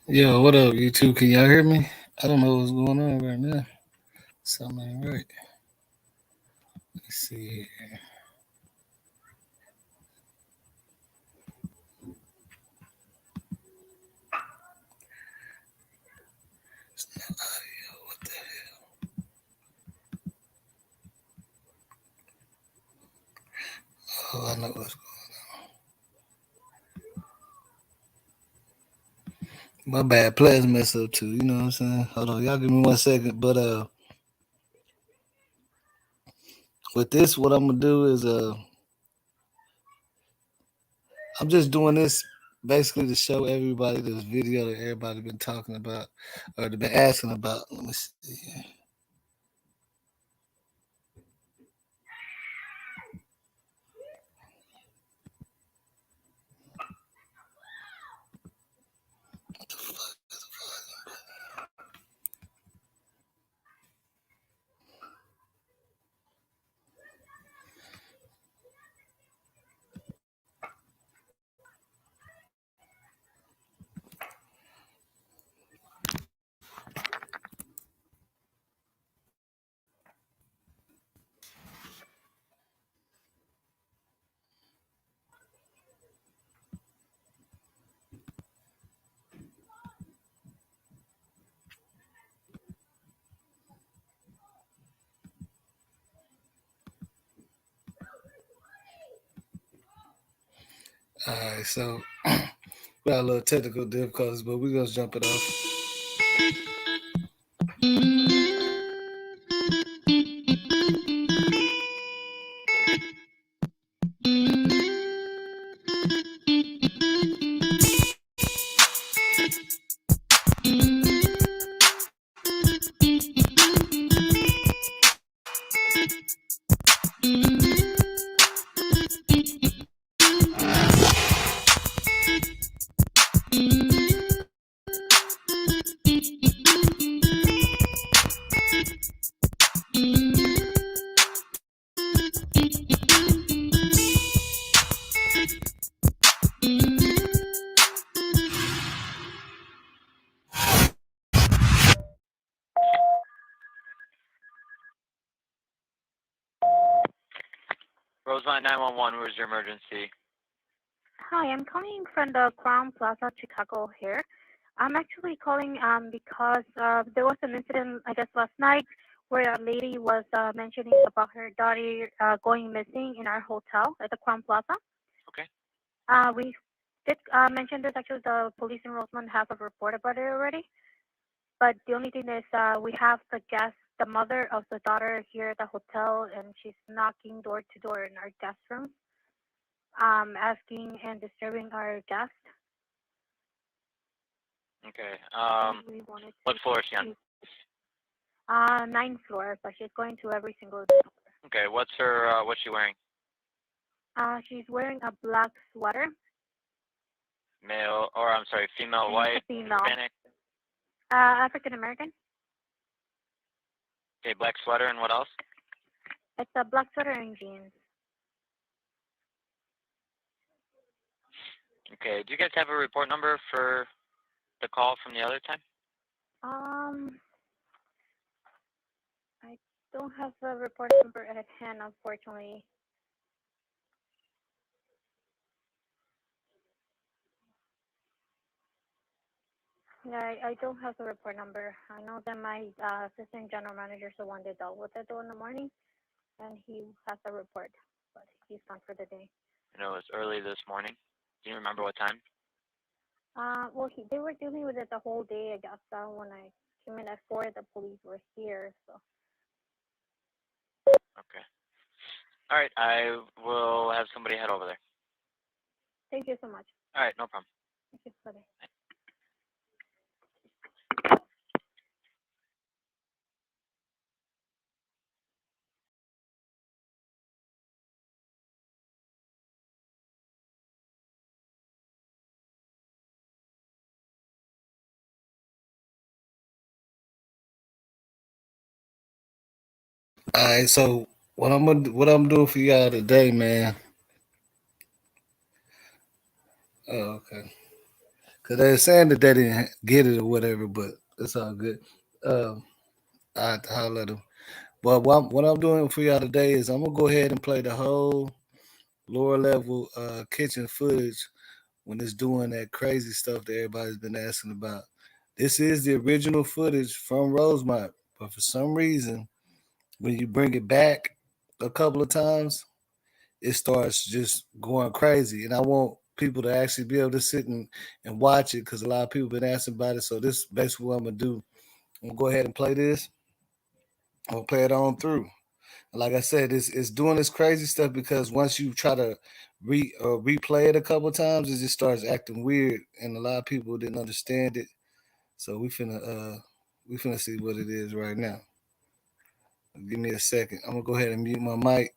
Yo, what up, YouTube? Can y'all hear me? I don't know what's going on right now. Something ain't right. Let's see here. It's no audio. What the hell? Oh, I know what's going on. My bad. Players mess up too. You know what I'm saying? Hold on, y'all give me 1 second. But with this, what I'm gonna do is I'm just doing this basically to show everybody this video that everybody been talking about or they've been asking about. Let me see here. What the fuck is the volume? All right, so we got a little technical difficulties, but we're gonna jump it off. Rosemont 911, where's your emergency? Hi, I'm calling from the Crown Plaza, Chicago here. I'm actually calling because there was an incident, I guess, last night where a lady was mentioning about her daughter going missing in our hotel at the Crown Plaza. Okay. We did mention this. Actually, the police in Rosemont have a report about it already. But the only thing is we have the mother of the daughter here at the hotel, and she's knocking door to door in our guest room. Asking and disturbing our guest. Okay. We wanted what floor is she on? 9th floor, but she's going to every single floor. Okay. What's she wearing? She's wearing a black sweater. Male, or I'm sorry, female, white, female. Hispanic? African American. Okay, black sweater, and what else? It's a black sweater and jeans. Okay. Do you guys have a report number for the call from the other time? I don't have the report number at hand, unfortunately. Yeah, I don't have the report number. I know that my assistant general manager is the one that dealt with it in the morning, and he has the report, but he's gone for the day. I know it was early this morning. Do you remember what time? Well, they were dealing with it the whole day. I guess when I came in at 4, the police were here. So Okay. All right. I will have somebody head over there. thank you so much. All right. No problem. Thank you. Bye. All right, so what I'm doing for y'all today, man. Oh, okay. Cause they're saying that they didn't get it or whatever, but it's all good. Um, I have to holler at them. But what I'm doing for y'all today is I'm gonna go ahead and play the whole lower level kitchen footage when it's doing that crazy stuff that everybody's been asking about. This is the original footage from Rosemont, but for some reason, when you bring it back a couple of times, it starts just going crazy. And I want people to actually be able to sit and watch it because a lot of people been asking about it. So this is basically what I'm gonna do. I'm gonna go ahead and play this. I'm gonna play it on through. Like I said, it's doing this crazy stuff because once you try to replay it a couple times, it just starts acting weird, and a lot of people didn't understand it. So we finna see what it is right now. Give me a second. I'm gonna go ahead and mute my mic.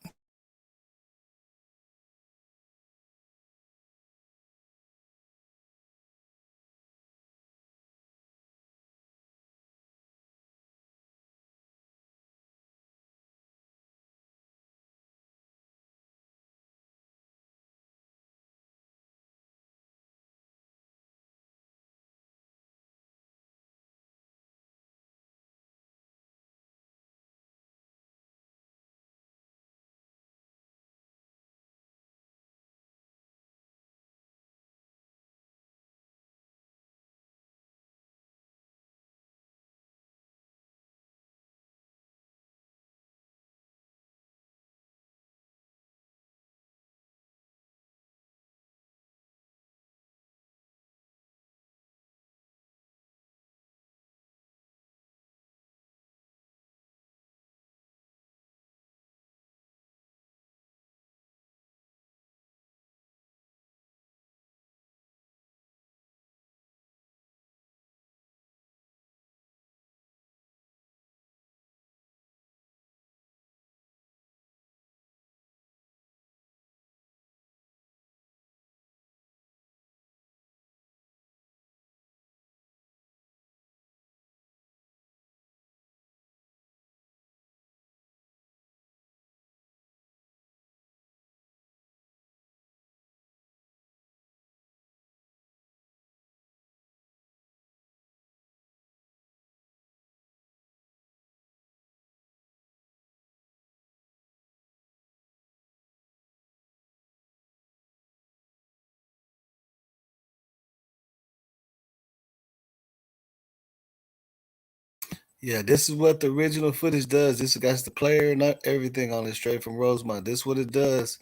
Yeah, this is what the original footage does. This got the player and everything on it straight from Rosemont. This is what it does.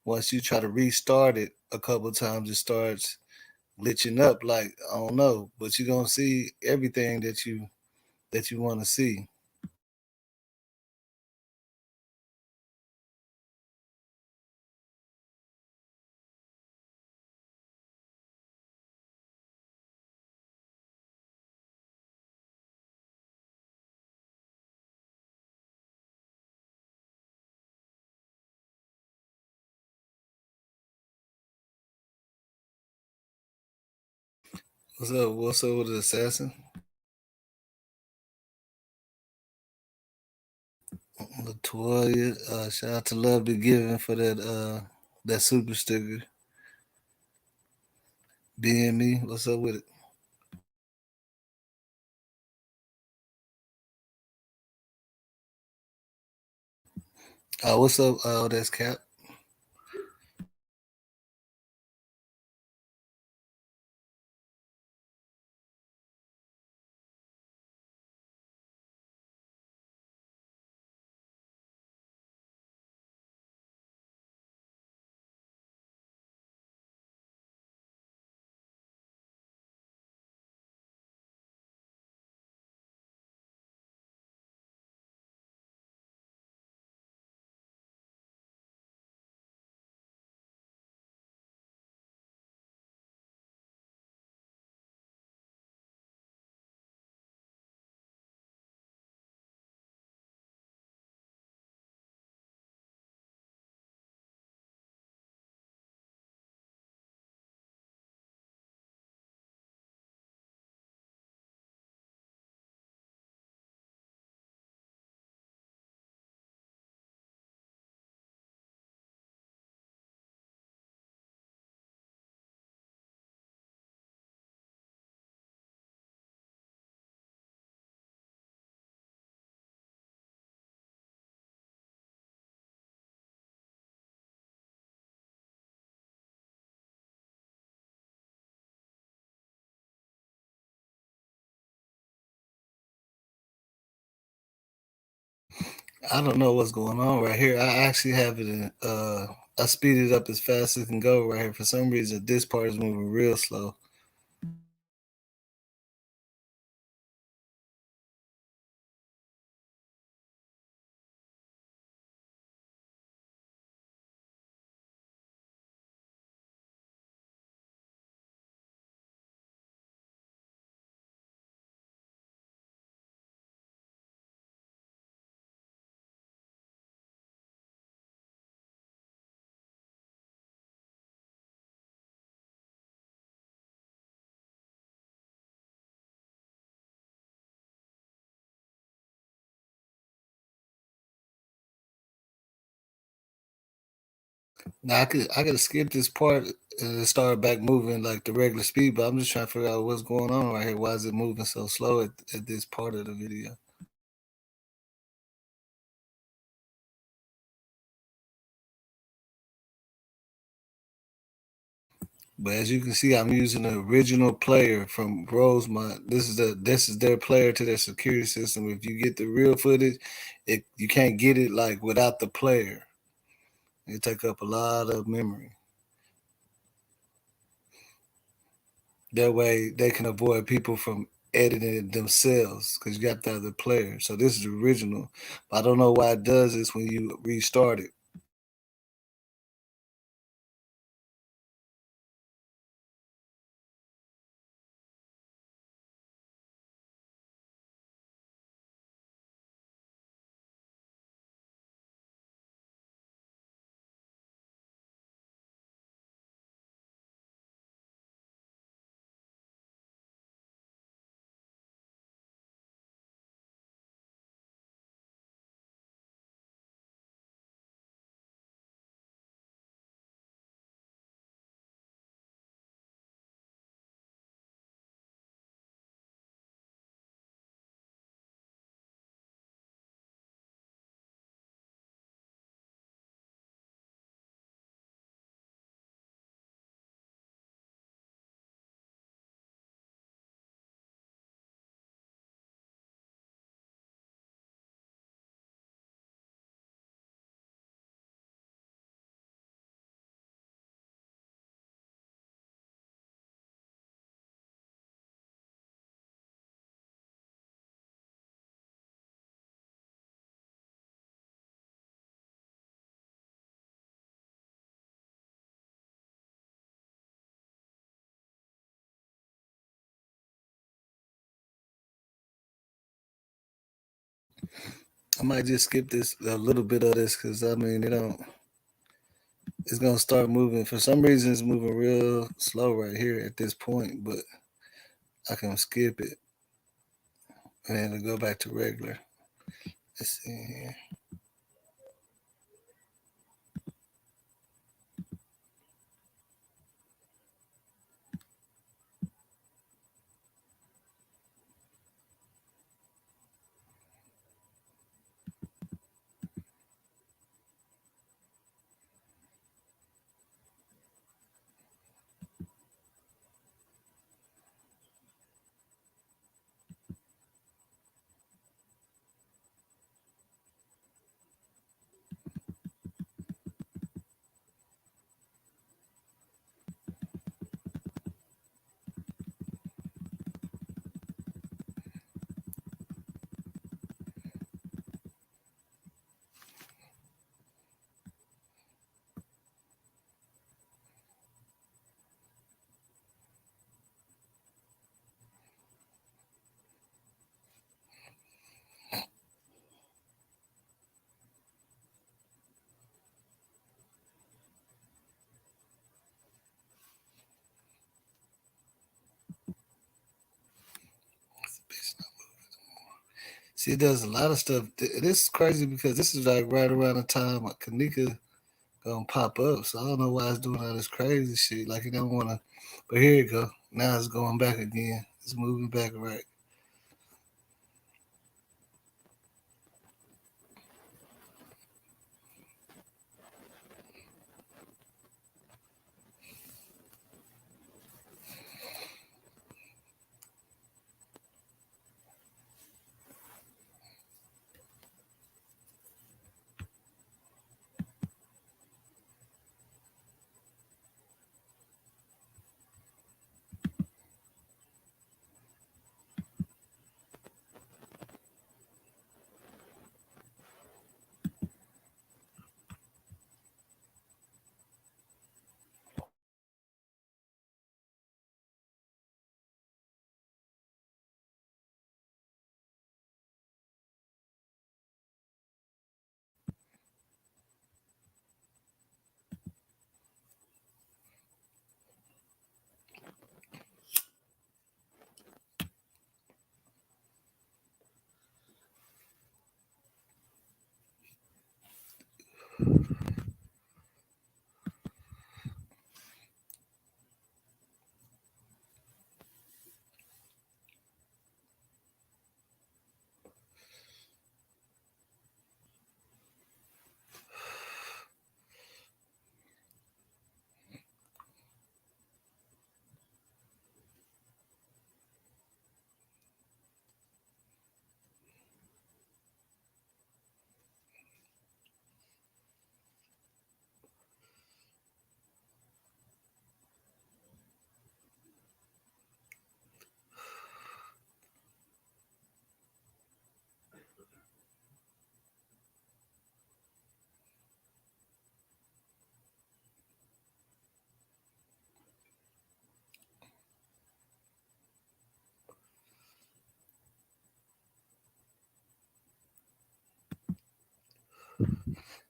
Once you try to restart it a couple times, it starts glitching up like I don't know, but you're gonna see everything that you want to see. What's up? What's up with the assassin? Latoya, shout out to Love Be Given for that super sticker. Being me, what's up with it? What's up? That's Cap. I don't know what's going on right here. I actually have it in I speed it up as fast as it can go right here. For some reason this part is moving real slow. Now I could skip this part and start back moving like the regular speed, but I'm just trying to figure out what's going on right here. Why is it moving so slow at this part of the video? But as you can see, I'm using the original player from ROSEMONT. This is their player to their security system. If you get the real footage, you can't get it like without the player. It take up a lot of memory. That way they can avoid people from editing it themselves because you got the other player. So this is the original. But I don't know why it does this when you restart it. I might just skip this a little bit of this because I mean it don't. It's gonna start moving. For some reason, it's moving real slow right here at this point, but I can skip it and then it'll go back to regular. Let's see here. See, it does a lot of stuff. This is crazy because this is like right around the time Kenneka gonna pop up. So I don't know why it's doing all this crazy shit. Like it don't wanna. But here you go. Now it's going back again. It's moving back right.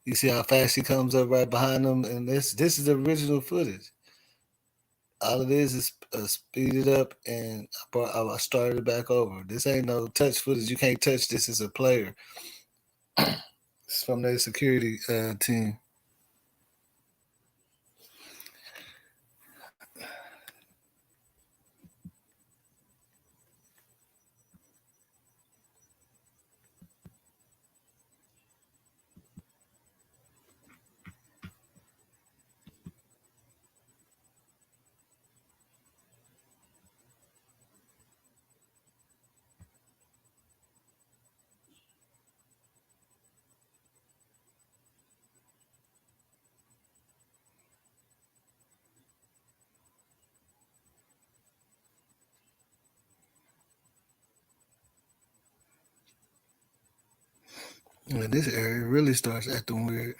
You see how fast she comes up right behind them, and this is the original footage. All it is speed it up, and I started it back over. This ain't no touch footage. You can't touch this as a player. It's from their security team. And this area really starts acting weird.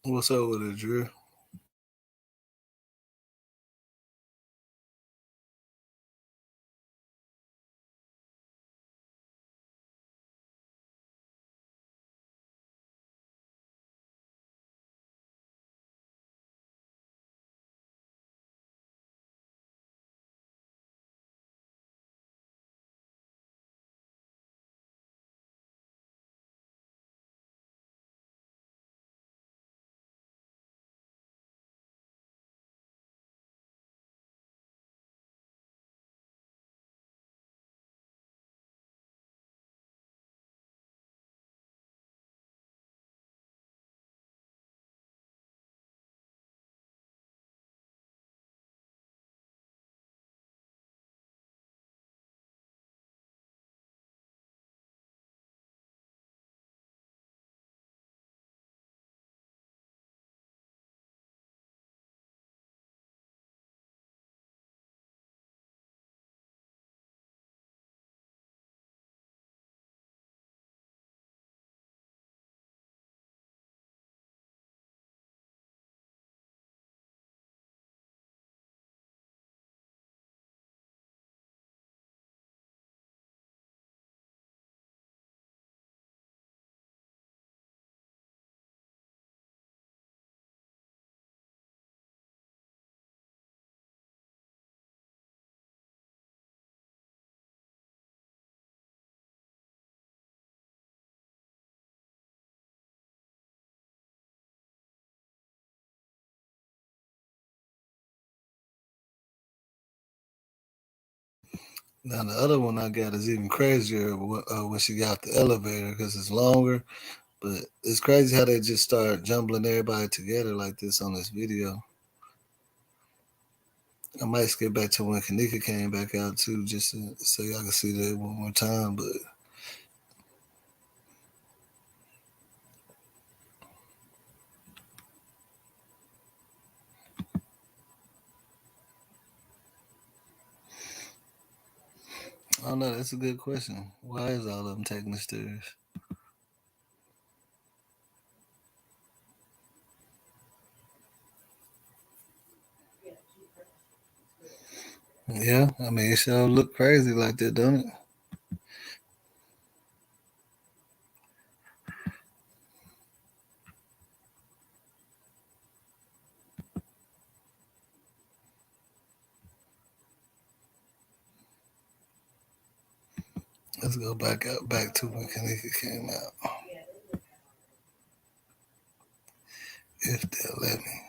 What's up with it, Drew? Now the other one I got is even crazier when she got the elevator because it's longer. But it's crazy how they just start jumbling everybody together like this on this video. I might skip back to when Kenneka came back out too, just so y'all can see that one more time. But I don't know. That's a good question. Why is all of them taking the stairs? Yeah, I mean, it sure look crazy like that, don't it? Let's go back to when Kenneka came out, if they'll let me.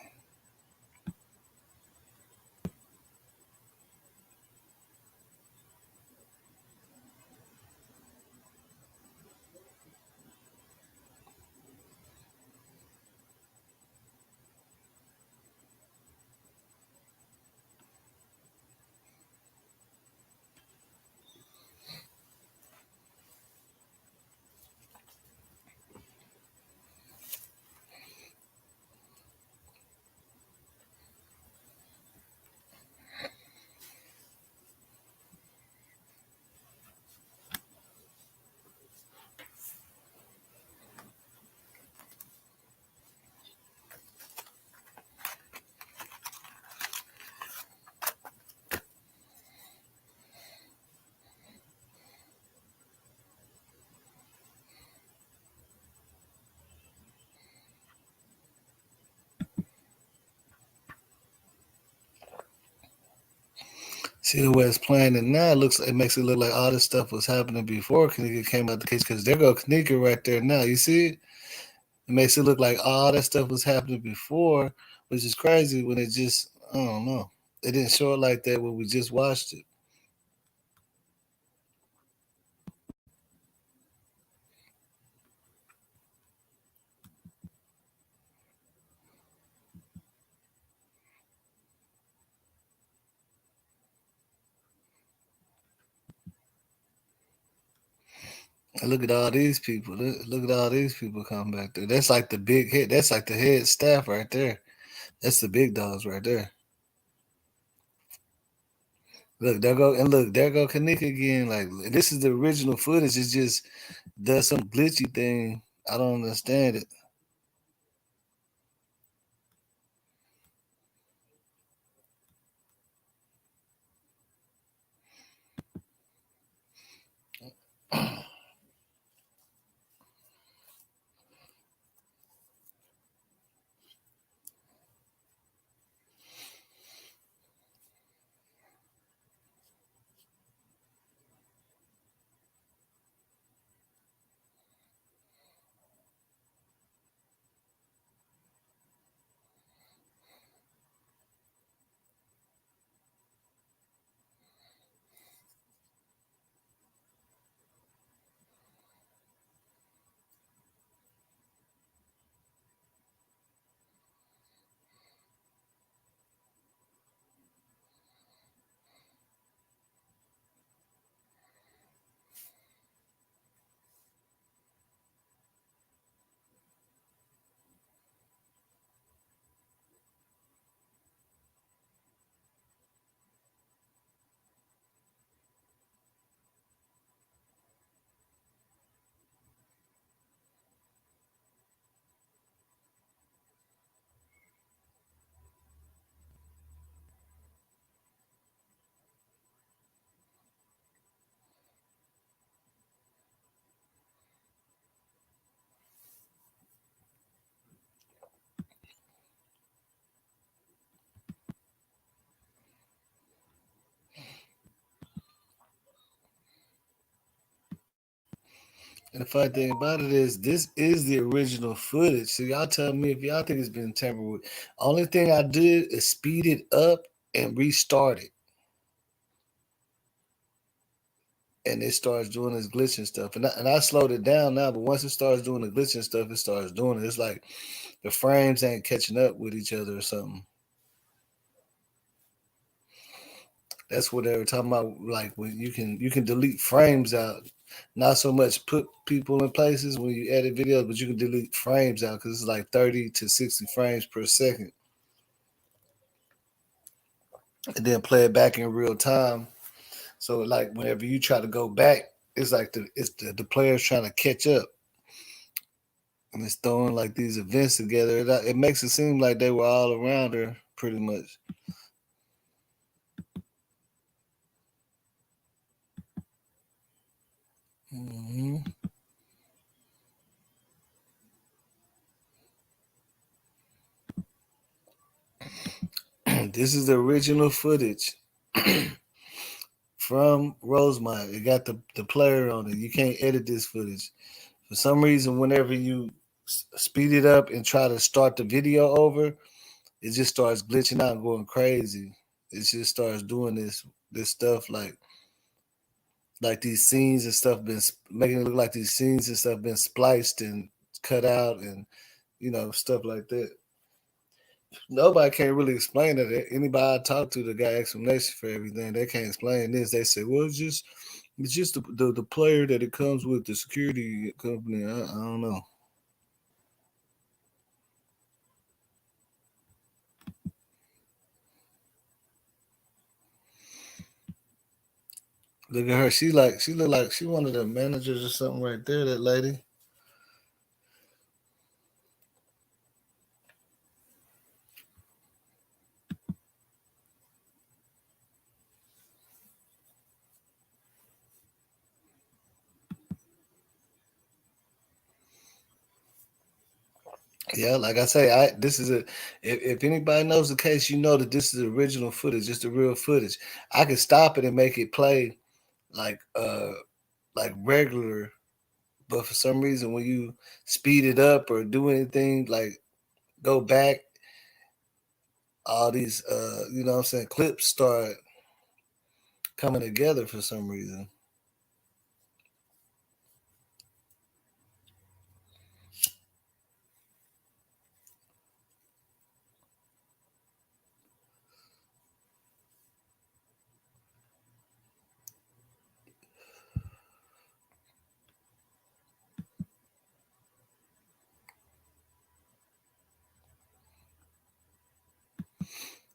See the way it's playing it now. It makes it look like all this stuff was happening before Kenneka came out the case. Because there go Kenneka right there now. You see it? It makes it look like all that stuff was happening before, which is crazy when it just, I don't know. It didn't show it like that when we just watched it. And look at all these people. Look at all these people coming back there. That's like the big hit. That's like the head staff right there. That's the big dogs right there. Look, there go Kenneka again. Like this is the original footage. It just does some glitchy thing. I don't understand it. And the funny thing about it is, this is the original footage. So y'all tell me if y'all think it's been tampered with. Only thing I did is speed it up and restart it. and it starts doing this glitching stuff. And I slowed it down now, but once it starts doing the glitching stuff, it starts doing it. It's like the frames ain't catching up with each other or something. That's what they were talking about. Like when you can delete frames out, not so much put people in places when you edit videos, but you can delete frames out because it's like 30 to 60 frames per second, and then play it back in real time. So like whenever you try to go back, it's like the players trying to catch up, and it's throwing like these events together. It makes it seem like they were all around her pretty much. hmm This is the original footage from Rosemont. It got the player on it. You can't edit this footage. For some reason, whenever you speed it up and try to start the video over, it just starts glitching out and going crazy. It just starts doing this stuff like these scenes and stuff been making it look like these scenes and stuff been spliced and cut out and stuff like that. Nobody can really explain it. Anybody I talk to that got explanation for everything, they can't explain this. They say, well, it's just the player that it comes with, the security company. I don't know. Look at her. She look like she one of the managers or something right there. That lady. Yeah, like I say, this is a if anybody knows the case, you know that this is original footage, just the real footage. I can stop it and make it play like regular, but for some reason when you speed it up or do anything like go back, all these what I'm saying, clips start coming together for some reason.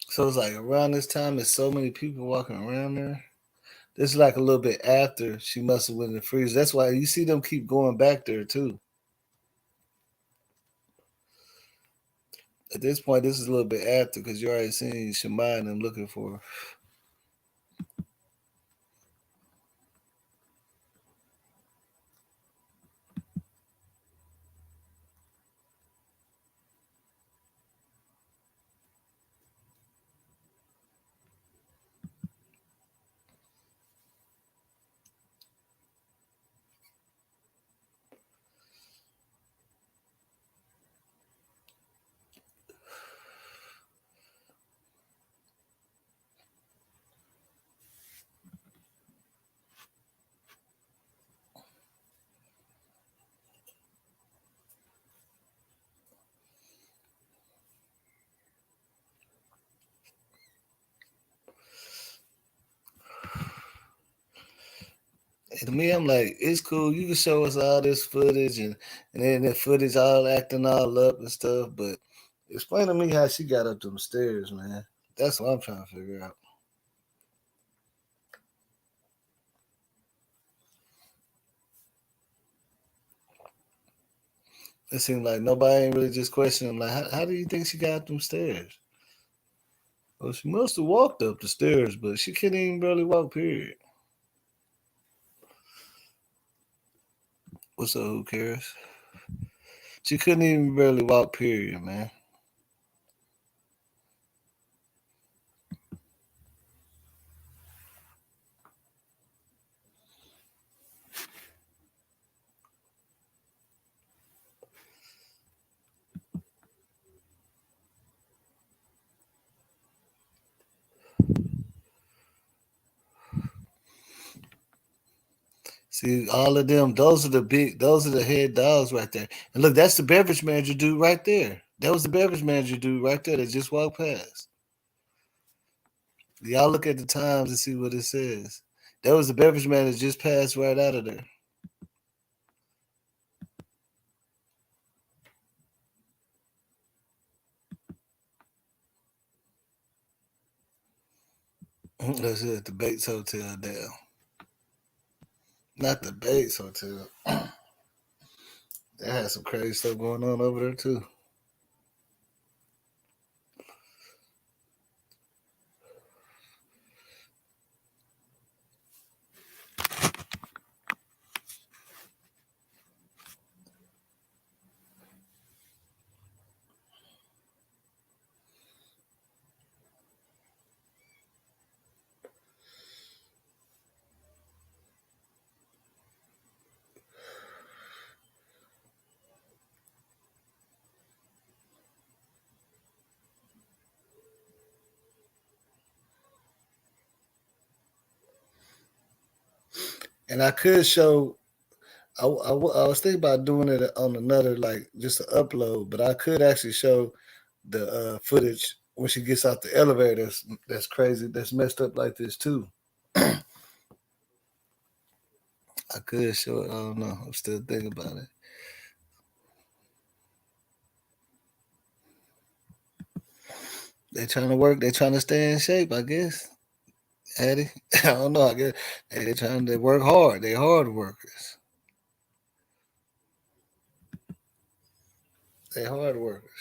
So it's like around this time, there's so many people walking around there. This is like a little bit after she must have went in the freezer. That's why you see them keep going back there too. At this point, this is a little bit after because you already seen Shemai and them looking for her. And to me, I'm like, it's cool. You can show us all this footage and then the footage all acting all up and stuff, but explain to me how she got up them stairs, man. That's what I'm trying to figure out. It seemed like nobody ain't really just questioning, like, how do you think she got up them stairs? Well, she must have walked up the stairs, but she couldn't even barely walk, period. What's up, who cares? She couldn't even barely walk, period, man. See, all of them, those are the head dogs right there. And look, that's the beverage manager dude right there. That was the beverage manager dude right there that just walked past. Y'all look at the times and see what it says. That was the beverage manager just passed right out of there. That's it, the Bates Hotel down. Not the Bates Hotel. They had some crazy stuff going on over there too. And I could show. I was thinking about doing it on another, like just an upload, but I could actually show the footage when she gets out the elevator. That's crazy. That's messed up like this too. I could show it. I don't know. I'm still thinking about it. They trying to work. They trying to stay in shape. I guess. Eddie, I don't know. I guess they trying to work hard. They hard workers. They hard workers.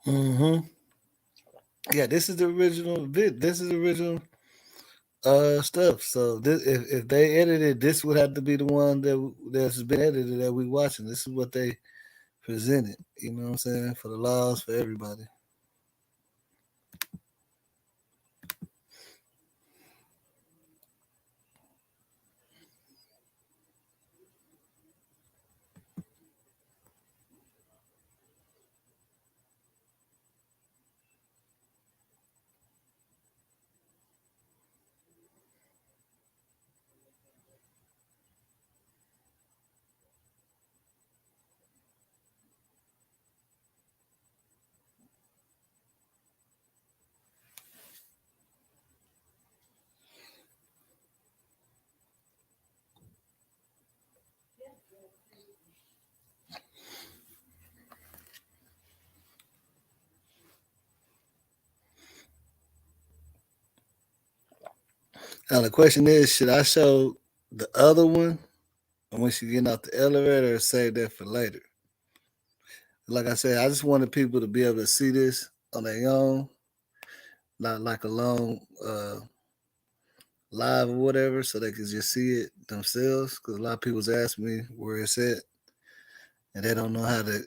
Mm-hmm. Yeah, this is the original. This is the original stuff. So if they edited, this would have to be the one that's been edited that we watching. This is what they presented. You know what I'm saying? For the laws for everybody. Now the question is, should I show the other one when she getting out the elevator, or save that for later? Like I said, I just wanted people to be able to see this on their own, not like a long live or whatever, so they can just see it themselves. Because a lot of people's asked me where it's at, and they don't know how to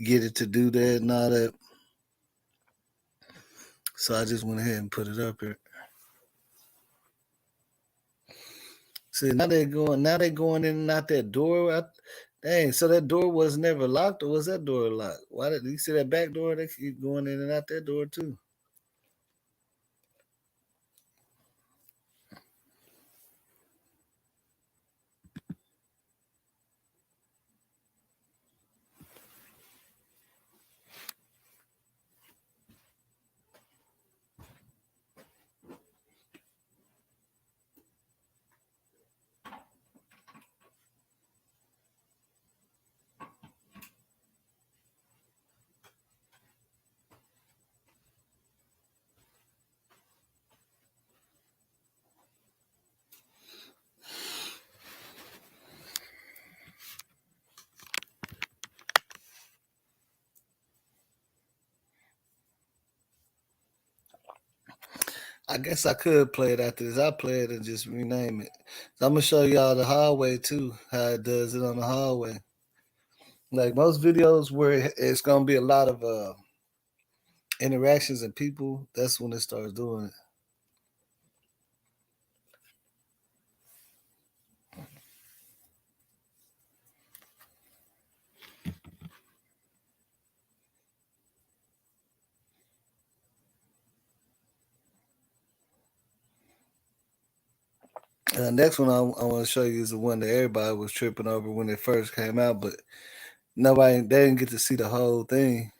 get it to do that and all that. So I just went ahead and put it up here. See, now they going. Now they going in and out that door. Dang, so that door was never locked, or was that door locked? Why did you see that back door? They keep going in and out that door too. I guess I could play it after this. I'll play it and just rename it. So I'm gonna show y'all the hallway too, how it does it on the hallway. Like most videos where it's gonna be a lot of interactions and people, that's when it starts doing it. Next one I want to show you is the one that everybody was tripping over when it first came out, but nobody they didn't get to see the whole thing.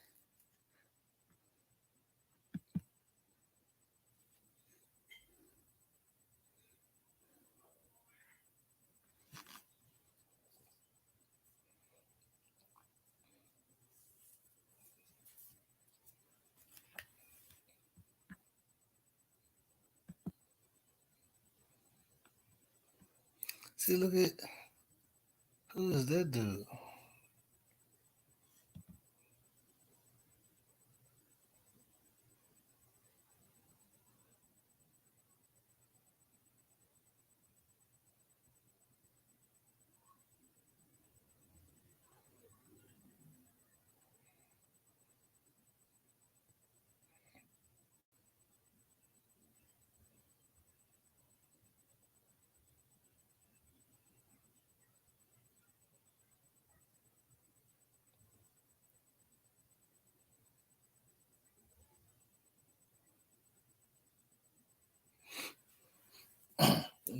See, look at who is that dude?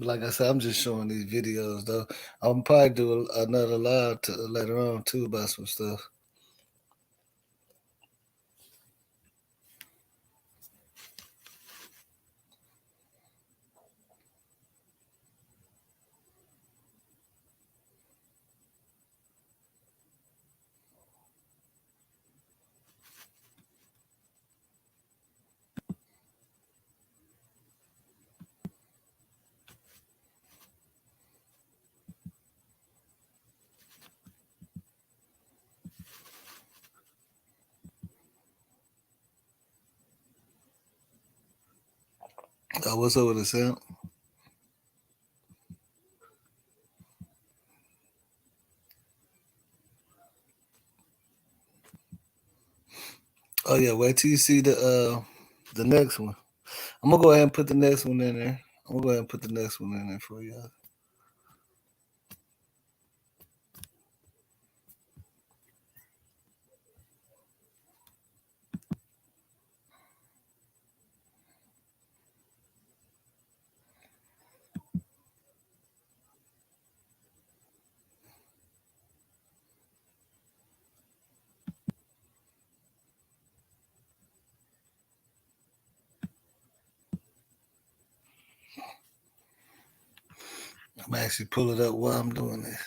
Like I said, I'm just showing these videos though. I'm probably do another live later on too about some stuff. What's up with the sound? Oh yeah, wait till you see the next one. I'm gonna go ahead and put the next one in there. I'm gonna go ahead and put the next one in there for y'all. I'm actually pull it up while I'm doing this.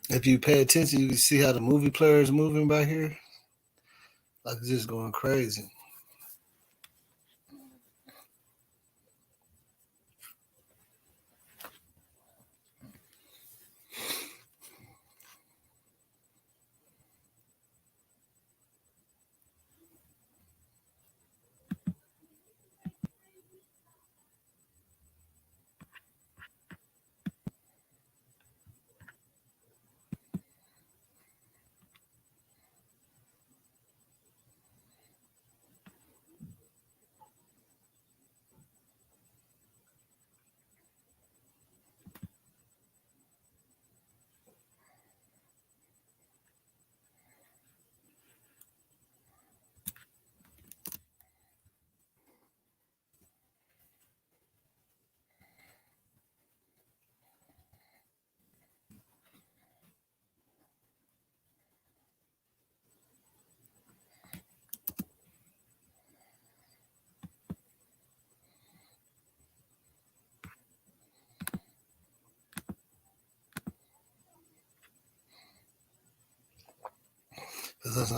If you pay attention, you can see how the movie player is moving right here. Like it's just going crazy.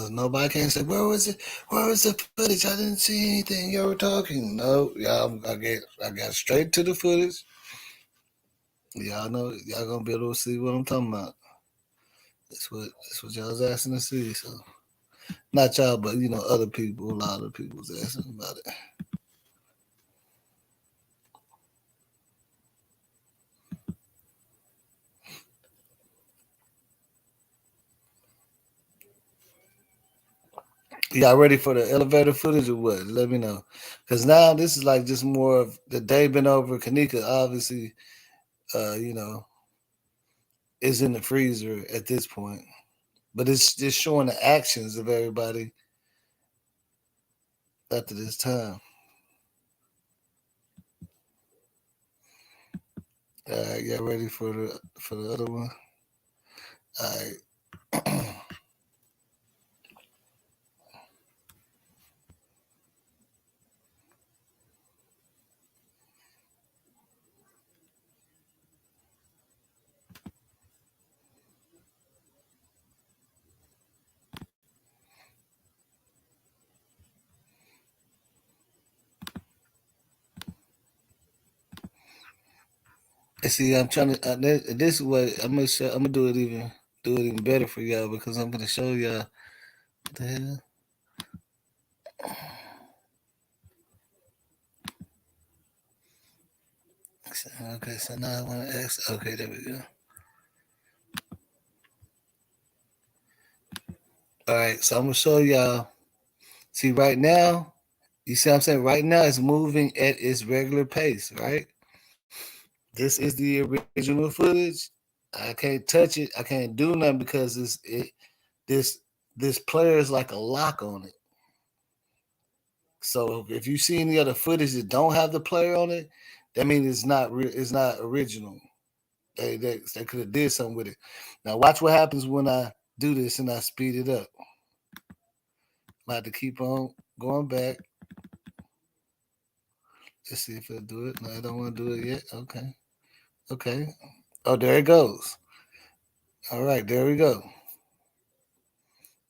Nobody can say, where was it? Where was the footage? I didn't see anything. You were talking. No, y'all, I got straight to the footage. Y'all know, y'all gonna be able to see what I'm talking about. That's what y'all was asking to see. So not y'all, but other people. A lot of people was asking about it. Y'all ready for the elevator footage or what? Let me know. Because now this is like just more of the day been over. Kenneka obviously, is in the freezer at this point. But it's just showing the actions of everybody after this time. All right, y'all ready for the other one? All right. See, I'm trying to. This way, I'm gonna show, I'm gonna do it even better for y'all because I'm gonna show y'all what the hell. Okay, so now I want to ask. Okay, there we go. All right, so I'm gonna show y'all. See, right now, you see what I'm saying? Right now, it's moving at its regular pace, right? This is the original footage. I can't touch it. I can't do nothing because this this player is like a lock on it. So if you see any other footage that don't have the player on it, that means it's not original. They could have did something with it. Now watch what happens when I do this and I speed it up. I have to keep on going back. Let's see if it'll do it. No, I don't want to do it yet. Okay. Okay. Oh, there it goes. All right, there we go.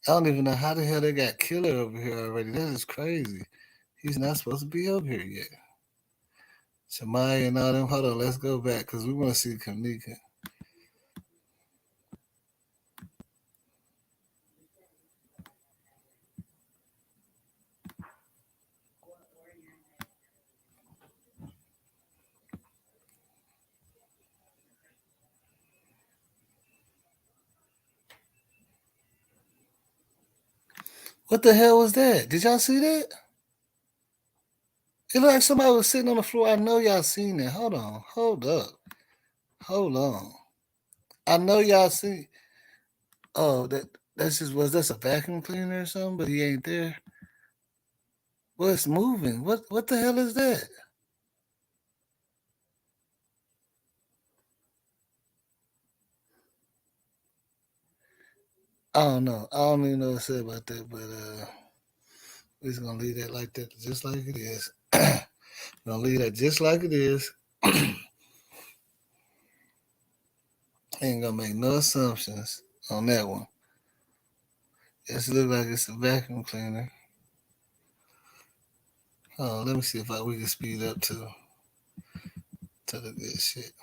I don't even know how the hell they got Killer over here already. That is crazy. He's not supposed to be over here yet. Shamaya and all them. Hold on, let's go back because we want to see Kenneka. What the hell was that? Did y'all see that? It looked like somebody was sitting on the floor. I know y'all seen that. Hold on. Hold up. Hold on. I know y'all see. Oh, that's just was this a vacuum cleaner or something? But he ain't there. Well, it's moving. What the hell is that? I don't know. I don't even know what to say about that, but we're just gonna leave that like that, just like it is. Gonna leave that just like it is. Ain't gonna make no assumptions on that one. It look like it's a vacuum cleaner. Oh, let me see if we can speed up to the good shit.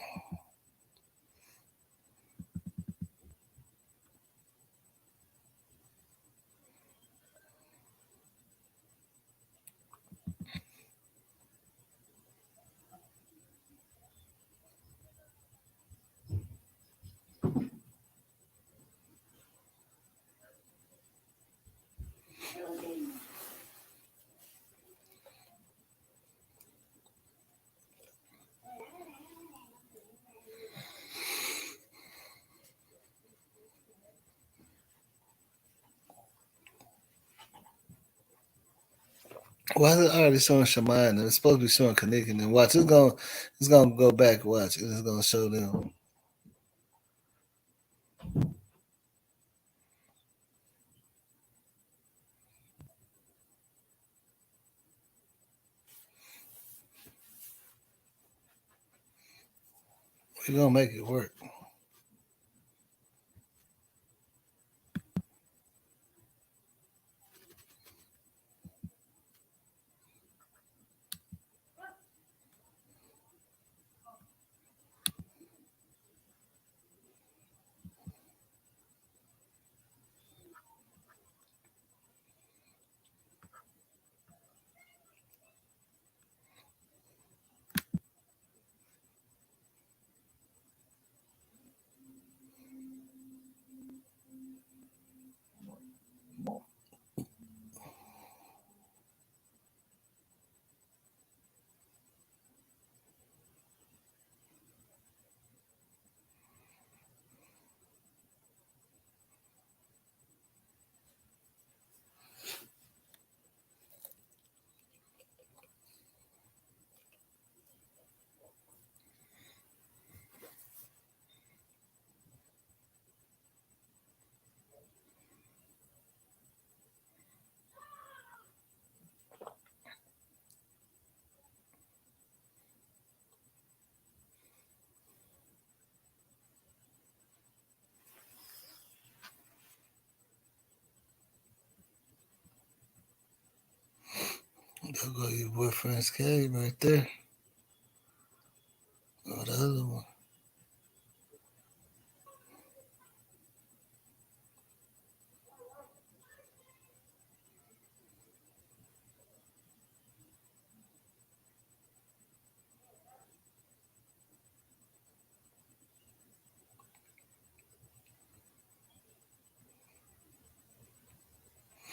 Why is it already showing Shemai? It's supposed to be showing Kenneka. And watch, it's gonna go back. Watch, it's gonna show them. We're gonna make it work. There go your boyfriend's cave right there. Oh, the other one.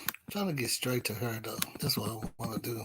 I'm trying to get straight to her though. That's what I want to do.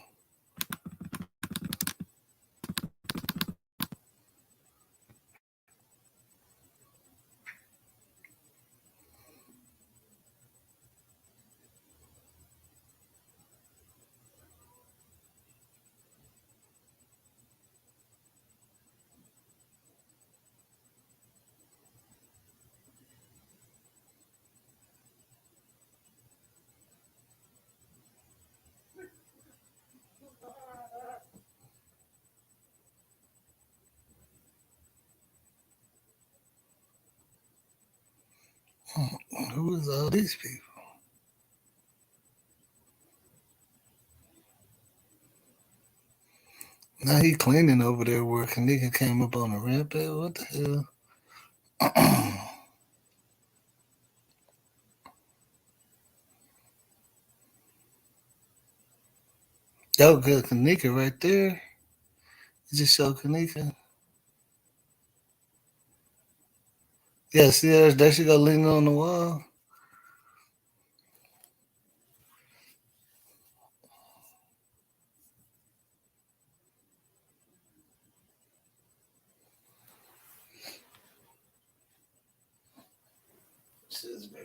Who is all these people? Now he cleaning over there where Kenneka came up on the ramp. What the hell? Yo, good Kenneka right there. You just show Kenneka. Yeah, see there she go leaning on the wall. She's very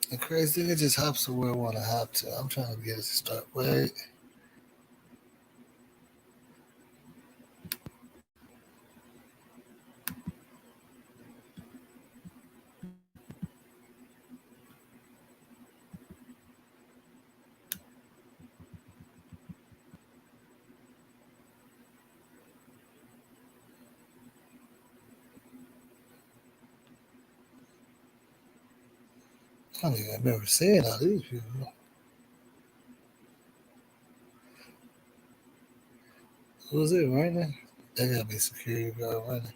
the crazy thing, it just hops to where I want to hop to. I'm trying to get it to start. Wait. I don't even remember seeing all these people. Who was it running? That gotta be security guard running.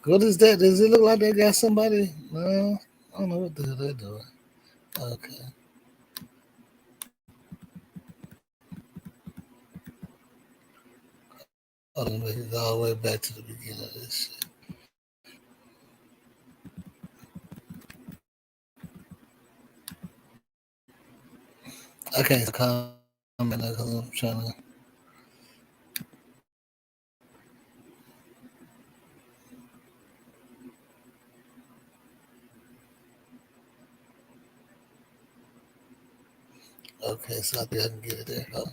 What is that? Does it look like they got somebody? No, I don't know what the hell they're doing. Okay. Hold on, make it go all the way back to the beginning of this shit. I can't comment because I'm trying to. Okay, so I think I can get it there. Huh?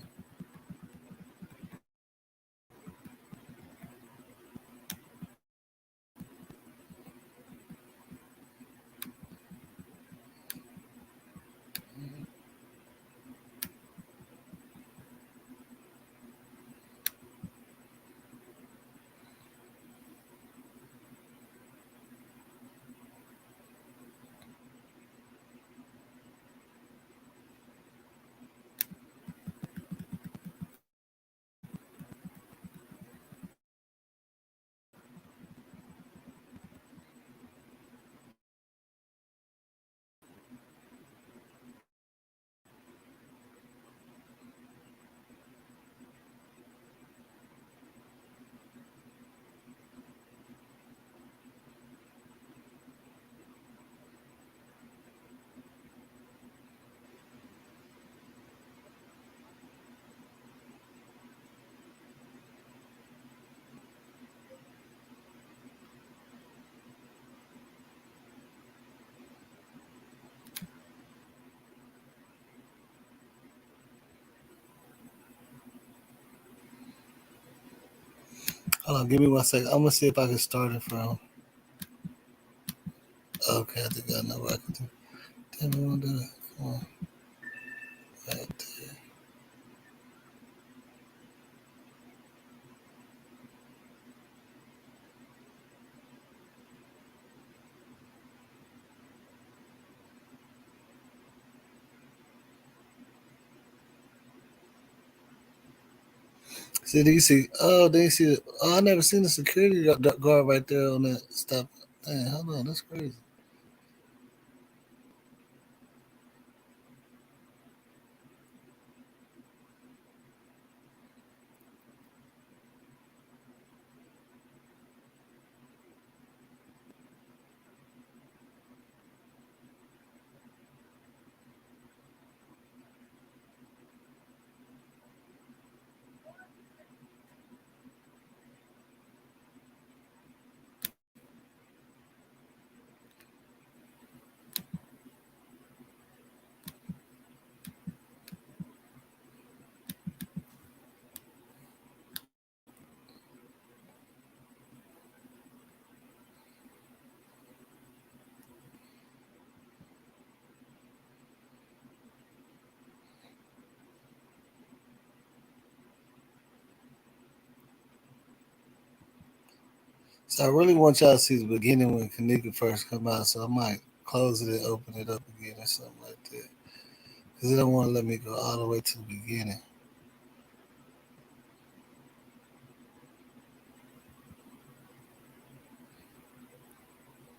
Hold on, give me 1 second. I'm gonna see if I can start it from. Okay, I think I know what I can do. Damn, I want to do it. Come on. Right there. See, do you see? Oh, do you see? Oh, I never seen the security guard right there on that stop. Dang, hold on, that's crazy. So I really want y'all to see the beginning when Kenneka first come out. So I might close it and open it up again or something like that. Because they don't want to let me go all the way to the beginning.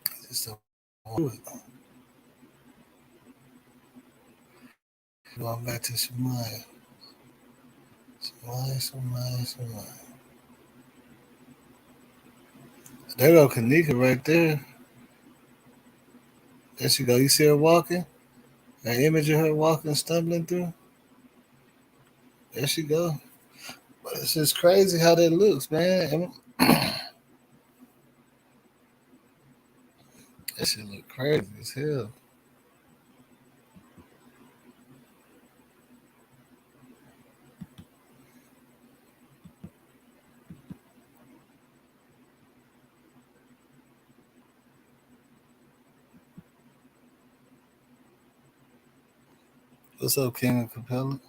I just don't want to do it. Going back to Shemaya. Shemaya. There go Kenneka right there. There she go. You see her walking? That image of her walking, stumbling through. There she go. But it's just crazy how that looks, man. That shit look crazy as hell. What's up, King of Capella?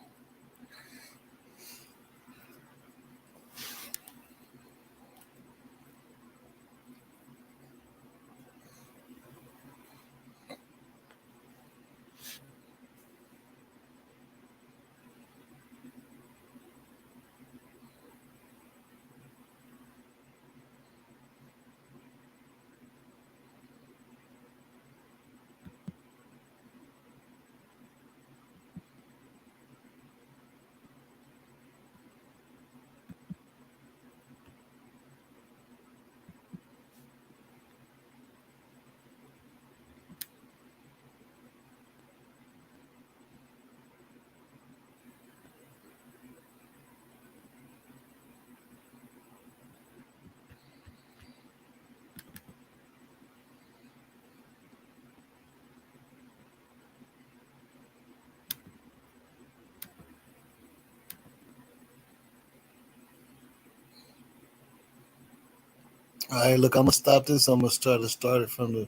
All right, look, I'm gonna stop this. I'm gonna start it from the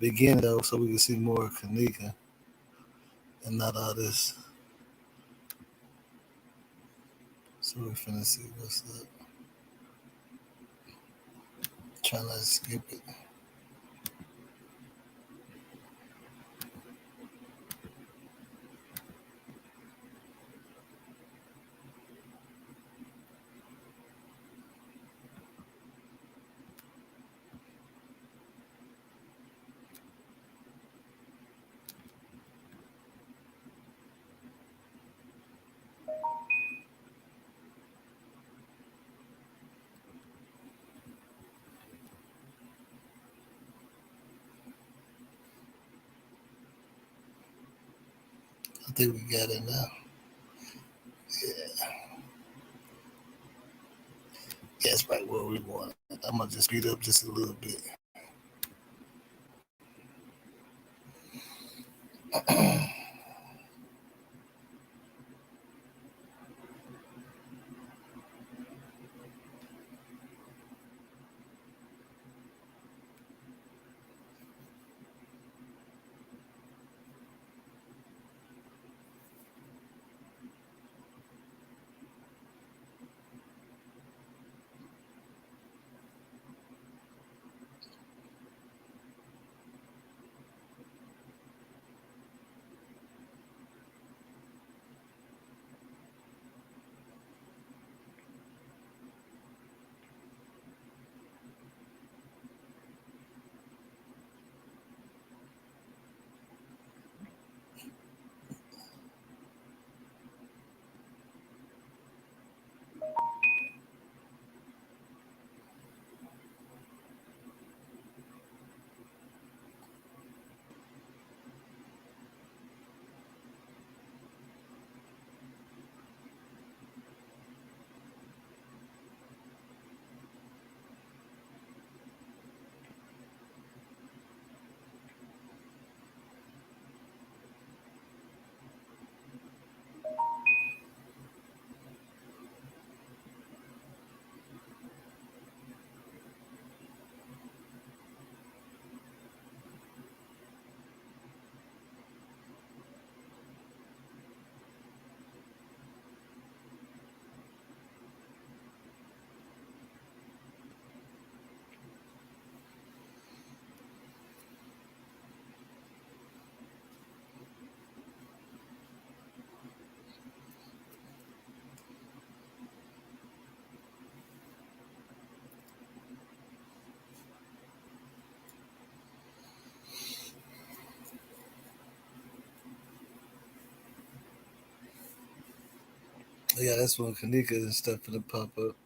beginning though, so we can see more of Kenneka and not all this. So we're finna see what's up. Trying not to skip it. I think we got it now. Yeah, that's right where we want it. I'm gonna just speed up just a little bit. Yeah, that's when Kenneka and stuff for the pop up.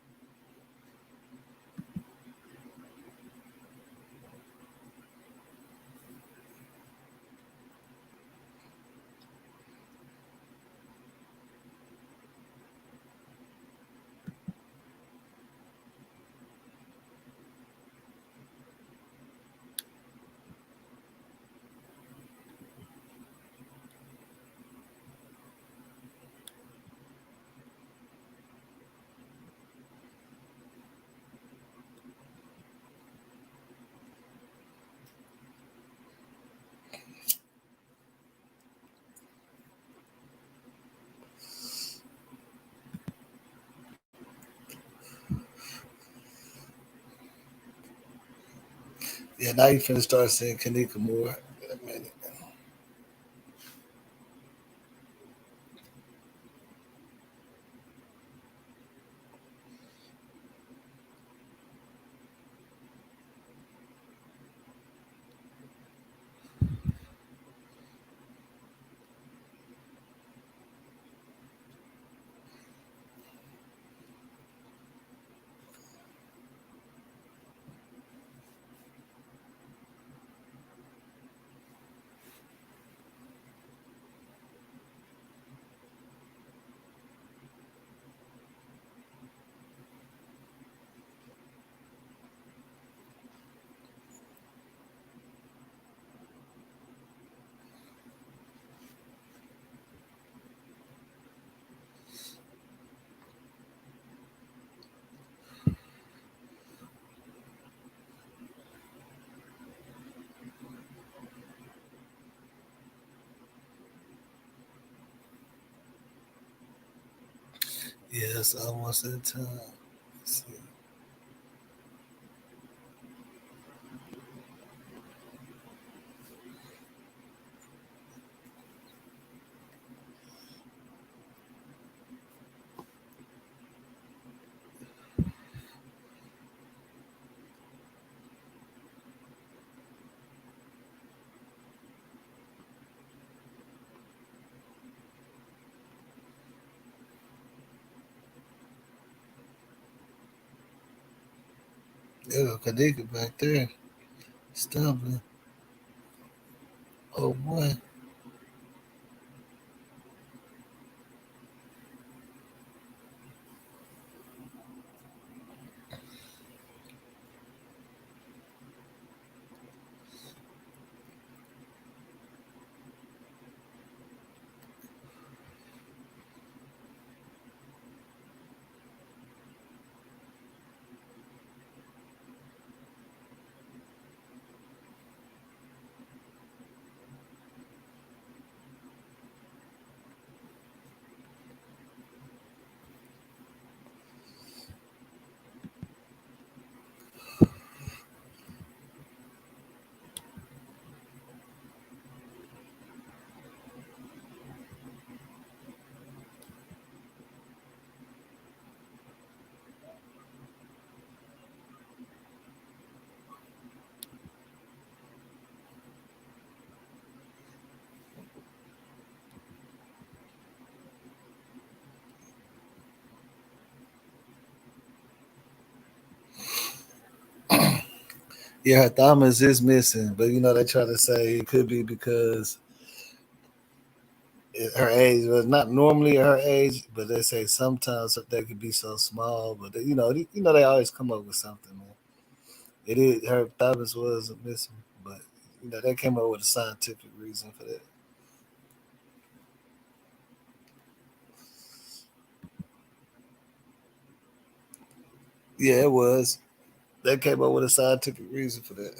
Yeah, now you finna start seeing Kenneka more in a minute. Yeah, it's almost that time. Let's see. There go Kenneka back there. Stumbling. Oh boy. Yeah, her thymus is missing, but they try to say it could be because her age was not normally her age, but they say sometimes they could be so small. But they always come up with something, man. It is her thymus was missing, but they came up with a scientific reason for that. Yeah, it was. They came up with a scientific reason for that.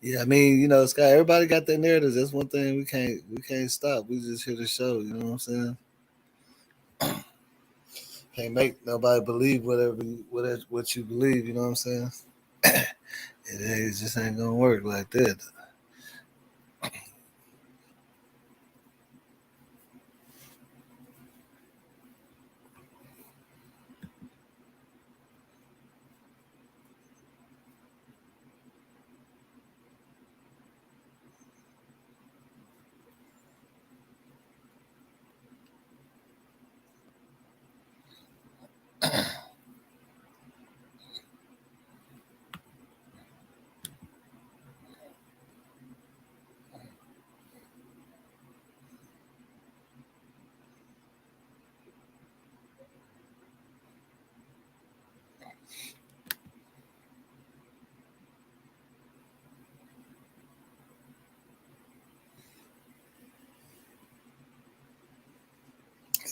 Yeah, I mean, you know, Scott, everybody got their narratives. That's one thing we can't stop. We just here to show, you know what I'm saying? Can't make nobody believe what you believe, you know what I'm saying? It just ain't gonna work like that.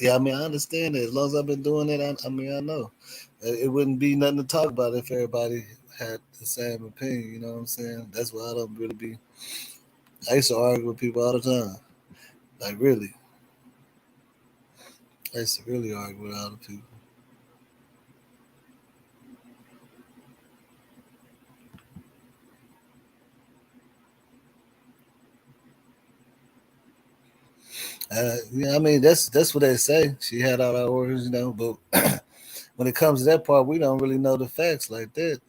Yeah, I mean, I understand that. As long as I've been doing it, I mean, I know. It wouldn't be nothing to talk about if everybody had the same opinion, you know what I'm saying? That's why I don't really be. I used to argue with people all the time. Like, really. I used to really argue with other people. Yeah, I mean, that's what they say. She had all our orders, you know, but when it comes to that part, we don't really know the facts like that.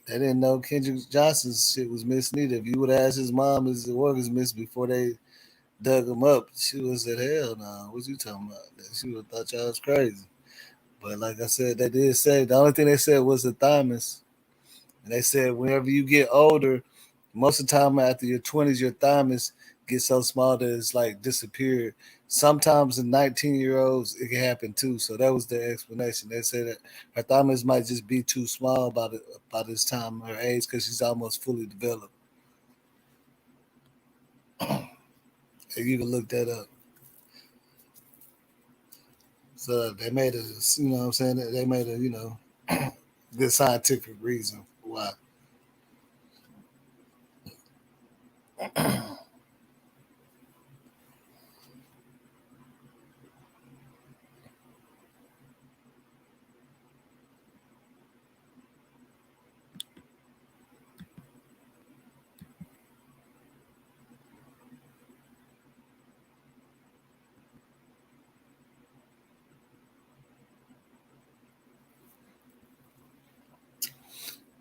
They didn't know Kendrick Johnson's shit was missing either. If you would ask his mom, is the organs missed before they dug him up, she would have said, hell no, what you talking about? She would have thought y'all was crazy. But like I said, they did say, the only thing they said was the thymus. And they said whenever you get older, most of the time after your 20s, your thymus gets so small that it's like disappeared. Sometimes in 19-year-olds, it can happen too. So that was their explanation. They said that her thymus might just be too small by this time, her age, because she's almost fully developed. You can look that up. So they made a, you know what I'm saying? They made a, good scientific reason why.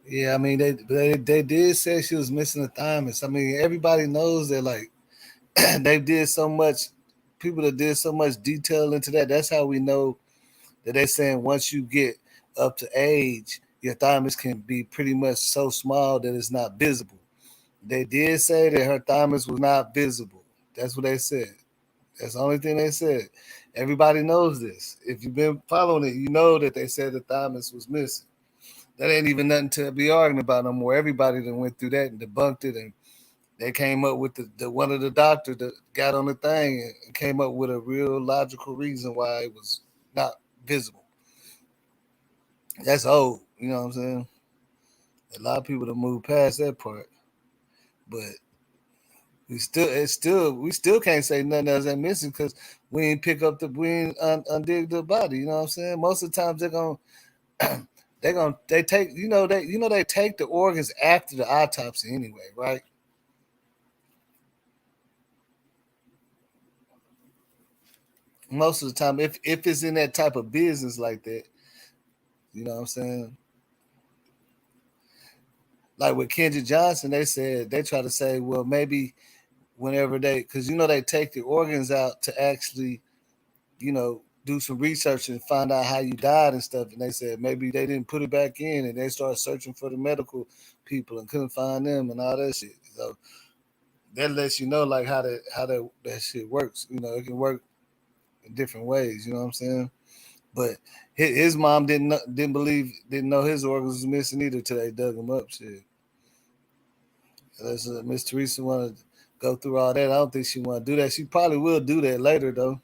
Yeah, I mean they did say she was missing a thymus. I mean everybody knows that like they did so much. People that did so much detail into that. That's how we know that they're saying once you get up to age, your thymus can be pretty much so small that it's not visible. They did say that her thymus was not visible. That's what they said. That's the only thing they said. Everybody knows this. If you've been following it, you know that they said the thymus was missing. That ain't even nothing to be arguing about no more. Everybody that went through that and debunked it, and they came up with the one of the doctors that got on the thing and came up with a real logical reason why it was not visible. That's old, you know what I'm saying? A lot of people have moved past that part, but we still can't say nothing else ain't missing because we ain't pick up the we ain't undig the body. You know what I'm saying? Most of the times they're gonna they take they take the organs after the autopsy anyway, right? Most of the time, if it's in that type of business like that, you know what I'm saying? Like with Kendrick Johnson, they said they try to say, well, maybe whenever because they take the organs out to actually, do some research and find out how you died and stuff. And they said maybe they didn't put it back in, and they started searching for the medical people and couldn't find them and all that shit. So that lets you know like how that shit works. It can work in different ways. You know what I'm saying? But his mom didn't know his organs was missing either till they dug him up. Shit. Unless Miss Teresa want to go through all that, I don't think she want to do that. She probably will do that later though.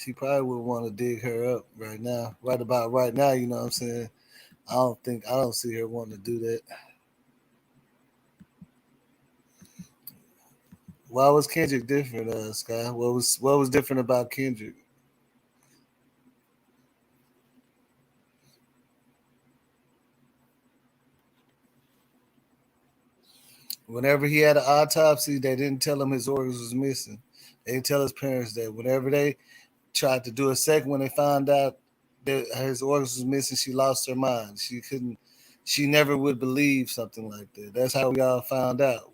She probably would want to dig her up right now. Right about right now, you know what I'm saying? I don't see her wanting to do that. Why was Kendrick different, Sky? What was different about Kendrick? Whenever he had an autopsy, they didn't tell him his organs was missing. They didn't tell his parents that. Whenever they tried to do a second, when they found out that his organs was missing, she lost her mind. She couldn't. She never would believe something like that. That's how we all found out.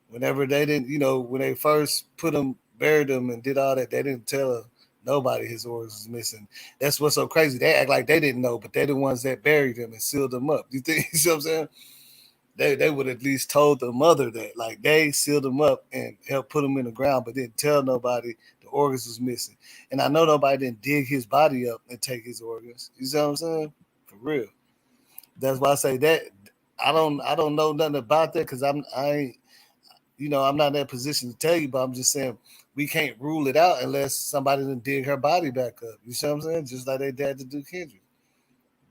Whenever they didn't, when they first put him, buried him, and did all that, they didn't tell nobody his organs was missing. That's what's so crazy. They act like they didn't know, but they're the ones that buried him and sealed him up. You think? You see what I'm saying? They would at least told the mother that, like, they sealed him up and helped put him in the ground, but didn't tell nobody the organs was missing. And I know nobody didn't dig his body up and take his organs. You see what I'm saying? For real. That's why I say that I don't know nothing about that because I ain't I'm not in that position to tell you, but I'm just saying we can't rule it out unless somebody didn't dig her body back up. You see what I'm saying? Just like they did to do Kendrick.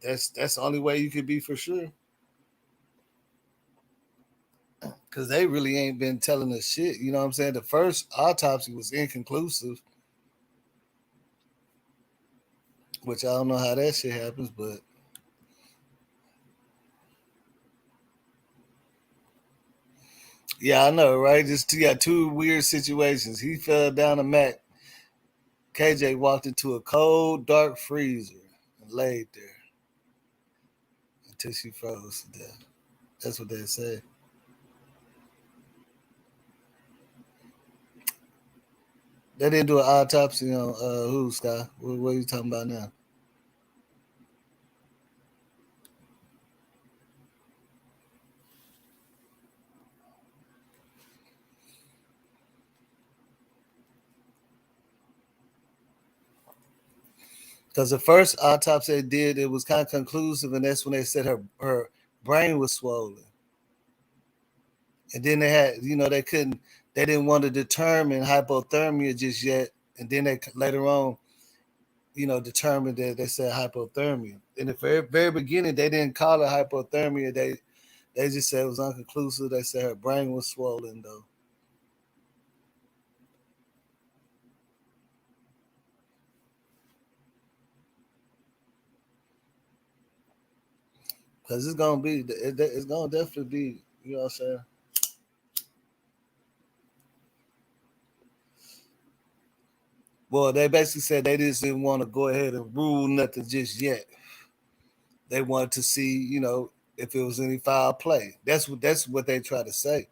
That's the only way you could be for sure. Because they really ain't been telling us shit. You know what I'm saying? The first autopsy was inconclusive, which I don't know how that shit happens, but yeah, I know, right? Just you got two weird situations. He fell down a mat. KJ walked into a cold, dark freezer and laid there until she froze to death. That's what they say. They didn't do an autopsy on who, Sky? What are you talking about now? Because the first autopsy they did, it was kind of conclusive, and that's when they said her brain was swollen. And then they had, they didn't want to determine hypothermia just yet. And then they later on, determined that they said hypothermia. In the very beginning, they didn't call it hypothermia. They just said it was unconclusive. They said her brain was swollen though. Because it's gonna definitely be, you know what I'm saying? Well, they basically said they just didn't want to go ahead and rule nothing just yet. They wanted to see, if it was any foul play. That's what they try to say.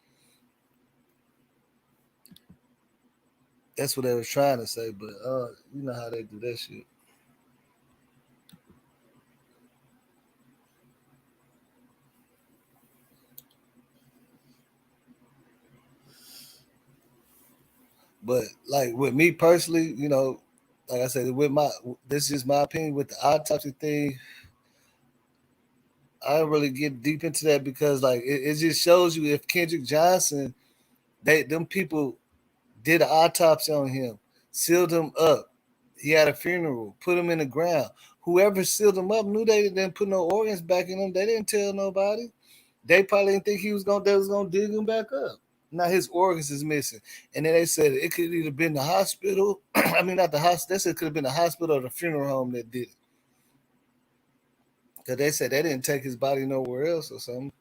That's what they was trying to say, but you know how they do that shit. But like with me personally, like I said, this is my opinion with the autopsy thing. I don't really get deep into that because like it just shows you if Kendrick Johnson, them people did an autopsy on him, sealed him up. He had a funeral, put him in the ground. Whoever sealed him up knew they didn't put no organs back in him. They didn't tell nobody. They probably didn't think they was gonna dig him back up. Now his organs is missing. And then they said it could either been the hospital. I mean not the hospital. They said it could have been the hospital or the funeral home that did it. Because they said they didn't take his body nowhere else or something.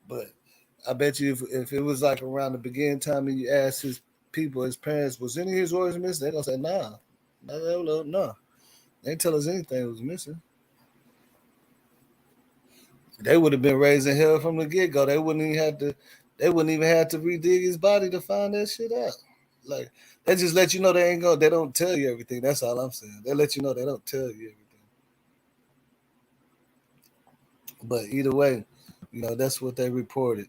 But I bet you if it was like around the beginning time and you asked his people, his parents, was any of his organs missing? They're gonna say, nah. No. They didn't tell us anything was missing. They would have been raised in hell from the get go. They wouldn't even have to redig his body to find that shit out. Like they just let you know they don't tell you everything. That's all I'm saying. They let you know they don't tell you everything. But either way, that's what they reported.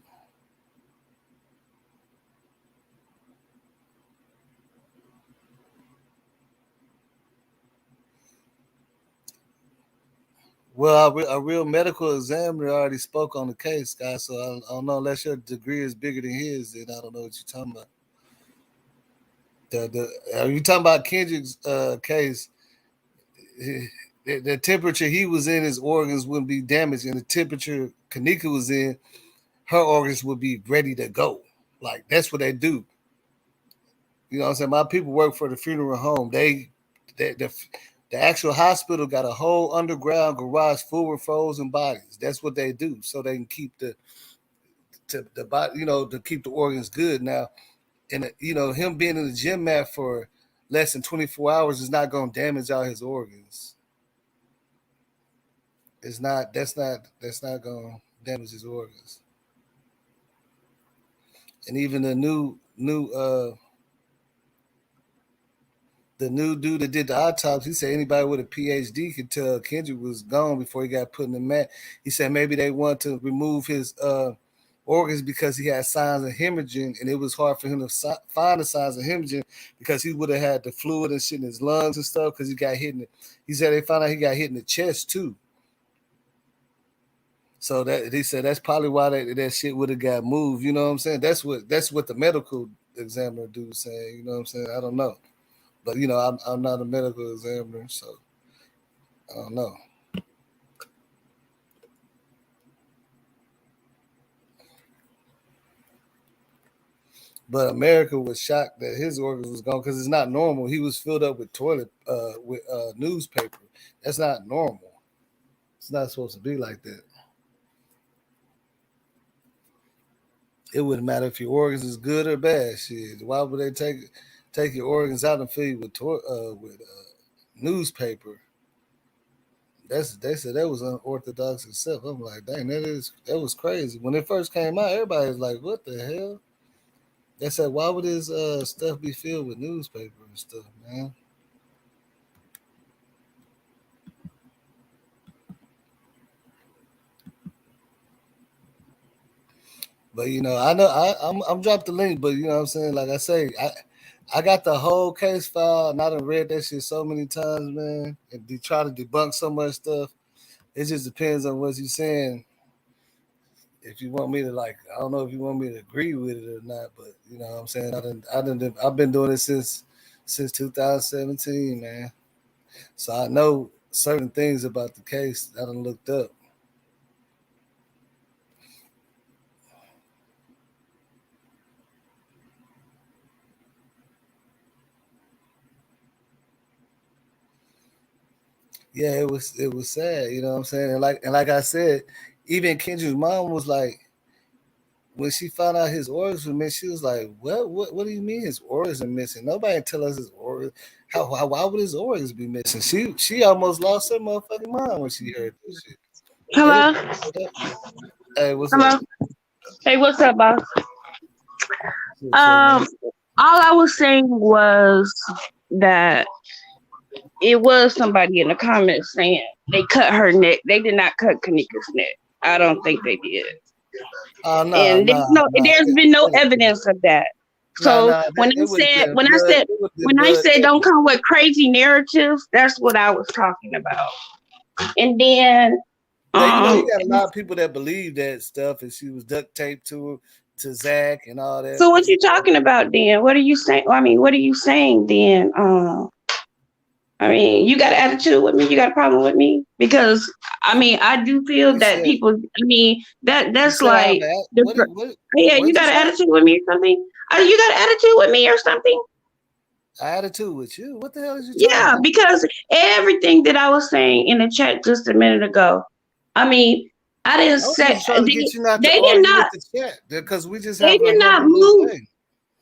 Well, a real medical examiner already spoke on the case, guys. So I don't know unless your degree is bigger than his, then I don't know what you're talking about. Are you talking about Kendrick's case? The temperature he was in, his organs wouldn't be damaged, and the temperature Kenneka was in, her organs would be ready to go. Like that's what they do. You know what I'm saying? My people work for the funeral home. The actual hospital got a whole underground garage full of frozen bodies. That's what they do, so they can keep the body, to keep the organs good. Now, and him being in the gym mat for less than 24 hours is not going to damage all his organs. It's not. That's not going to damage his organs. And even the new dude that did the autopsy, he said anybody with a PhD could tell Kendrick was gone before he got put in the mat. He said maybe they want to remove his organs because he had signs of hemorrhaging, and it was hard for him to find the signs of hemorrhaging because he would have had the fluid and shit in his lungs and stuff because he got hit in he said they found out he got hit in the chest too. So that he said that's probably why that shit would have got moved. You know what I'm saying? That's what the medical examiner dude was saying. You know what I'm saying? I don't know. But I'm not a medical examiner, so I don't know. But America was shocked that his organs was gone because it's not normal. He was filled up with newspaper. That's not normal. It's not supposed to be like that. It wouldn't matter if your organs is good or bad. Shit, why would they take your organs out and fill you with newspaper? They said that was unorthodox itself. I'm like, dang, that was crazy. When it first came out, everybody was like, what the hell? They said, why would his stuff be filled with newspaper and stuff, man? But I know I'm dropped the link, but you know what I'm saying? Like I say, I got the whole case file and I done read that shit so many times, man. And they try to debunk so much stuff. It just depends on what you're saying. If you want me to I don't know if you want me to agree with it or not, but you know what I'm saying. I've been doing it since 2017, man. So I know certain things about the case that I done looked up. Yeah, it was sad, you know what I'm saying? And like I said, even Kendrick's mom was like, when she found out his organs were missing, she was like, What do you mean his organs are missing? Nobody tell us his organs. Why would his organs be missing? She almost lost her motherfucking mind when she heard this shit. Hello. Hey, what's Hello. up? Hey, what's up, boss? All I was saying was that it was somebody in the comments saying they cut her neck. They did not cut Kenneka's neck. I don't think they did. And there's been no evidence of that. So when I said don't come with crazy narratives, that's what I was talking about. And then you got a lot of people that believe that stuff, and she was duct taped to Zach and all that. So what you talking about then? What are you saying? I mean, what are you saying then? I mean, you got an attitude with me? You got a problem with me? Because I mean, I do feel that people. I mean, that's like, yeah, you got an attitude with me or something? You got an attitude with me or something? Attitude with you? What the hell is you talking about? Yeah, because everything that I was saying in the chat just a minute ago, I mean, I didn't say they did not. The chat because we just have. They did not move.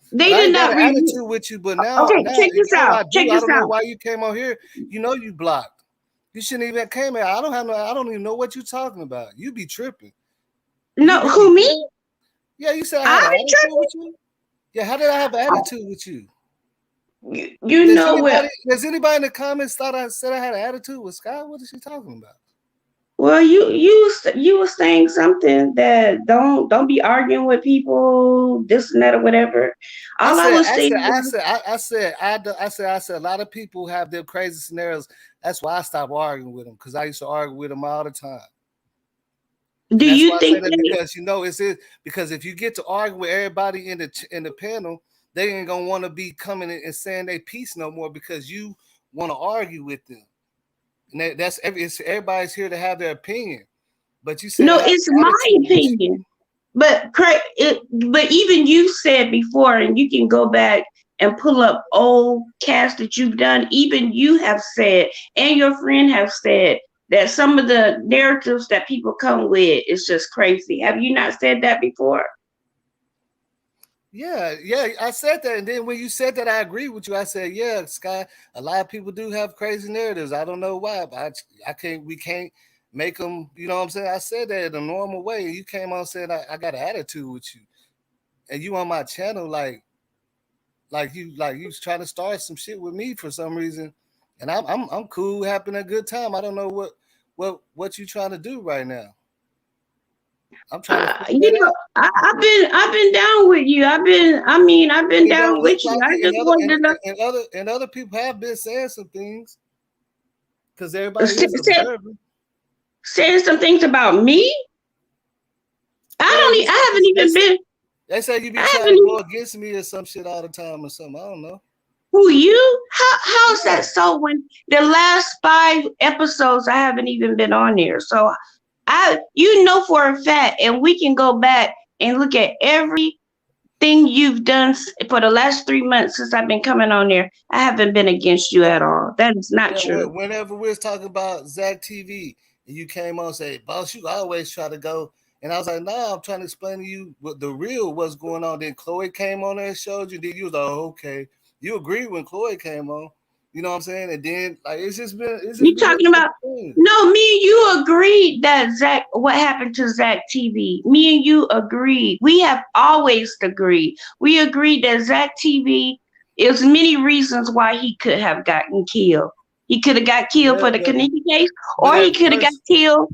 They did not have an attitude with you, but now, check this out. I don't know why you came on here. You know you blocked. You shouldn't even came here. I don't even know what you're talking about. You be tripping. No, who me? Yeah, you said I had an attitude with you. Yeah, how did I have an attitude with you? You know what? Does anybody in the comments thought I said I had an attitude with Scott? What is she talking about? Well, you were saying something that don't be arguing with people, this and that or whatever. All I was saying was, I said a lot of people have their crazy scenarios. That's why I stopped arguing with them because I used to argue with them all the time. do And that's you why I think say that that? because it's it because if you get to argue with everybody in the panel, they ain't gonna want to be coming in and saying their piece no more because you want to argue with them. And everybody's here to have their opinion. But you said I No, have it's an my attitude with you. opinion. But even you said before, and you can go back and pull up old casts that you've done. Even you have said, and your friend have said that some of the narratives that people come with is just crazy. Have you not said that before? Yeah, I said that, and then when you said that, I agree with you. I said, yeah, Sky. A lot of people do have crazy narratives. I don't know why, but I can't. We can't make them. You know what I'm saying? I said that in a normal way. You came on saying I got an attitude with you, and you on my channel like you was trying to start some shit with me for some reason, and I'm cool, having a good time. I don't know what you trying to do right now. I'm trying to figure You that know, out. I've been down with you. I've been It down don't look with you. like I it, just wanted to know. and other people have been saying some things because everybody is Say, observing. saying some things about me. Yeah, I haven't even been. they say you I be haven't trying to even. go against me or some shit all the time or something. I don't know. Who you? How's Yeah, that so? When the last 5 episodes, I haven't even been on there. So you know for a fact, and we can go back and look at everything you've done for the last 3 months since I've been coming on there. I haven't been against you yeah, at all. That is not yeah. true. Whenever we was talking about Zach TV, and you came on and say, "Boss, you always try to go," and I was like, "Nah, I'm trying to explain to you what the real what's going on." Then Chloe came on there and showed you. Then you was like, oh, "Okay," you agreed when Chloe came on. You know what I'm saying? And then like it's just You been talking this type about? of thing. No, me and you agreed that Zach. What happened to Zach TV? Me and you agreed. We have always agreed. We agreed that Zach TV. There's many reasons why he could have gotten killed. He could have got killed Yeah, for the Kenneka case, but or he could have got killed.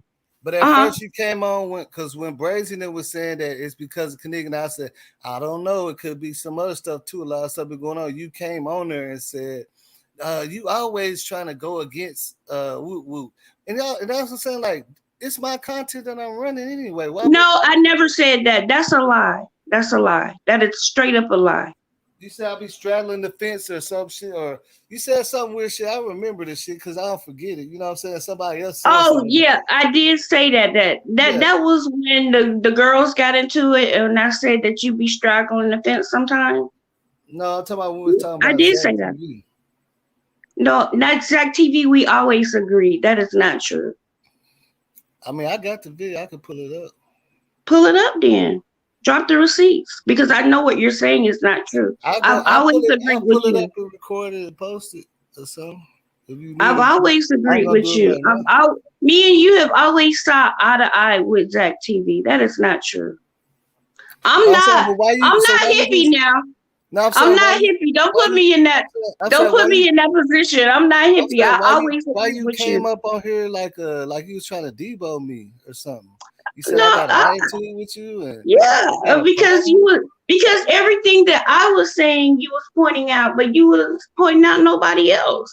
at Uh huh. first you came on when Brazen was saying that it's because of Kenneka, and I said I don't know. It could be some other stuff too. A lot of stuff been going on. You came on there and said you always trying to go against Woot Woot, and that's what I'm saying. Like it's my content that I'm running anyway. Why would No, I never said that. That's a lie. That's a lie. That is straight up a lie. you say I be straddling the fence or some shit, or you said some weird shit? I remember the shit because I don't forget it. You know what I'm saying? Somebody else said Oh something. yeah, I did say that. Yeah. That was when the girls got into it, and I said that you be straggling the fence sometimes. No, I'm talking about when we were talking I about did Zach say that. TV. No, not Zach TV. We always agreed. That is not true. I mean, I got the video. I could pull it up. Pull it up then. Drop the receipts because I know what you're saying is not true. I've always agreed I'll with pull it you. up and record it and post it or something. If you need I've me to. always I ain't agreed gonna with do it you. right now. Me and you have always saw eye to eye with Zach TV. That is not true. I'm I'm saying, not. but why you I'm so not why you hippie just now. no I'm I'm saying not hippie. Don't why put you me in that. I'm Don't saying put me in that position. I'm not hippie. I always why agree you with came you. up on here like you was trying to debo me or something. You said No, I got an attitude with you and yeah, you got a because problem. because everything that I was saying you was pointing out, but you was pointing out nobody else.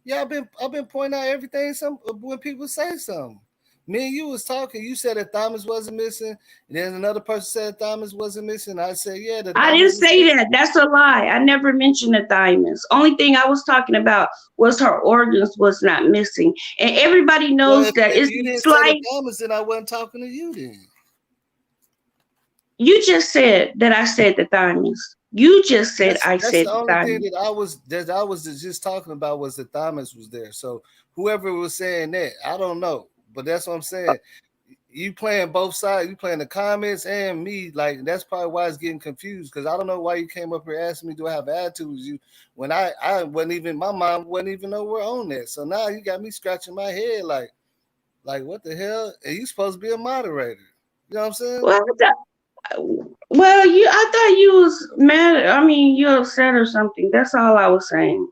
Yeah, I've been pointing out everything some when people say something. Me and you was talking. You said that Thomas wasn't missing, and then another person said Thomas wasn't missing. I said, yeah, the I Thomas didn't was say missing. that. That's a lie. I never mentioned the thymus. Only thing I was talking about was her organs was not missing, and everybody Well, knows that. if It's you didn't say the like Thomas, then I wasn't talking to you then. you just said that I said the thymus. You just said I That's said the the only thing thymus. that I was just talking about was the Thomas was there. So whoever was saying that, I don't know, but that's what I'm saying. You playing both sides. You playing the comments and me. Like that's probably why it's getting confused because I don't know why you came up here asking me do I have attitudes you when I wasn't even my mind wasn't even nowhere on that. So now you got me scratching my head like what the hell? And you supposed to be a moderator. You know what I'm saying? Well, I thought you was mad. I mean, you upset or something. That's all I was saying.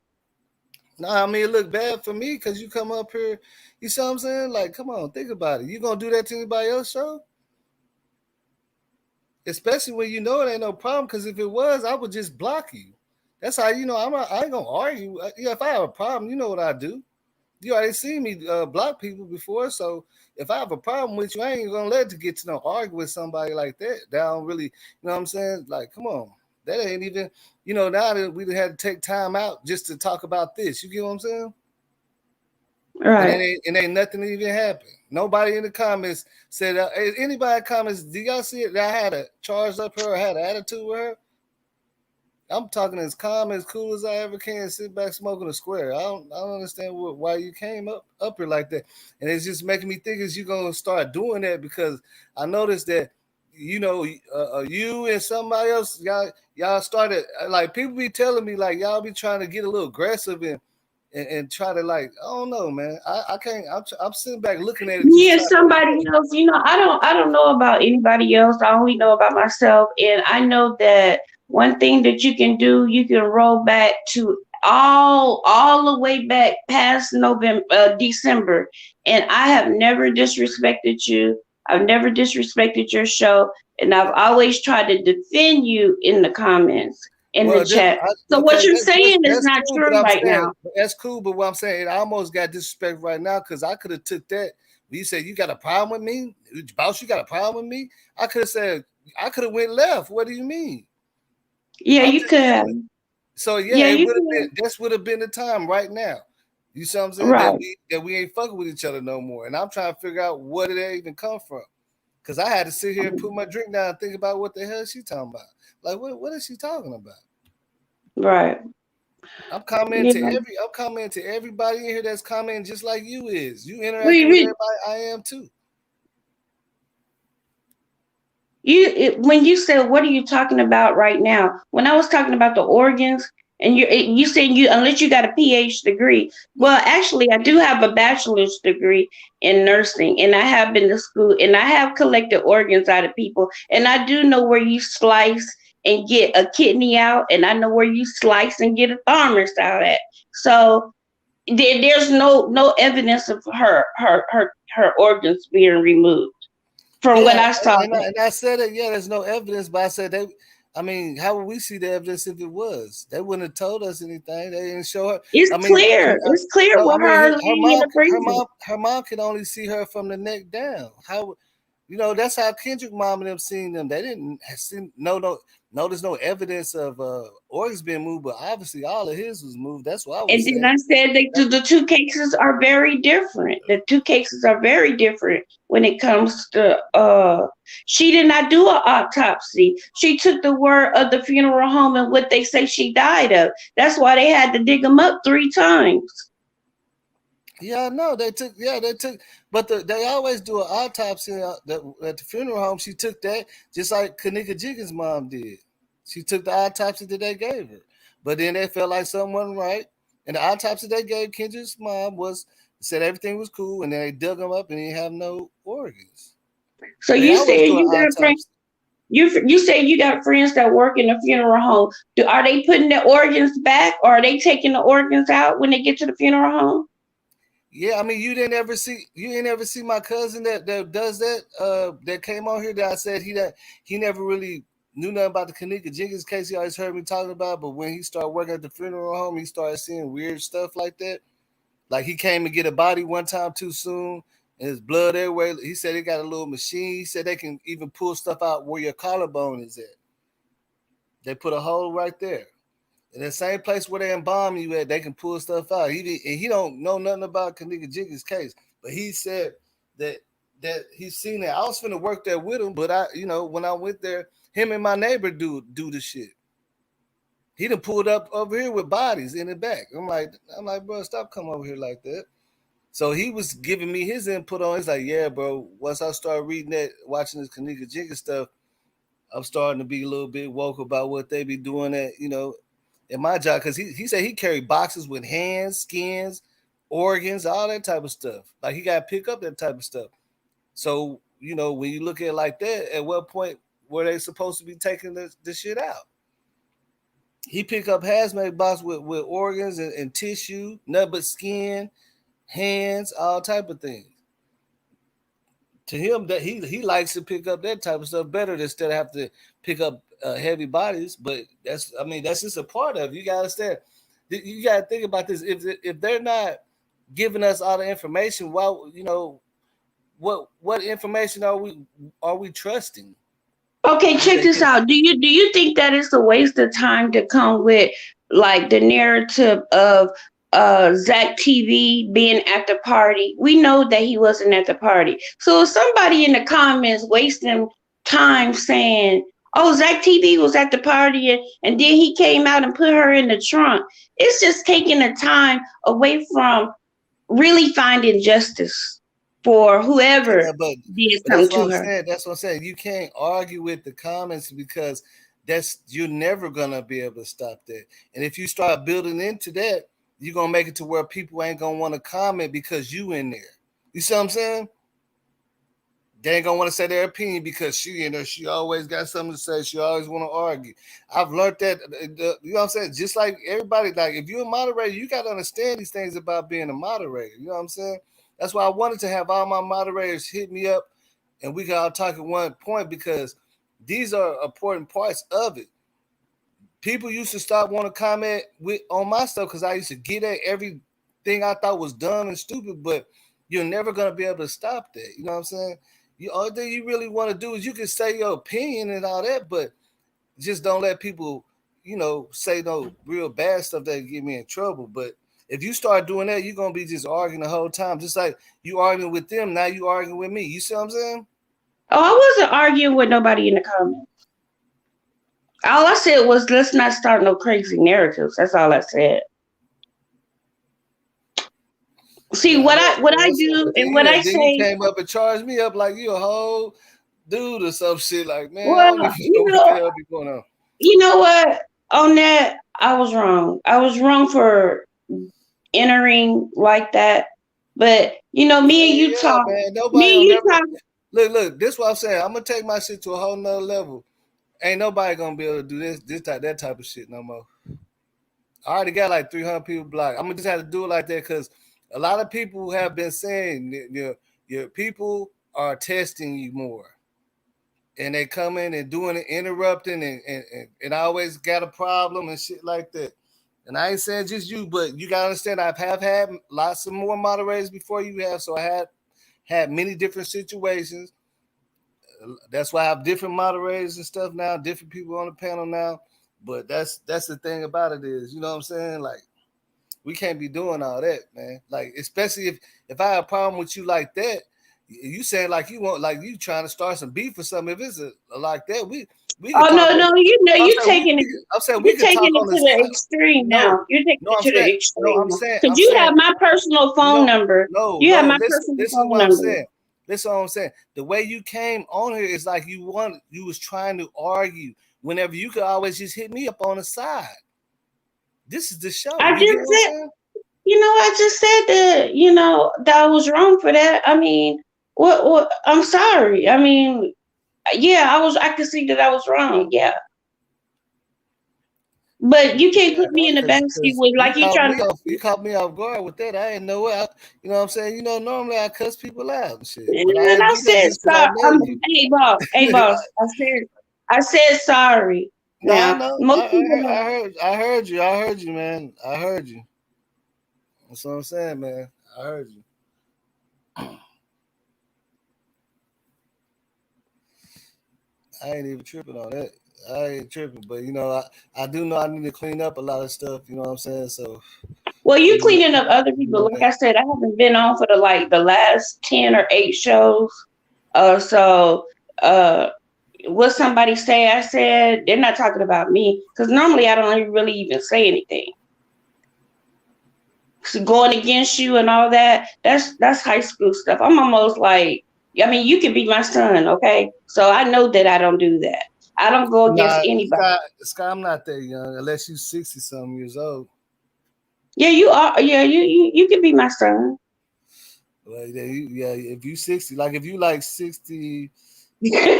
Nah, I mean, it look bad for me because you come up here. You see what I'm saying? Like, come on, think about it. You gonna do that to anybody else show? Especially when you know it ain't no problem. Because if it was, I would just block you. That's how you know I ain't gonna argue. Yeah, if I have a problem, you know what I do. You already seen me block people before, so if I have a problem with you, I ain't gonna let you get to no argue with somebody like that. That don't really, you know what I'm saying? Like, come on, that ain't even, now that we had to take time out just to talk about this. You get what I'm saying? And Right. it ain't nothing even happened. Nobody in the comments said, anybody in the comments, do y'all see it? That I had a charged up her or had an attitude with her? I'm talking as calm, as cool as I ever can. Sit back smoking a square. I don't understand why you came up here like that, and it's just making me think is you gonna start doing that because I noticed that you and somebody else y'all started like people be telling me like y'all be trying to get a little aggressive and try to like I don't know man I can't I'm sitting back looking at it Me just and trying to somebody else, I don't know about anybody else. I only know about myself. And I know that one thing that you can do, you can roll back to all the way back past November, December. And I have never disrespected you. I've never disrespected your show. And I've always tried to defend you in the comments, in the Well, chat. So what okay, you're saying is that's not cool, but true I'm right saying now. that's cool. But what I'm saying, it almost got disrespect right now because I could have took that. You said you got a problem with me, boss. You got a problem with me. I could have said I could have went left. What do you mean? Yeah, I'm you just could. saying. So yeah, Yeah, it you would have been. could. This would have been the time right now. You see what I'm saying? Right. That we ain't fucking with each other no more. And I'm trying to figure out where did that even come from. Because I had to sit here and put my drink down and think about what the hell she talking about. Like what is she talking about? Right. Yeah. I'm commenting to everybody in here that's commenting just like you is. You We, interacting with we everybody. I am too. when you said what are you talking about right now? When I was talking about the organs, and you said you unless you got a PhD degree. Well, actually, I do have a bachelor's degree in nursing, and I have been to school, and I have collected organs out of people, and I do know where you slice and get a kidney out, and I know where you slice and get a thymus out at. So there's no evidence of her organs being removed from what Yeah, I saw. and I said it. Yeah, there's no evidence, but I said they. I mean, how would we see the evidence if it was? They wouldn't have told us anything. They didn't show her. It's I mean, clear. It's clear so I with mean, her her laying in mom, the freezer. her mom can only see her from the neck down. How that's how Kendrick mom and them seen them. They didn't see there's no evidence of organs being moved, but obviously all of his was moved. That's what I And was then saying. I said that the two cases are very different. The two cases are very different when it comes to she did not do an autopsy. She took the word of the funeral home and what they say she died of. That's why they had to dig them up 3 times. Yeah, no, they took, but they always do an autopsy at the funeral home. She took that just like Kenneka Jenkins' mom did. She took the autopsy that they gave her, but then they felt like something wasn't right, and the autopsy they gave Kendra's mom was said everything was cool, and then they dug them up and he didn't have no organs. So They you always said do an you got friends. autopsy. You say you got friends that work in a funeral home. Are they putting the organs back, or are they taking the organs out when they get to the funeral home? Yeah, I mean, you didn't ever see my cousin that does that that came on here that I said he never really knew nothing about the Kenneka Jenkins case. He always heard me talking about, but when he started working at the funeral home, he started seeing weird stuff like that. Like he came to get a body one time too soon, and his blood everywhere. He said they got a little machine. He said they can even pull stuff out where your collarbone is at. They put a hole right there. In the same place where they embalm you at, they can pull stuff out. He don't know nothing about Kenneka Jenkins' case, but he said that he's seen that. I was finna work there with him, but when I went there, him and my neighbor do the shit. He done pulled up over here with bodies in the back. I'm like, bro, stop coming over here like that. So he was giving me his input on. He's like, yeah, bro. Once I started reading that, watching this Kenneka Jenkins stuff, I'm starting to be a little bit woke about what they be doing in my job because he said he carried boxes with hands, skins, organs, all that type of stuff. Like he got to pick up that type of stuff. So when you look at it like that, at what point were they supposed to be taking this shit out? He pick up hazmat box with organs and tissue, nothing but skin, hands, all type of things. To him, that he likes to pick up that type of stuff better instead of have to pick up heavy bodies. But that's just a part of it. You gotta understand. You gotta think about this. If they're not giving us all the information, well, what information are we trusting? Okay, check this out. Do you think that it's a waste of time to come with like the narrative of Zach TV being at the party? We know that he wasn't at the party. So if somebody in the comments wasting time saying, "Oh, Zach TV was at the party and then he came out and put her in the trunk," it's just taking the time away from really finding justice for Yeah, whoever but did that's something what to I'm her. saying. That's what I'm saying. You can't argue with the comments because you're never gonna be able to stop that. And if you start building into that, you're gonna make it to where people ain't gonna want to comment because you in there. You see what I'm saying? They ain't gonna want to say their opinion because she in there. She always got something to say. She always want to argue. I've learned that. You know what I'm saying? Just like everybody, like if you're a moderator, you got to understand these things about being a moderator. You know what I'm saying? That's why I wanted to have all my moderators hit me up, and we can all talk at one point because these are important parts of it. People used to stop want to comment on my stuff because I used to get at everything I thought was dumb and stupid, but you're never gonna be able to stop that. You know what I'm saying? You all thing you really want to do is you can say your opinion and all that, but just don't let people, say no real bad stuff that get me in trouble. But if you start doing that, you're gonna be just arguing the whole time, just like you arguing with them. Now you arguing with me. You see what I'm saying? Oh, I wasn't arguing with nobody in the comments. All I said was, let's not start no crazy narratives. That's all I said. See Yeah, I what know. I do But then and what I you say. came up and charged me up like you a whole dude or some shit. Like, man, I Well, don't even know what the hell be going on. you know what? On that, I was wrong. I was wrong for entering like that. But me and you Yeah, talk. man. Me Nobody and will you never talk. look. This what I'm saying. I'm gonna take my shit to a whole nother level. Ain't nobody gonna be able to do that type of shit no more. I already got like 300 people blocked. I'm gonna just have to do it like that because a lot of people have been saying that your people are testing you more, and they come in and doing it, interrupting, and I always got a problem and shit like that. And I ain't saying just you, but you gotta understand have had lots of more moderators before you have, so I had many different situations. That's why I have different moderators and stuff now, different people on the panel now. But that's the thing about it is, you know what I'm saying? Like we can't be doing all that, man. Like especially if I have a problem with you like that, you saying like you want like you trying to start some beef or something. If it's like that, we could Oh talk. no, I'm you saying taking it. I'm saying we You're could taking talk it on to the the side. extreme No, now. You're taking no, it I'm to the saying no. extreme now. I'm Because you saying have my personal phone no, number. no, You have no. my Listen, personal this is phone what I'm number. saying. This is what I'm saying. The way you came on here is like you was trying to argue. Whenever you could always just hit me up on the side. This is the show. I You get just what I'm said, saying? I just said that, that I was wrong for that. I mean, what, I'm sorry. I mean, yeah, I could see that I was wrong. Yeah. But you can't Yeah, put me in the basket because with like you trying to. you caught me off guard with that. I didn't know what you know what I'm saying. Normally I cuss people out and shit, but I And didn't I do that said just because I sorry. know you. Hey boss. I said sorry. No, I Now know. most people know. I heard you, man. I heard you. That's what I'm saying, man. I heard you. I ain't even tripping on that. I ain't tripping, but I do know I need to clean up a lot of stuff. You know what I'm saying? So Well, you I'm cleaning up other people. doing Like that. I said, I haven't been on for the last 10 or 8 shows. So uh, what somebody say? I said they're not talking about me because normally I don't really even say anything. So going against you and all that. That's high school stuff. I'm almost like, I mean, you can be my son, okay? So I know that I don't do that. I don't go against Nah, anybody. Sky, I'm not that young unless you 60 something years old. Yeah, you are. Yeah, you can be my son. Well, yeah, if you 60, like if you like 60,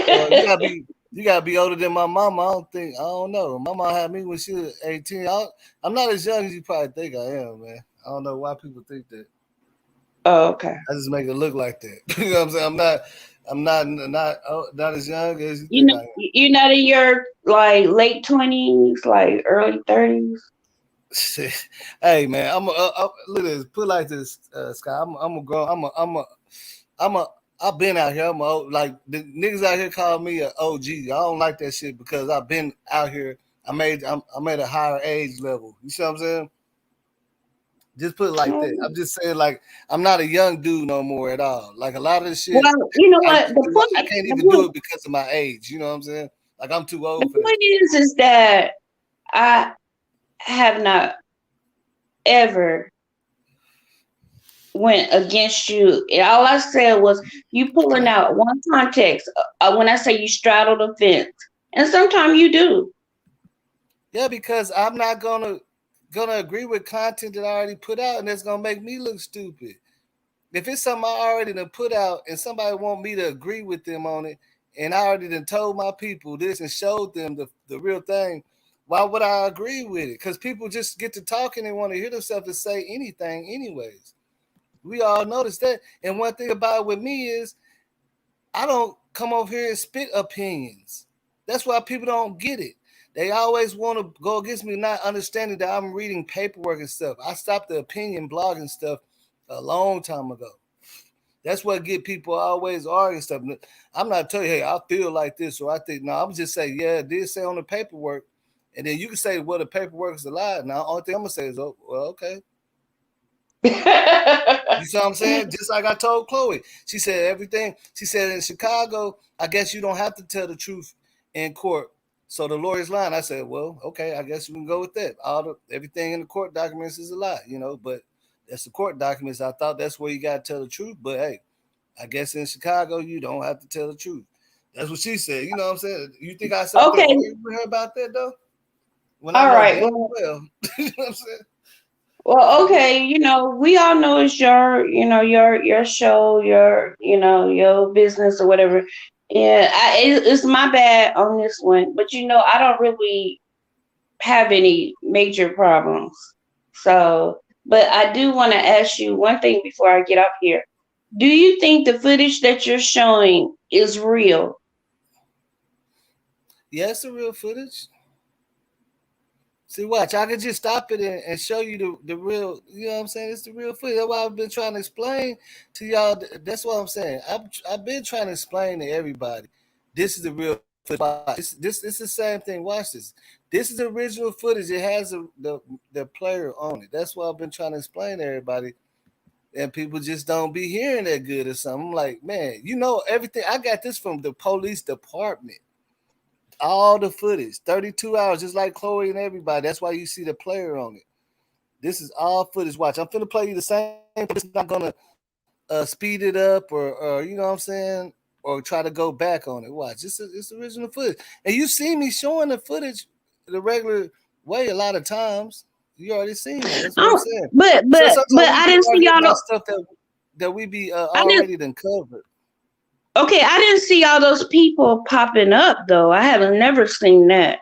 well, you gotta be. You gotta be older than my mama. I don't know. My mama had me when she was 18. I'm not as young as you probably think I am, man. I don't know why people think that. Oh, okay. I just make it look like that. You know what I'm saying? I'm not as young as you You think know, I am. you're not in your like late 20s, like early 30s. Hey man, look at this. Put it like this, Scott. I'm a grown. I've been out here. Like the niggas out here call me an OG. I don't like that shit because I've been out here. I'm at a higher age level. You see what I'm saying? Just put it like that. I'm just saying, like, I'm not a young dude no more at all. Like a lot of the shit Well, you know I what? used to do, I can't even do it because of my age. You know what I'm saying? Like I'm too The old for that. point is that I have not ever went against you. And all I said was you pulling out one context when I say you straddle the fence, and sometimes you do. Yeah, because I'm not gonna agree with content that I already put out, and that's gonna make me look stupid. If it's something I already done put out, and somebody want me to agree with them on it, and I already done told my people this and showed them the real thing, why would I agree with it? Because people just get to talking and want to hear themselves to say anything, anyways. We all notice that. And one thing about it with me is I don't come over here and spit opinions. That's why people don't get it. They always want to go against me, not understanding that I'm reading paperwork and stuff. I stopped the opinion blogging stuff a long time ago. That's what get people always arguing stuff. I'm not telling you, hey, I feel like this or I think. No, I'm just saying, yeah, it did say on the paperwork. And then you can say, well, the paperwork is a lie. Now, the only thing I'm going to say is, oh, well, okay. You see what I'm saying? Just like I told Chloe. She said everything. She said in Chicago, I guess you don't have to tell the truth in court. So the lawyer's lying. I said, well, okay, I guess we can go with that. Everything in the court documents is a lie, but that's the court documents. I thought that's where you got to tell the truth. But hey, I guess in Chicago, you don't have to tell the truth. That's what she said. You know what I'm saying? You think I sat there Okay. arguing with her about that, though? When I All know right. damn well. You know what I'm saying? Well, okay, we all know it's your show, your business or whatever. Yeah, it's my bad on this one, but I don't really have any major problems. So, but I do want to ask you one thing before I get up here. Do you think the footage that you're showing is real? Yeah, it's the real footage. See, watch. I could just stop it and show you the real. You know what I'm saying? It's the real footage. That's why I've been trying to explain to y'all. That's what I'm saying. I've been trying to explain to everybody. This is the real footage. This is the same thing. Watch this. This is the original footage. It has the player on it. That's what I've been trying to explain to everybody. And people just don't be hearing that good or something. I'm like, man, everything. I got this from the police department. All the footage, 32 hours, just like Chloe and everybody. That's why you see the player on it. This is all footage. Watch, I'm finna play you the same. It's not gonna speed it up or you know what I'm saying, or try to go back on it. Watch, it's original footage, and you see me showing the footage the regular way a lot of times. You already seen it. That's what I'm Oh, saying. but So but but sometimes we I be didn't see arguing y'all. about stuff that we be I didn't. already done covered. Okay, I didn't see all those people popping up though. I haven't never seen that.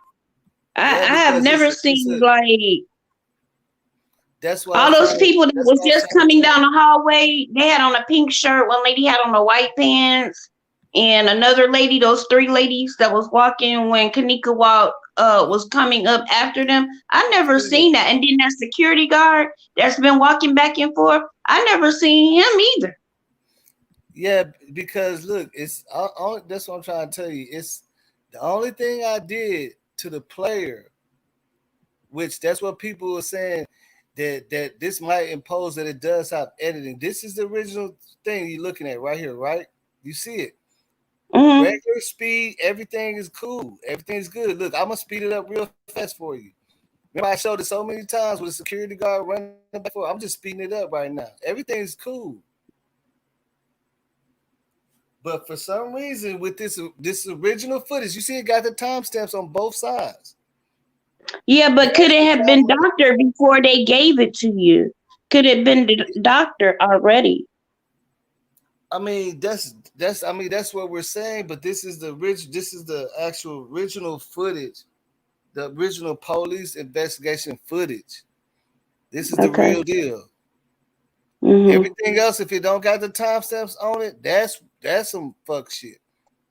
I Yeah, have because never it's seen a. like That's what I all was those trying to. people that That's was what I was just trying to coming tell down you. the hallway. They had on a pink shirt. One lady had on the white pants, and another lady. Those three ladies that was walking when Kenneka was coming up after them. I never seen that. And then that security guard that's been walking back and forth. I never seen him either. Yeah, because look, that's what I'm trying to tell you. It's the only thing I did to the player, which that's what people were saying that this might impose that it does have editing. This is the original thing you're looking at right here, right? You see it. Mm-hmm. Regular speed, everything is cool. Everything's good. Look, I'm gonna speed it up real fast for you. Remember, I showed it so many times with a security guard running back for. I'm just speeding it up right now. Everything's cool. But for some reason, with this original footage, you see it got the timestamps on both sides. Yeah, It but could it actually have been doctored before they gave it to you? Could it have been doctored already? I mean, that's I mean that's what we're saying. But this is the this is the actual original footage, the original police investigation footage. This is the Okay. real deal. Mm-hmm. Everything else, if you don't got the timestamps on it, that's some fuck shit.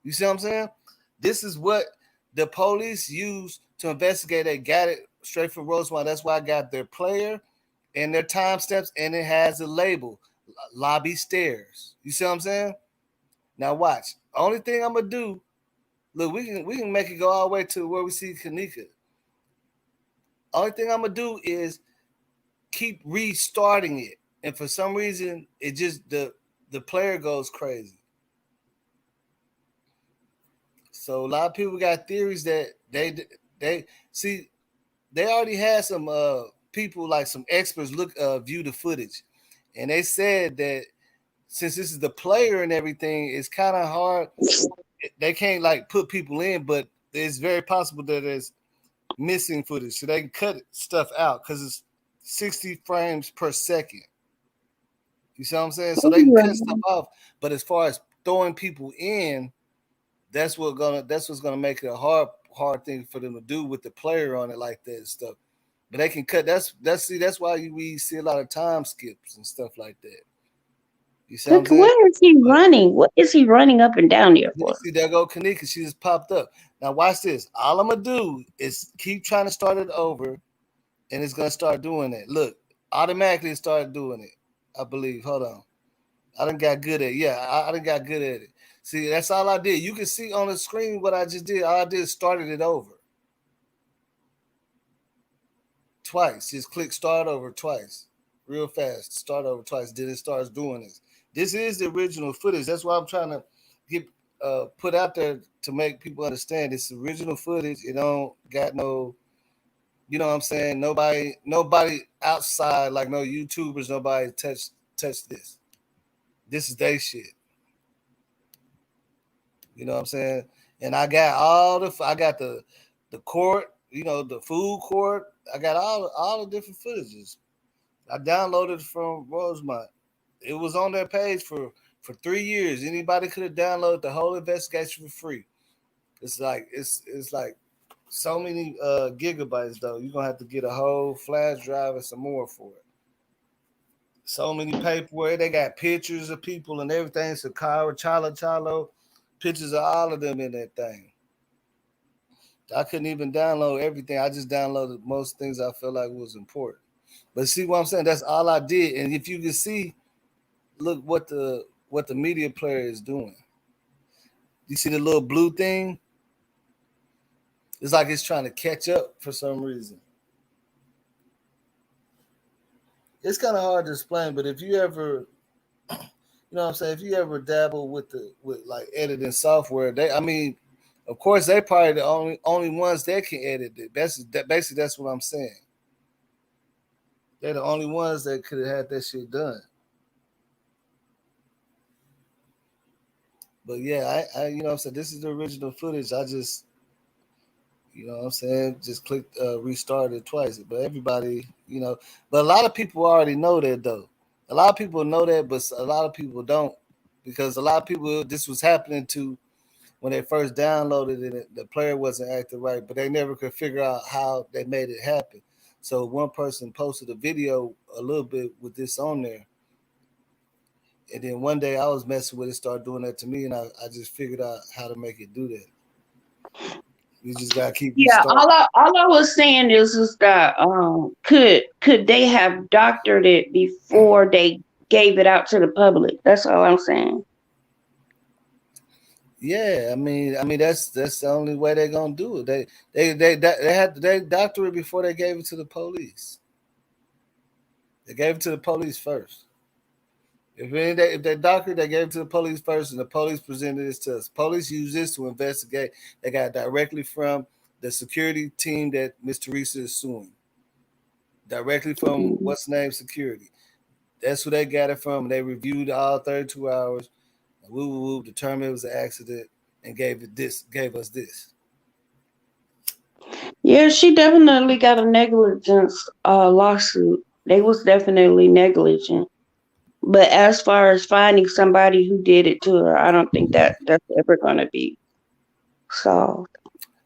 You see what I'm saying? This is what the police used to investigate. They got it straight from Rosemont. That's why I got their player and their timestamps, and it has a label, lobby stairs. You see what I'm saying? Now watch. Only thing I'm gonna do, look, we can make it go all the way to where we see Kenneka. Only thing I'm gonna do is keep restarting it, and for some reason, it just the player goes crazy. So a lot of people got theories that they see they already had some people like some experts look view the footage, and they said that since this is the player and everything, it's kind of hard. They can't like put people in, but it's very possible that there's missing footage, so they can cut stuff out because it's 60 frames per second. You see what I'm saying? So they can cut stuff off. But as far as throwing people in, that's what's gonna make it a hard thing for them to do with the player on it like that and stuff. But they can cut. That's why we see a lot of time skips and stuff like that. You see what I'm Look, saying? where is he But running? What is he running up and down there you for? see, there go Kenneka. She just popped up. Now watch this. All I'm gonna do is keep trying to start it over, and it's gonna start doing it. Look, automatically it started doing it. I believe. Hold on. I done got good at it. Yeah, I done got good at it. See, that's all I did. You can see on the screen what I just did. All I did is started it over twice. Just click start over twice, real fast. Start over twice. Then it starts doing this. This is the original footage. That's why I'm trying to get put out there to make people understand. It's original footage. It don't got no, you know what I'm saying. Nobody outside like no YouTubers. Nobody touch this. This is they shit. You know what I'm saying? And I got I got the court, you know, the food court. I got all the different footages. I downloaded it from Rosemont. It was on their page for 3 years. Anybody could have downloaded the whole investigation for free. It's like so many gigabytes though. You're gonna have to get a whole flash drive and some more for it. So many paperwork. They got pictures of people and everything. Sakara, Chalo, pictures of all of them in that thing. I couldn't even download everything. I just downloaded most things I felt like was important. But see what I'm saying? That's all I did. And if you can see, look what the media player is doing. You see the little blue thing? It's like it's trying to catch up for some reason. It's kind of hard to explain, but if you ever, you know what I'm saying, if you ever dabble with like editing software, I mean, of course they probably the only ones that can edit it. Basically that's what I'm saying. They're the only ones that could have had that shit done. But yeah, I you know what I'm saying, this is the original footage. I just you know what I'm saying, just clicked restart it twice. But everybody, you know, but a lot of people already know that though. A lot of people know that, but a lot of people don't because a lot of people this was happening to when they first downloaded it. The player wasn't acting right, but they never could figure out how they made it happen. So one person posted a video a little bit with this on there, and then one day I was messing with it, started doing that to me, and I just figured out how to make it do that. You just gotta keep Yeah, restarting. all I was saying is that could they have doctored it before they gave it out to the public? That's all I'm saying. Yeah, I mean that's the only way they're gonna do it. They doctor it before they gave it to the police. They gave it to the police first. If they doctored, they gave it to the police first, and the police presented this to us. Police use this to investigate. They got it directly from the security team that Miss Teresa is suing. Directly from Mhm. what's name security. That's who they got it from. They reviewed all 32 hours. Determined it was an accident, and gave us this. Yeah, she definitely got a negligence lawsuit. They was definitely negligent. But as far as finding somebody who did it to her, I don't think that that's ever gonna be solved.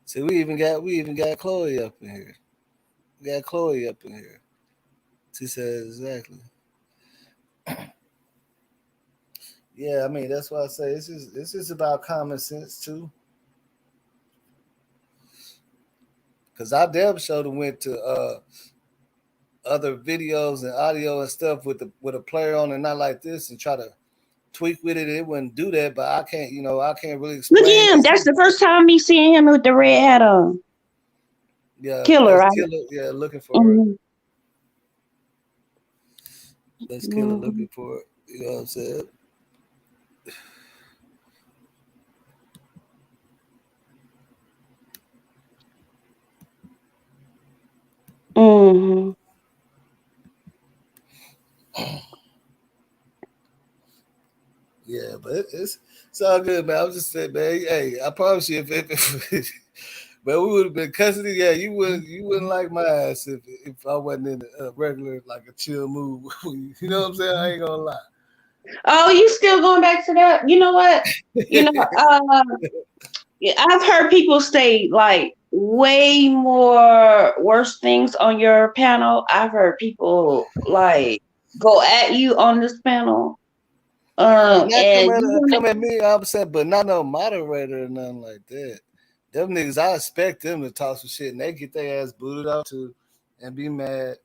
See, we even got Chloe up in here. We got Chloe up in here. She says exactly. Yeah, I mean that's why I say it's just about common sense too. Cause I damn sure went to other videos and audio and stuff with a player on and not like this and try to tweak with it. It wouldn't do that, but I can't really Look explain at him. it. That's the first time me seeing him with the red hat on. Yeah, Killer, that's right? killer. Yeah, looking for it. Mm-hmm. That's killer Mm-hmm. looking for it. You know what I'm saying? Mm-hmm. Yeah, but it's all good, man. I was just saying, man. Hey, I promise you, if but we would have been custody. Yeah, you wouldn't like my ass if I wasn't in a regular like a chill mood. You know what I'm saying? I ain't gonna lie. Oh, you still going back to that? You know what? You know, yeah, I've heard people say like way more worse things on your panel. I've heard people like go at you on this panel. Not And you want come at me. I'm saying, but not no moderator or nothing like that. Them niggas, I expect them to talk some shit and they get their ass booted out too and be mad.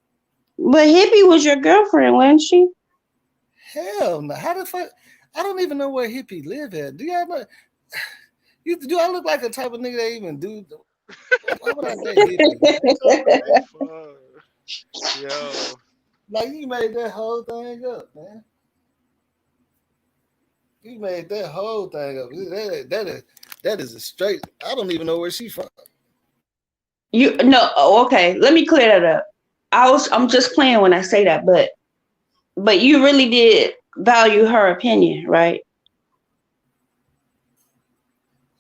but Hippie was your girlfriend, wasn't she? Hell no. How the fuck? I don't even know where hippie live at. Do y'all know? Do I look like a type of nigga that even do? Why would I date hippie, man? Come on, man. Fuck. Yo. Like you made that whole thing up, man. You made that whole thing up. That is a straight. I don't even know where she from. You no, okay. Let me clear that up. I'm just playing when I say that, but you really did value her opinion, right?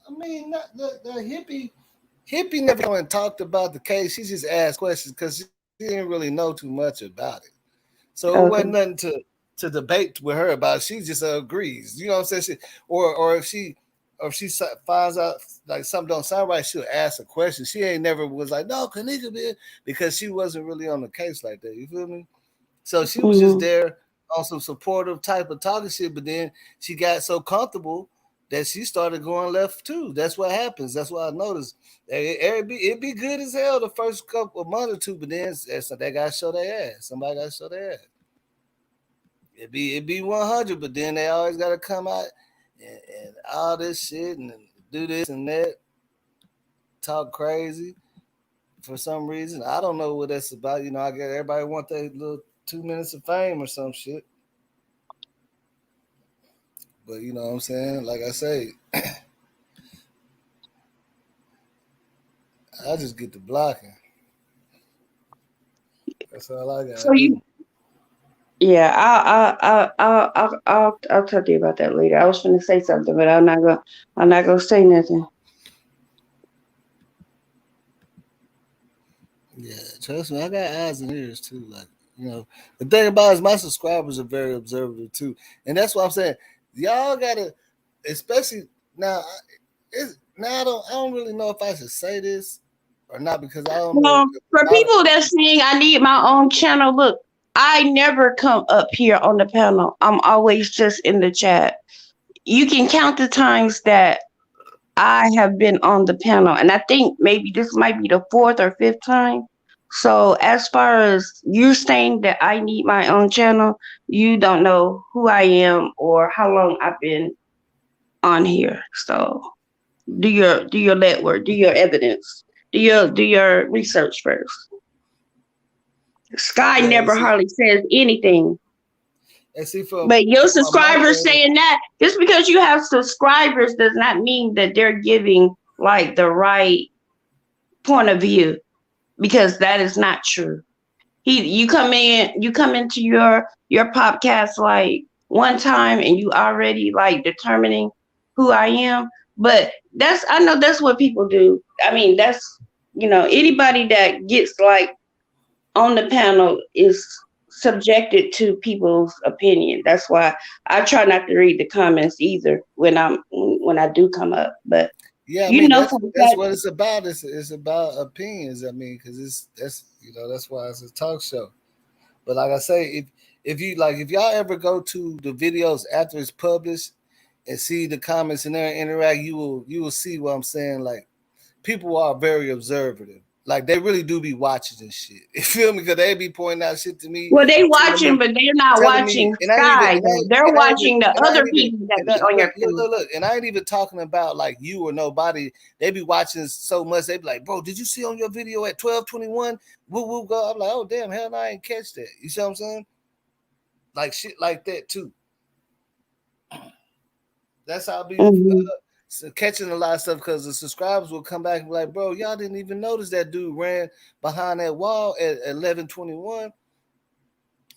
I mean, not the hippie never went and talked about the case. She just asked questions because she didn't really know too much about it. So it wasn't Okay. nothing to debate with her about. She just agrees. You know what I'm saying? Or if she finds out like something don't sound right, she'll ask a question. She ain't never was like, no, Kenneka, man, because she wasn't really on the case like that. You feel me? So she was just Hmm. there on some supportive type of talking shit, but then she got so comfortable that she started going left too. That's what happens. That's what I noticed. It be good as hell the first couple of months or two, but then they gotta show their ass. Somebody gotta show their ass. It be 100, but then they always gotta come out and all this shit and do this and that, talk crazy for some reason. I don't know what that's about. I get everybody want that little 2 minutes of fame or some shit. But you know what I'm saying? Like I say, I just get the blocking. That's all I So gotta you, do. yeah, I'll talk to you about that later. I was going to say something, but I'm not gonna say nothing. Yeah, trust me, I got eyes and ears too. Like, the thing about it is my subscribers are very observant too. And that's what I'm saying. Y'all gotta, especially now, I don't really know if I should say this or not because I don't know For a lot of people that's saying I need my own channel, look, I never come up here on the panel. I'm always just in the chat. You can count the times that I have been on the panel, and I think maybe this might be the fourth or fifth time. So, as far as you saying that I need my own channel, you don't know who I am or how long I've been on here. So, do your lead work, do your evidence, do your research first. Sky yeah, never hardly says anything. and see from But your my subscribers thing. saying that just because you have subscribers does not mean that they're giving like the right point of view, because that is not true. You come into your podcast like one time and you already like determining who I am. But I know that's what people do. I mean, that's anybody that gets like on the panel is subjected to people's opinion. That's why I try not to read the comments either when I do come up. But Yeah, I you mean know, that's for the that's fact, what it's about. It's about opinions. I mean, because that's why it's a talk show. But like I say, if y'all ever go to the videos after it's published and see the comments in there and interact, you will see what I'm saying. Like people are very observative. Like they really do be watching this shit. You feel me? Because they be pointing out shit to me, well, they telling watching, me, but they're not telling me, watching and I ain't even, Sky. They're watching the and I other ain't even, people that and be I, on look, your look, page. look, look, and I ain't even talking about like you or nobody. They be watching so much. They be like, bro, did you see on your video at 12:21? Woo woo go. I'm like, oh damn, hell, no, I ain't catch that. You see what I'm saying? Like shit like that too. That's how I be Mhm. catching a lot of stuff because the subscribers will come back and be like, bro, y'all didn't even notice that dude ran behind that wall at 11:21.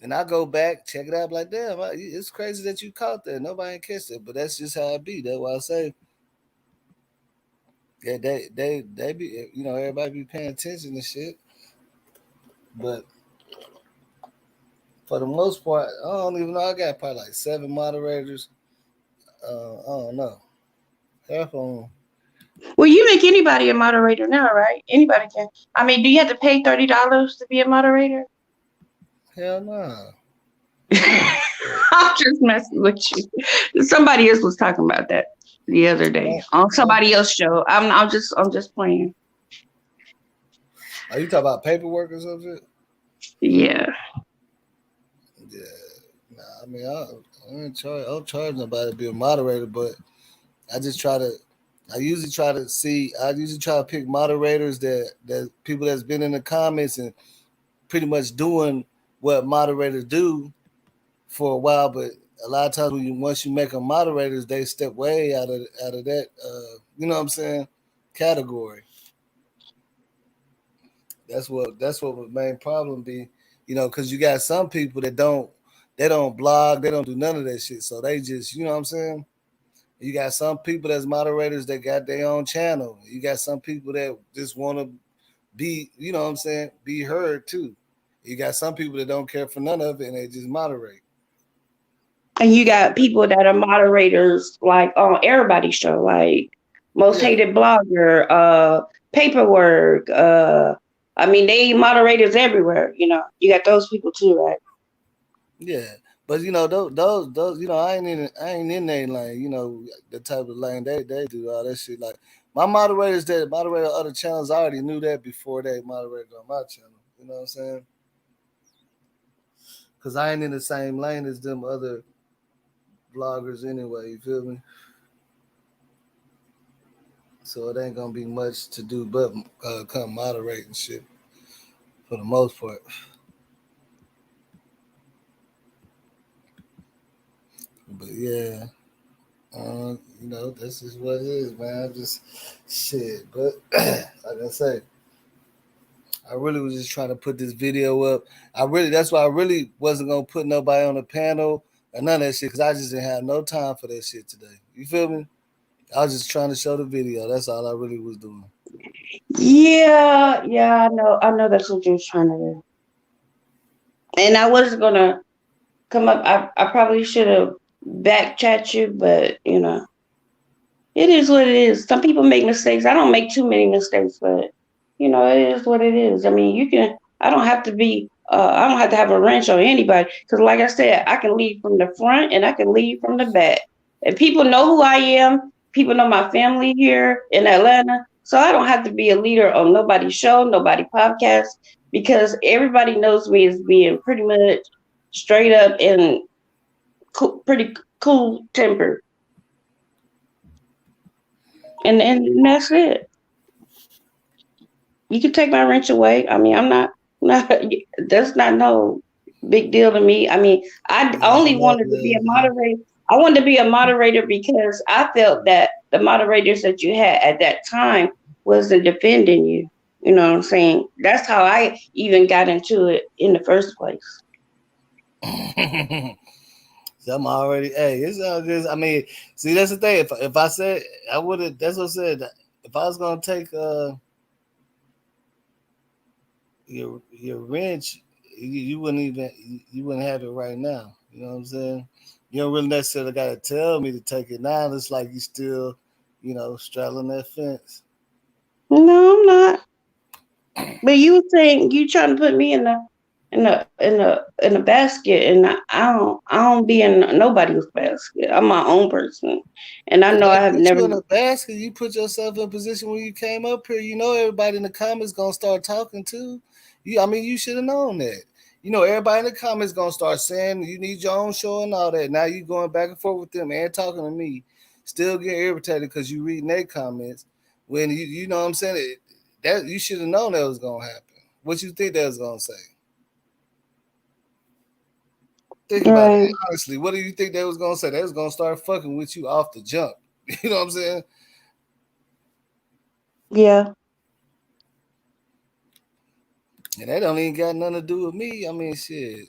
And I go back, check it out, like, damn, it's crazy that you caught that. Nobody ain't catch it, but that's just how it be. That's why I say, yeah, they be, everybody be paying attention and shit. But for the most part, I don't even know. I got probably like 7 moderators. I don't know. Half of them. Well, you make anybody a moderator now, right? Anybody can. I mean, do you have to pay $30 to be a moderator? Hell no. I'm just messing with you. Somebody else was talking about that the other day on somebody else's show. I'm just playing. Are you talking about paperwork or something? Yeah. Yeah. Nah, I mean, I don't charge nobody to be a moderator, but I just try to. I usually try to see. I usually try to pick moderators that people that's been in the comments and pretty much doing what moderators do for a while. But a lot of times once you make them moderators, they step way out of that. You know what I'm saying? Category. That's what the main problem be. Because you got some people that don't blog, they don't do none of that shit. So they just, you know what I'm saying? You got some people that's moderators that got their own channel. You got some people that just want to be, you know what I'm saying, be heard too. You got some people that don't care for none of it and they just moderate. And you got people that are moderators like on everybody's show, like most Yeah, hated blogger, paperwork, I mean they moderators everywhere, You got those people too, right? yeah. But those I ain't in their lane. The type of lane they do all that shit. Like my moderators that moderate other channels, I already knew that before they moderated on my channel. You know what I'm saying? Because I ain't in the same lane as them other bloggers anyway. You feel me? So it ain't gonna be much to do but come moderate and shit for the most part. But yeah, this is what it is, man. Just shit. But like I say, I really was just trying to put this video up. That's why I really wasn't gonna put nobody on the panel or none of that shit because I just didn't have no time for that shit today. You feel me? I was just trying to show the video. That's all I really was doing. Yeah, I know that's what you're trying to do. And I was gonna come up. I probably should have back chat you, but it is what it is. Some people make mistakes. I don't make too many mistakes, but it is what it is. I mean, you can. I don't have to be. I don't have to have a wrench on anybody because, like I said, I can lead from the front and I can lead from the back. And people know who I am. People know my family here in Atlanta, so I don't have to be a leader on nobody's show, nobody podcast, because everybody knows me as being pretty much straight up and pretty cool tempered. And that's it. You can take my wrench away. I mean, I'm not that's not no big deal to me. I mean, I Yeah, only wanted to be a yeah. moderator. I wanted to be a moderator because I felt that the moderators that you had at that time wasn't defending you. You know what I'm saying? That's how I even got into it in the first place. So I'm already. Hey, it's all just. I mean, see, that's the thing. If I said I would have, that's what I said. If I was gonna take your wrench, you wouldn't have it right now. You know what I'm saying? You don't really necessarily got to tell me to take it now. It's like you still, straddling that fence. No, I'm not. But you saying you trying to put me in a basket, and I don't be in nobody's basket. I'm my own person, and I If know they I have put never. you in a basket, you put yourself in a position when you came up here. You know everybody in the comments gonna start talking too. You should have known that. Everybody in the comments gonna start saying you need your own show and all that. Now you going back and forth with them and talking to me, still getting irritated because you reading their comments. When you know what I'm saying, that you should have known that was gonna happen. What you think that was gonna say? Think about it Right. honestly. What do you think they was gonna say? They was gonna start fucking with you off the jump. You know what I'm saying? Yeah. And that don't even got nothing to do with me. I mean, shit.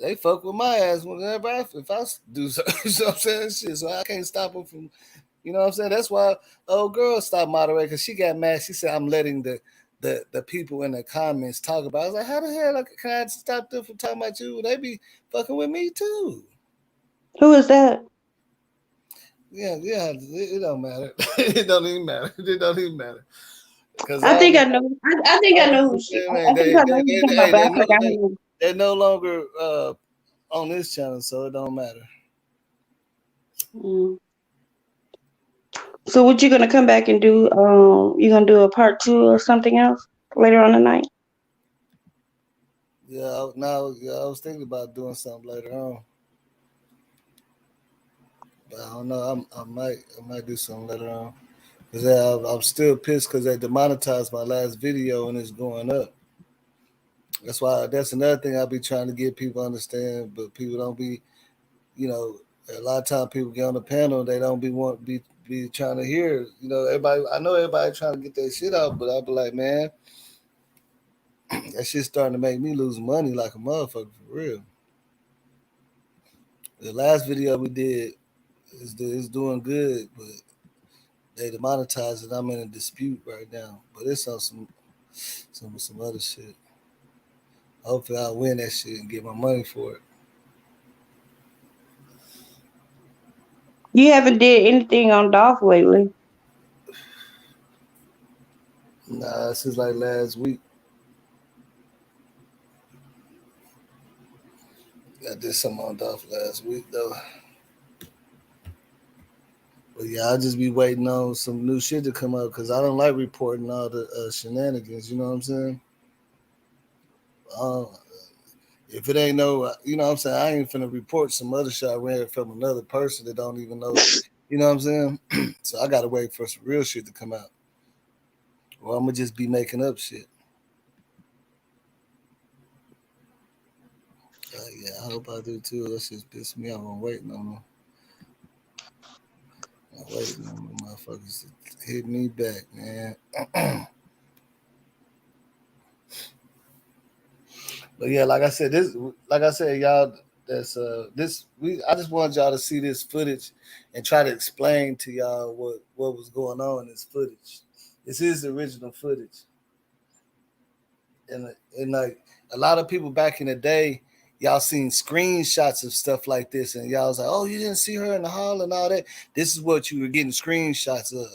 They fuck with my ass whenever if I do something. You know what I'm saying? Shit. So I can't stop them from, you know what I'm saying? That's why old girl stopped moderating because she got mad. She said, I'm letting the people in the comments talk about it. I was like, how the hell can I stop them from talking about you? They be fucking with me too. Who is that? Yeah, it don't matter. It don't even matter. It don't even matter. Because I all think the I know. I think I know who she. I think I know who you're talking about, but I forgot her name. they're no longer on this channel, so it don't matter. Mm. So what you gonna come back and do? You gonna do a part 2 or something else later on tonight? I was thinking about doing something later on, but I don't know. I might do something later on because I'm still pissed because they demonetized my last video and it's going up. That's another thing I be trying to get people to understand, but people don't be. You know, a lot of time people get on the panel, they don't be trying to hear. Everybody. I know everybody trying to get their shit out, but I be like, man, that shit's starting to make me lose money like a motherfucker for real. The last video we did is doing good, but they demonetized it. I'm in a dispute right now, but it's on some other shit. Hopefully, I'll win that shit and get my money for it. You haven't did anything on Dolph lately. Nah, this is like last week. I did something on Dolph last week though. But yeah, I'll just be waiting on some new shit to come out because I don't like reporting all the shenanigans. You know what I'm saying? Uh, if it ain't no, you know what I'm saying? I ain't finna report some other shit I read from another person that don't even know. You know what I'm saying? So I gotta wait for some real shit to come out, or I'm gonna just be making up shit. Yeah, I hope I do too. That shit piss me off. I'm waiting on them. I'm waiting on them motherfuckers to hit me back, man. But yeah, like I said, y'all, that's this we I just wanted y'all to see this footage and try to explain to y'all what was going on in this footage. This is the original footage. And like a lot of people back in the day, y'all seen screenshots of stuff like this, and y'all was like, "Oh, you didn't see her in the hall and all that." This is what you were getting screenshots of.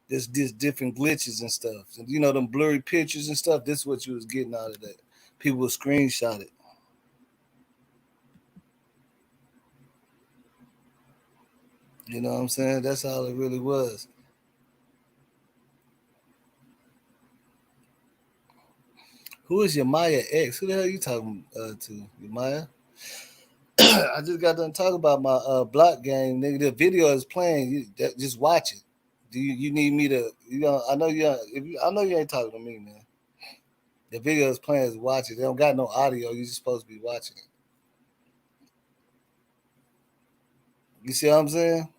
This different glitches and stuff, and them blurry pictures and stuff. This is what you was getting out of that. People would screenshot it. You know what I'm saying? That's all it really was. Who is your Maya ex? Who the hell are you talking to? Your Maya? I just got done talking about my block game. Nigga, the video is playing. Just watch it. Do you need me to? I know you. I know you ain't talking to me, man. The video is playing. Is watch it. They don't got no audio. You just supposed to be watching it. You see what I'm saying?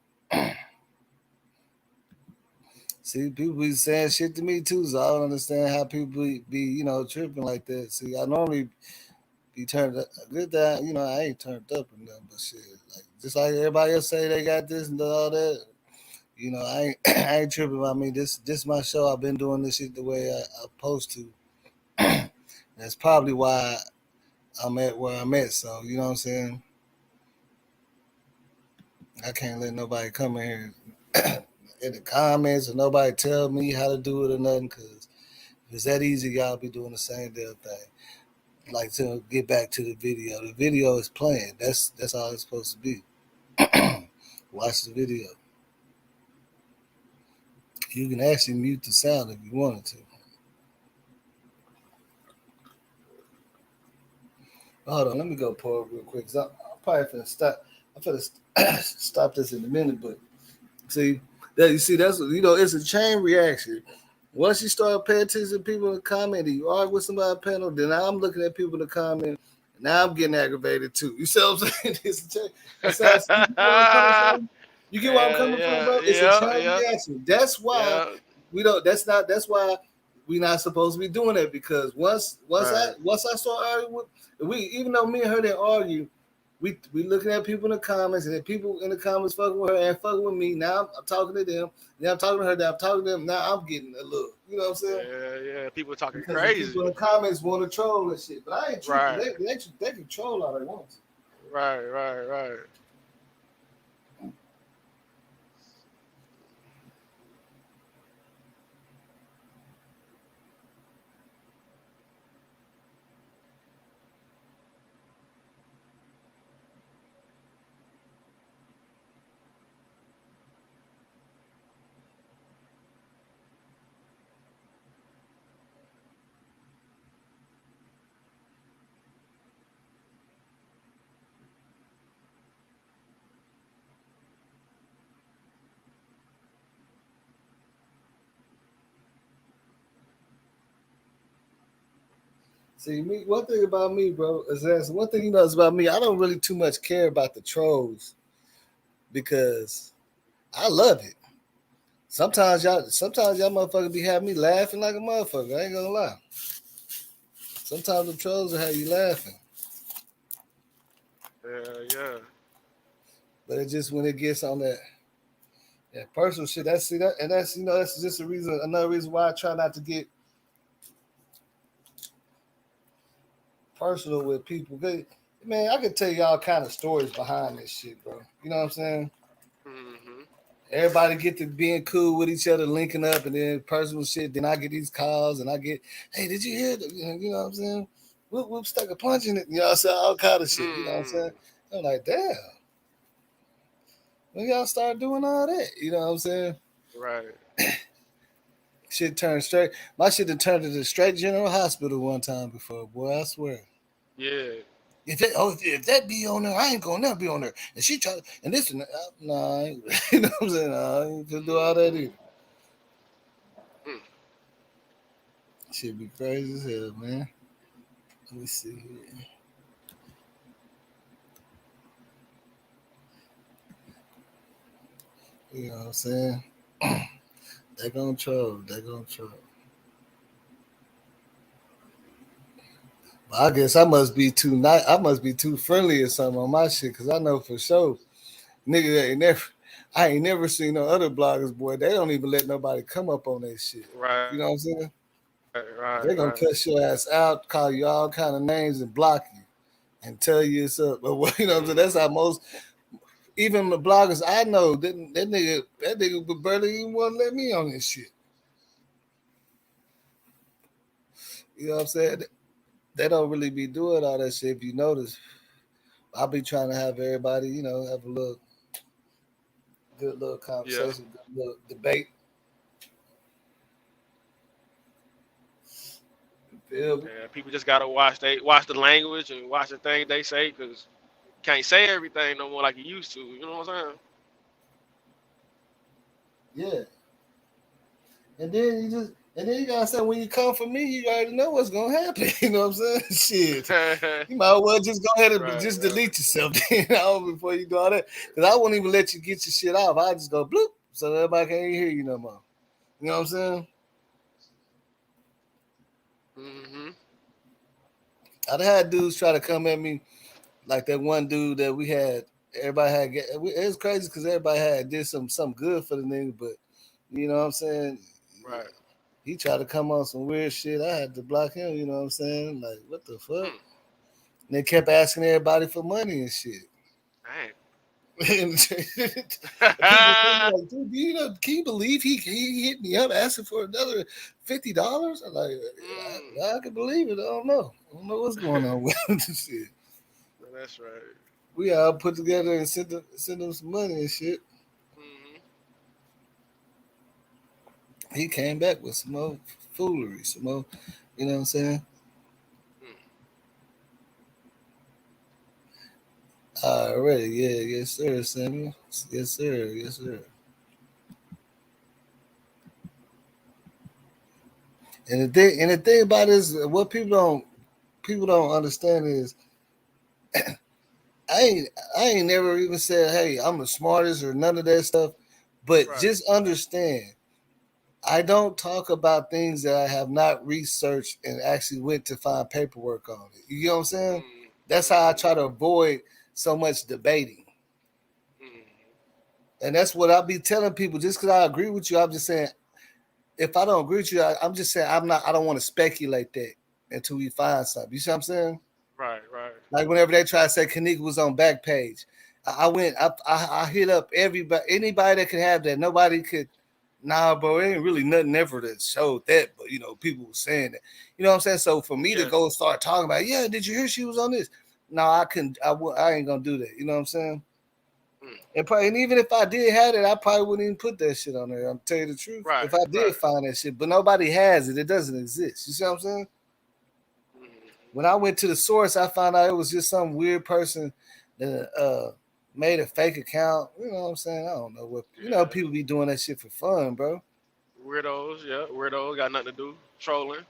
See, people be saying shit to me too, so I don't understand how people be tripping like that. See, I normally be turned up. Good that I ain't turned up or nothing, but shit, like just like everybody else say they got this and all that. I ain't I ain't tripping about me. This my show. I've been doing this shit the way I'm supposed to. That's probably why I'm at where I'm at. So you know what I'm saying. I can't let nobody come in here in the comments or nobody tell me how to do it or nothing. Cause if it's that easy, y'all be doing the same damn thing. Like to get back to the video. The video is playing. That's all it's supposed to be. Watch the video. You can actually mute the sound if you wanted to. Hold on, let me go pour it real quick. I'm probably finna stop. I'm finna stop this in a minute, but see that you see that's it's a chain reaction. Once you start paying attention to people in the comment, and you argue with somebody on the panel, then I'm looking at people in the comment. Now I'm getting aggravated too. You see what I'm saying? It's a chain. That's how you get where I'm coming from. You get where I'm coming from, bro? It's a chain reaction. That's why we don't. That's why we not supposed to be doing that because once I start arguing with even though me and her didn't argue, we looking at people in the comments and then people in the comments fucking with her and fucking with me. Now I'm talking to them. Now I'm talking to her. Now I'm talking to them. Now I'm getting a look. You know what I'm saying? Yeah. People talking Because crazy. the people in the comments want to troll and shit, but I ain't tripping. Right. They can troll all they want to. Right. See, me. One thing about me, bro, is that one thing is about me. I don't really too much care about the trolls because I love it. Sometimes y'all motherfuckers be having me laughing like a motherfucker. I ain't gonna lie. Sometimes the trolls will have you laughing. Yeah. But it just when it gets on that personal shit, that's just another reason why I try not to get personal with people. Man, I could tell you all kind of stories behind this shit, bro. You know what I'm saying? Mm-hmm. Everybody get to being cool with each other, linking up, and then personal shit. Then I get these calls, and I get, hey, did you hear? You know what I'm saying? Whoop, stuck a punch in it. You know what I'm saying? All kind of shit. You know what I'm saying? I'm like, damn. When y'all start doing all that, you know what I'm saying? Right. Shit turned straight. My shit had turned to the straight general hospital one time before, boy. I swear. Yeah. If that be on there, I ain't gonna never be on there. And she tried, and this and that. Nah, you know what I'm saying? Nah, I ain't gonna do all that either. Shit be crazy as hell, man. Let me see here. You know what I'm saying? They gonna troll. But I guess I must be too nice. I must be too friendly or something on my shit, cause I know for sure, nigga, I ain't never seen no other bloggers, boy. They don't even let nobody come up on that shit. Right. You know what I'm saying? Right. They gonna cuss your ass out, call you all kind of names, and block you, and tell you it's up. But you know what I'm saying? That's how most, even the bloggers I know, that nigga would barely even want to let me on this shit. You know what I'm saying? They don't really be doing all that shit. If you notice, I'll be trying to have everybody, have a good little conversation, good little debate. Yeah. People just gotta watch the language and watch the thing they say because you can't say everything no more like you used to. You know what I'm saying? Yeah. And then you gotta say when you come for me, you already know what's gonna happen. You know what I'm saying? Shit. You might as well just go ahead and just delete yourself before you do all that. Because I won't even let you get your shit off. I just go bloop so everybody can't even hear you no more. You know what I'm saying? Mm-hmm. I've had dudes try to come at me like that one dude that we had. Everybody had. It was crazy because everybody did something good for the nigga, but you know what I'm saying? Right. He tried to come on some weird shit. I had to block him. You know what I'm saying? Like, what the fuck? Hmm. And they kept asking everybody for money and shit. Dang. And people told me like, dude, can you believe he hit me up asking for another $50? I'm like, I can believe it. I don't know what's going on with this shit. That's right. We all put together and send them some money and shit. Mm-hmm. He came back with some more foolery, some more, you know what I'm saying? Already, yeah, yes, sir, Samuel. Yes, sir, yes, sir. And the thing about this, what people don't understand is, I ain't never even said, hey, I'm the smartest or none of that stuff. But Right. just understand, I don't talk about things that I have not researched and actually went to find paperwork on it. You know what I'm saying? Mm-hmm. That's how I try to avoid so much debating. And that's what I'll be telling people. Just because I agree with you, I'm just saying, if I don't agree with you, I'm just saying I don't want to speculate that until we find something. You see what I'm saying? Right, right. Like whenever they try to say Kenneka was on Backpage, I hit up anybody that could have that. Nobody could. Nah, bro, it ain't really nothing ever that showed that, but people were saying that. You know what I'm saying? So for me to Yeah. go start talking about, yeah, did you hear she was on this? No, I couldn't. I ain't gonna do that. You know what I'm saying? And even if I did have it, I probably wouldn't even put that shit on there. I'm tell you the truth. Right, If I did find that shit, but nobody has it, it doesn't exist. You see what I'm saying? When I went to the source, I found out it was just some weird person that made a fake account. You know what I'm saying? I don't know what people be doing that shit for fun, bro. Weirdos, yeah. Weirdos got nothing to do. Trolling.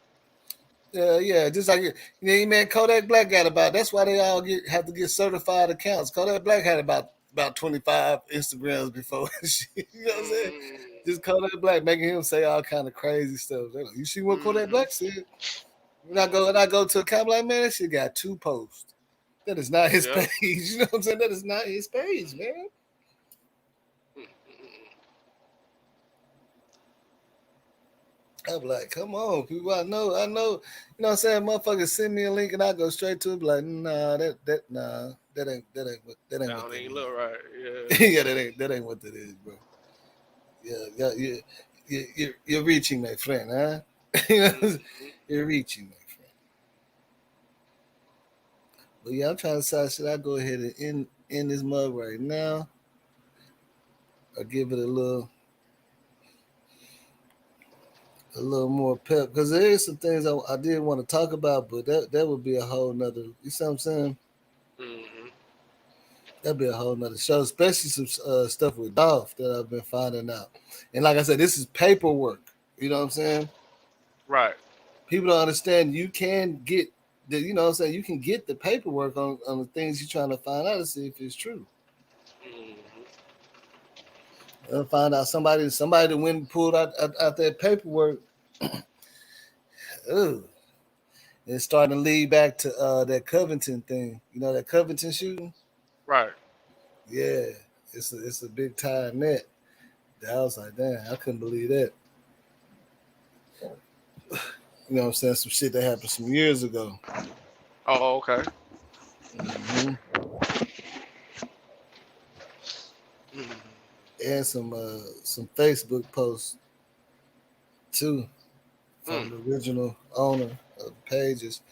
Yeah, just like man, Kodak Black got about. That's why they all have to get certified accounts. Kodak Black had about 25 Instagrams before. You know what I'm saying? Just Kodak Black making him say all kind of crazy stuff. Like, you see what Kodak Black said? When I go to a account like, man, that shit got 2 posts. That is not his page. You know what I'm saying? That is not his page, man. I'm like, come on, people. I know. You know what I'm saying? Motherfuckers send me a link and I go straight to it. Be like, nah, that ain't what that ain't look right. Yeah. Yeah, that ain't what that is, bro. Yeah. You're reaching, my friend, huh? You're reaching, my friend. But yeah, I'm trying to decide, should I go ahead and end this mug right now, or give it a little more pep, because there is some things I did want to talk about, but that would be a whole nother. You see what I'm saying? That'd be a whole nother show, especially some stuff with Dolph that I've been finding out. And like I said, this is paperwork. You know what I'm saying? Right. People don't understand. You can get the, you know what I'm saying? You can get the paperwork on the things you're trying to find out to see if it's true. I'll find out somebody that went and pulled out that paperwork. Ugh. It's starting to lead back to that Covington thing. You know, that Covington shooting? Right. Yeah. It's a big tie in that. I was like, damn, I couldn't believe that. You know what I'm saying? Some shit that happened some years ago. Oh, okay. Mm-hmm. And some Facebook posts too from the original owner of the pages.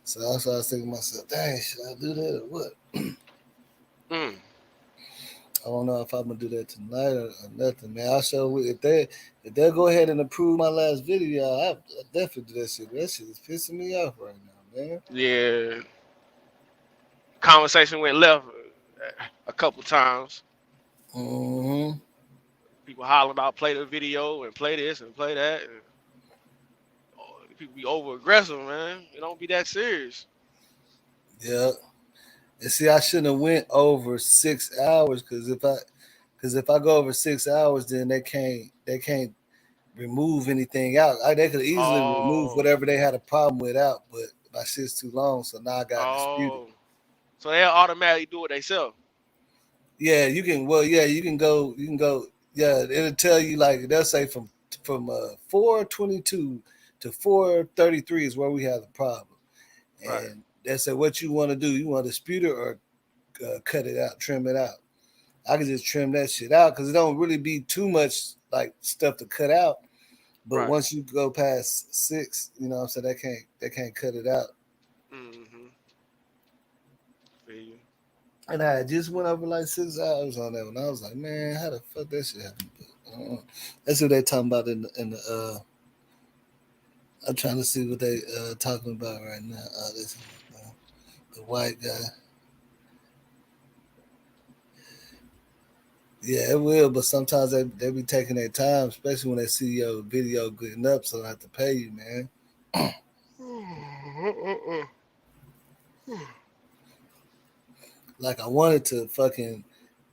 So that's why I was thinking to myself, dang, should I do that or what? I don't know if I'm gonna do that tonight or nothing, man. I'll show if they'll go ahead and approve my last video, I definitely do that shit. That shit is pissing me off right now, man. Yeah. Conversation went left a couple times. Mm-hmm. People hollering about play the video and play this and play that. And, people be over aggressive, man. It don't be that serious. Yeah. And see, I shouldn't have went over 6 hours because if I go over 6 hours, then they can't remove anything out. They could easily remove whatever they had a problem with out, but my shit's too long, so now I got disputed. So they'll automatically do it themselves. Yeah, you can. Well, yeah, you can go. Yeah, it'll tell you like they'll say from from 422 to 433 is where we have the problem. Right. And they said, what you want to do? You want to dispute it or cut it out, trim it out? I can just trim that shit out because it don't really be too much like stuff to cut out. But Right. once you go past 6, you know what I'm saying, they can't cut it out. Mm-hmm. Feel you. And I just went over like 6 hours on that one. I was like, man, how the fuck that shit happen? But, that's what they talking about in the I'm trying to see what they talking about right now. This the white guy. Yeah, it will, but sometimes they be taking their time, especially when they see your video getting up, so they have to pay you, man. Like I wanted to fucking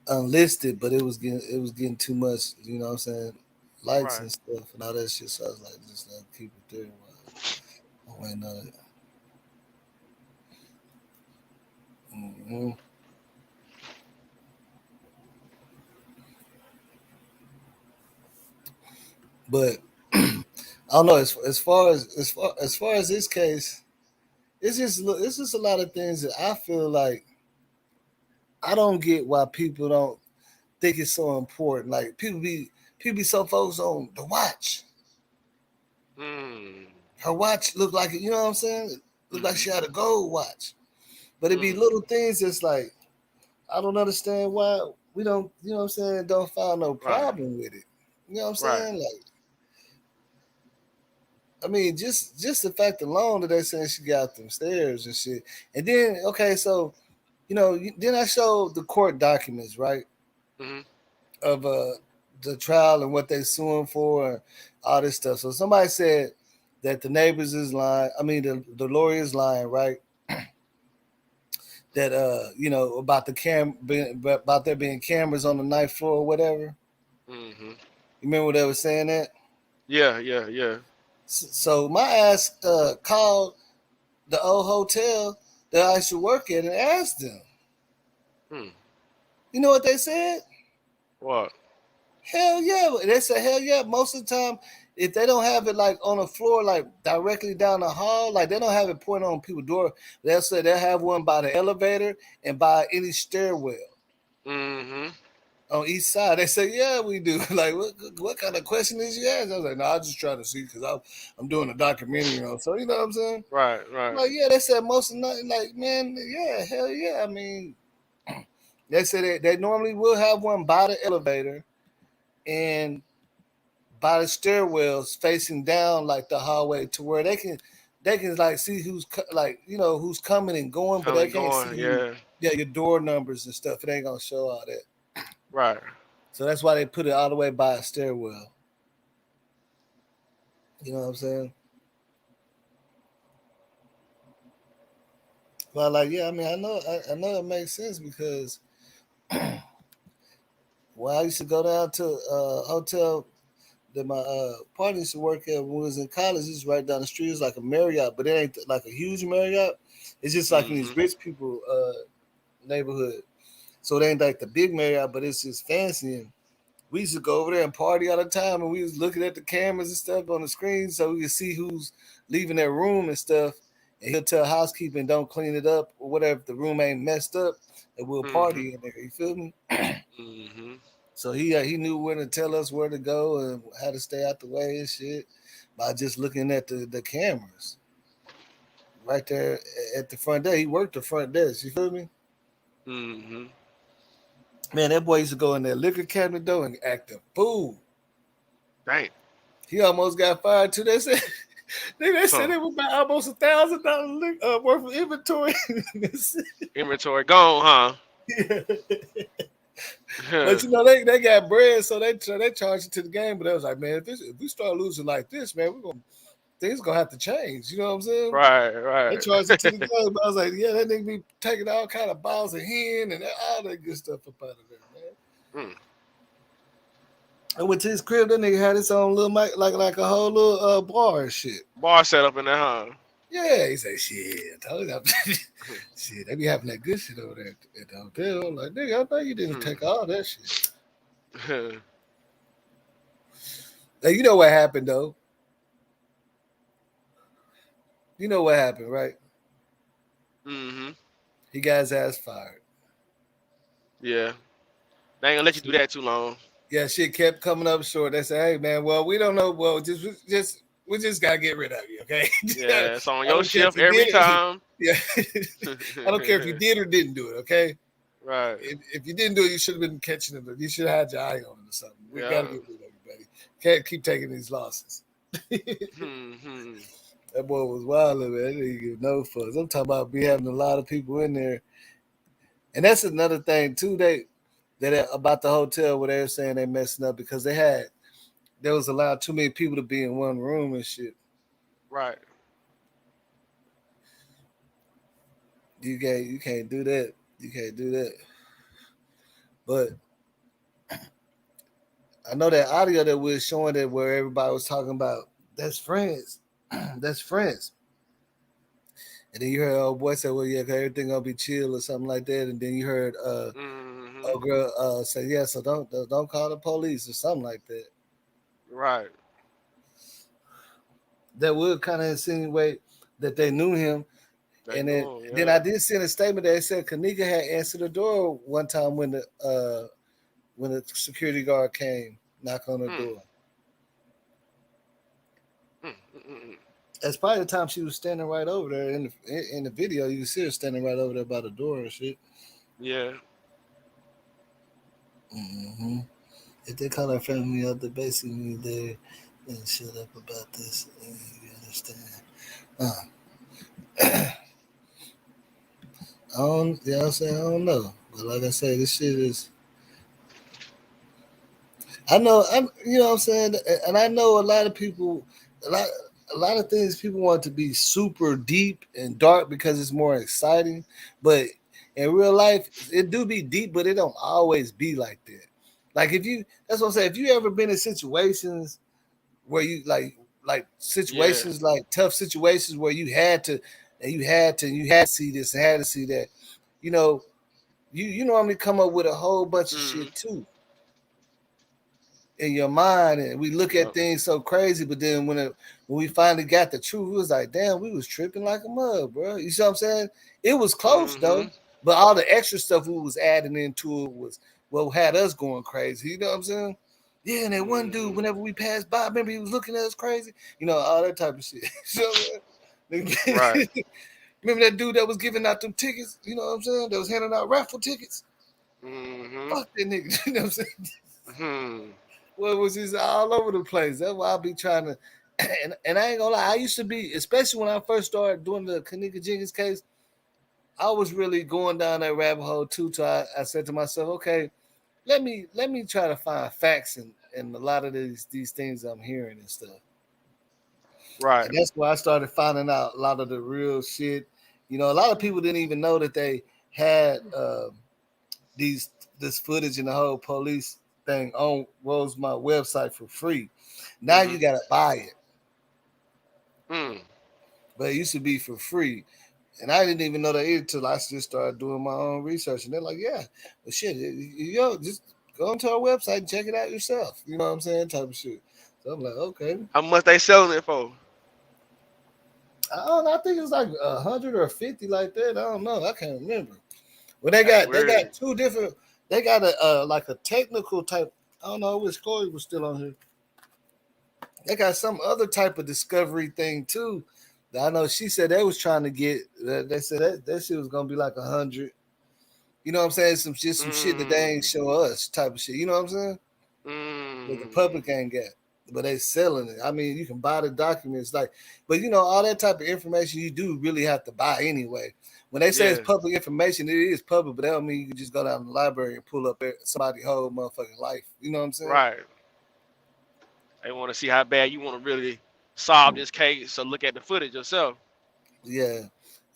unlist it, but it was getting too much, you know what I'm saying? Likes Right. and stuff and all that shit. So I was like, just keep it there while I'm waiting on it. Mm-hmm. But I don't know. As far as this case, it's just a lot of things that I feel like I don't get why people don't think it's so important. Like people be so focused on the watch. Mm. Her watch looked like it, you know what I'm saying? It looked like she Mm-hmm. had a gold watch. But it'd be Mm. little things that's like I don't understand why we don't, you know what I'm saying, don't find no Right. problem with it. You know what I'm Right. saying? Like I mean, just the fact alone that they saying she got them stairs and shit. And then okay, so then I showed the court documents, right? Mm-hmm. Of the trial and what they suing for and all this stuff. So somebody said that the neighbors is lying. I mean the lawyer is lying, right? That about about there being cameras on the ninth floor or whatever. Mm-hmm. You remember they were saying that? Yeah. Yeah. Yeah. So my ass called the old hotel that I used to work at and asked them. Hmm. You know what they said? What? Hell yeah. They said hell yeah. Most of the time, if they don't have it like on the floor, like directly down the hall, like they don't have it pointing on people's door, they'll say they'll have one by the elevator and by any stairwell Mm-hmm. on each side. They say, yeah, we do. Like, what kind of question is you ask? I was like, no, I just trying to see because I'm doing a documentary on. So you know what I'm saying? Right. Right. Like, yeah, they said most of the night. Like, man, yeah, hell yeah. I mean, they said they normally will have one by the elevator and by the stairwells facing down like the hallway to where they can like see who's coming and going, but they Coming, can't going. see Yeah. your door numbers and stuff. It ain't gonna show all that. Right. So that's why they put it all the way by a stairwell. You know what I'm saying? Well, like, yeah, I mean, I know it makes sense because when I used to go down to a hotel that my partner used to work at when we was in college, it's right down the street. It's like a Marriott, but it ain't like a huge Marriott. It's just like in Mm-hmm. these rich people neighborhood. So it ain't like the big Marriott, but it's just fancy. And we used to go over there and party all the time, and we was looking at the cameras and stuff on the screen so we could see who's leaving their room and stuff. And he'll tell housekeeping don't clean it up or whatever if the room ain't messed up, and we'll Mm-hmm. party in there. You feel me? Mm-hmm. So he knew when to tell us where to go and how to stay out the way and shit by just looking at the cameras right there at the front desk. He worked the front desk. You feel me? Mm-hmm. Man, that boy used to go in that liquor cabinet though and act a fool. Dang. He almost got fired too. They said they said Huh. it was about almost $1,000 worth of inventory. Inventory gone, Yeah. huh? But they got bread, so they charged it to the game. But they was like, man, if we start losing like this, man, things gonna have to change. You know what I'm saying? Right. They Right. charged it to the game, but I was like, yeah, that nigga be taking all kind of bottles of hen and all that good stuff up out of there, man. Mm. I went to his crib. That nigga had his own little mic, like a whole little bar and shit. Bar set up in there, huh? Yeah, he said, shit. I told you, shit, they be having that good shit over there at the hotel. I'm like, nigga, I know you didn't take all that shit. Now, you know what happened though. You know what happened, right? Mm-hmm. He got his ass fired. Yeah. They ain't gonna let you do that too long. Yeah, shit kept coming up short. They said, "Hey, man, well, we don't know. Well, we just gotta get rid of you, okay? Yeah, it's on I your don't care if shift you every did. time. Yeah, I don't care if you did or didn't do it, okay? Right. If you didn't do it, you should have been catching it. You should have had your eye on it or something. We Yeah. gotta get rid of you, buddy. Can't keep taking these losses." Hmm. That boy was wild, man. He didn't give no fucks. I'm talking about be having a lot of people in there, and that's another thing too. That about the hotel where they were saying they messing up because there was allowed too many people to be in one room and shit. Right. You can't do that. You can't do that. But I know that audio that we were showing that where everybody was talking about that's friends. That's friends. And then you heard old boy say, "Well, yeah, 'cause everything gonna be chill or something like that." And then you heard Hmm. old girl say, "Yeah, so don't call the police or something like that." Right. That would kind of insinuate that they knew him. They And know. then I Yeah. did see in a statement that it said Kenneka had answered the door one time when the security guard came knock on the Mm. door. Mm. That's probably the time she was standing right over there in the video. You can see her standing right over there by the door and shit. Yeah. Mm-hmm. If they call her family up, they basically mean they didn't shut up about this. You understand? I don't. Yeah, I'm saying I don't know, but like I say, this shit is. I know. You know what I'm saying, and I know a lot of people. A lot. A lot of things people want to be super deep and dark because it's more exciting, but in real life, it do be deep, but it don't always be like that. Like if you, that's what I'm saying. If you ever been in situations where you like Yeah. situations like tough situations where you had to see this and had to see that, you know, you normally come up with a whole bunch of Hmm. shit too in your mind, and we look at Yep. things so crazy. But then when we finally got the truth, it was like, damn, we was tripping like a mug, bro. You see what I'm saying? It was close Hmm. though, but all the extra stuff we was adding into it was what had us going crazy. You know what I'm saying? Yeah, and that one dude, Hmm. whenever we passed by, remember he was looking at us crazy. You know, all that type of shit. So, Right. remember that dude that was giving out them tickets? You know what I'm saying? That was handing out raffle tickets. Hmm. Fuck that nigga. You know what I'm saying? Hmm. Well, it was just all over the place. That's why I be trying to, and I ain't gonna lie. I used to be, especially when I first started doing the Kenneka Jenkins case, I was really going down that rabbit hole too. So I said to myself, okay, let me try to find facts in a lot of these things I'm hearing and stuff. Right. And that's why I started finding out a lot of the real shit. You know, a lot of people didn't even know that they had these this footage and the whole police thing on Rosemont website for free. Now Hmm. you gotta buy it, Mm. but it used to be for free. And I didn't even know that either till I just started doing my own research. And they're like, yeah, well, shit, just go onto our website and check it out yourself. You know what I'm saying? Type of shit. So I'm like, okay. How much they selling it for? I don't know. I think it's like 100 or 50 like that. I don't know. I can't remember. Well, That's they weird. got two different. They got a like a technical type. I don't know. I wish Chloe was still on here. They got some other type of discovery thing too. That I know she said they was trying to get. They said that shit was gonna be like 100. You know what I'm saying? Some shit that they ain't Mm. show us type of shit. You know what I'm saying? That the Mm. public ain't got, but they selling it. I mean, you can buy the documents, like, but you know, all that type of information you do really have to buy anyway. When they say it's Yeah. public information, it is public, but that don't mean you can just go down to the library and pull up somebody's whole motherfucking life. You know what I'm saying? Right. They want to see how bad you want to really solve this case. So look at the footage yourself. Yeah,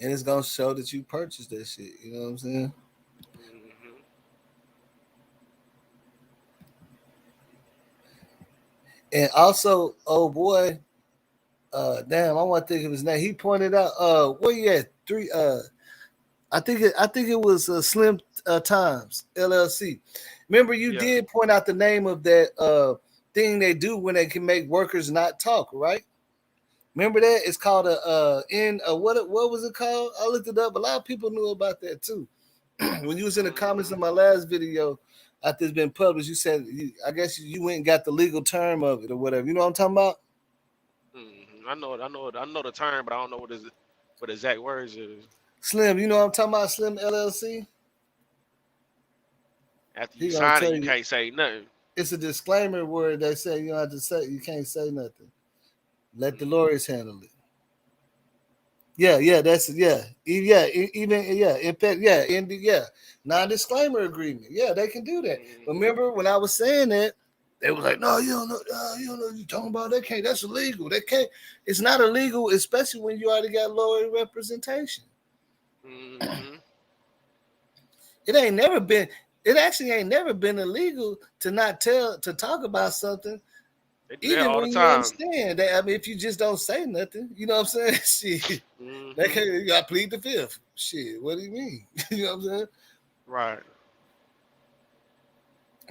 and it's gonna show that you purchased that shit. You know what I'm saying? Hmm. And also, oh boy, damn, I want to think of his name. He pointed out, where you at? I think it was Slim Times LLC. Remember, you Yeah. did point out the name of thing they do when they can make workers not talk, right? Remember that? It's called what was it called? I looked it up. A lot of people knew about that too. When you was in the comments Mm-hmm. of my last video after it's been published, you said I guess you went and got the legal term of it or whatever. You know what I'm talking about? Mm-hmm. I know the term, but I don't know what exact words is. Slim, you know what I'm talking about? Slim LLC. After you He gonna sign it, tell you you can't say nothing. it's a disclaimer where they say you don't have to say you can't say nothing. Let the Mm-hmm. lawyers handle it. Yeah, that's even impact, non-disclaimer agreement. Yeah, they can do that. But Mm-hmm. remember when I was saying that, they were like, "No, you don't know what you're talking about. They can't. That's illegal. They can't. It's not illegal, especially when you already got lawyer representation. Mm-hmm. It ain't never been. It actually ain't never been illegal to not to talk about something, They do that even all the when you time. understand that. I mean, if you just don't say nothing, you know what I'm saying? Shit, they Mm-hmm. can't. You got to plead the fifth. Shit, what do you mean? You know what I'm saying? Right.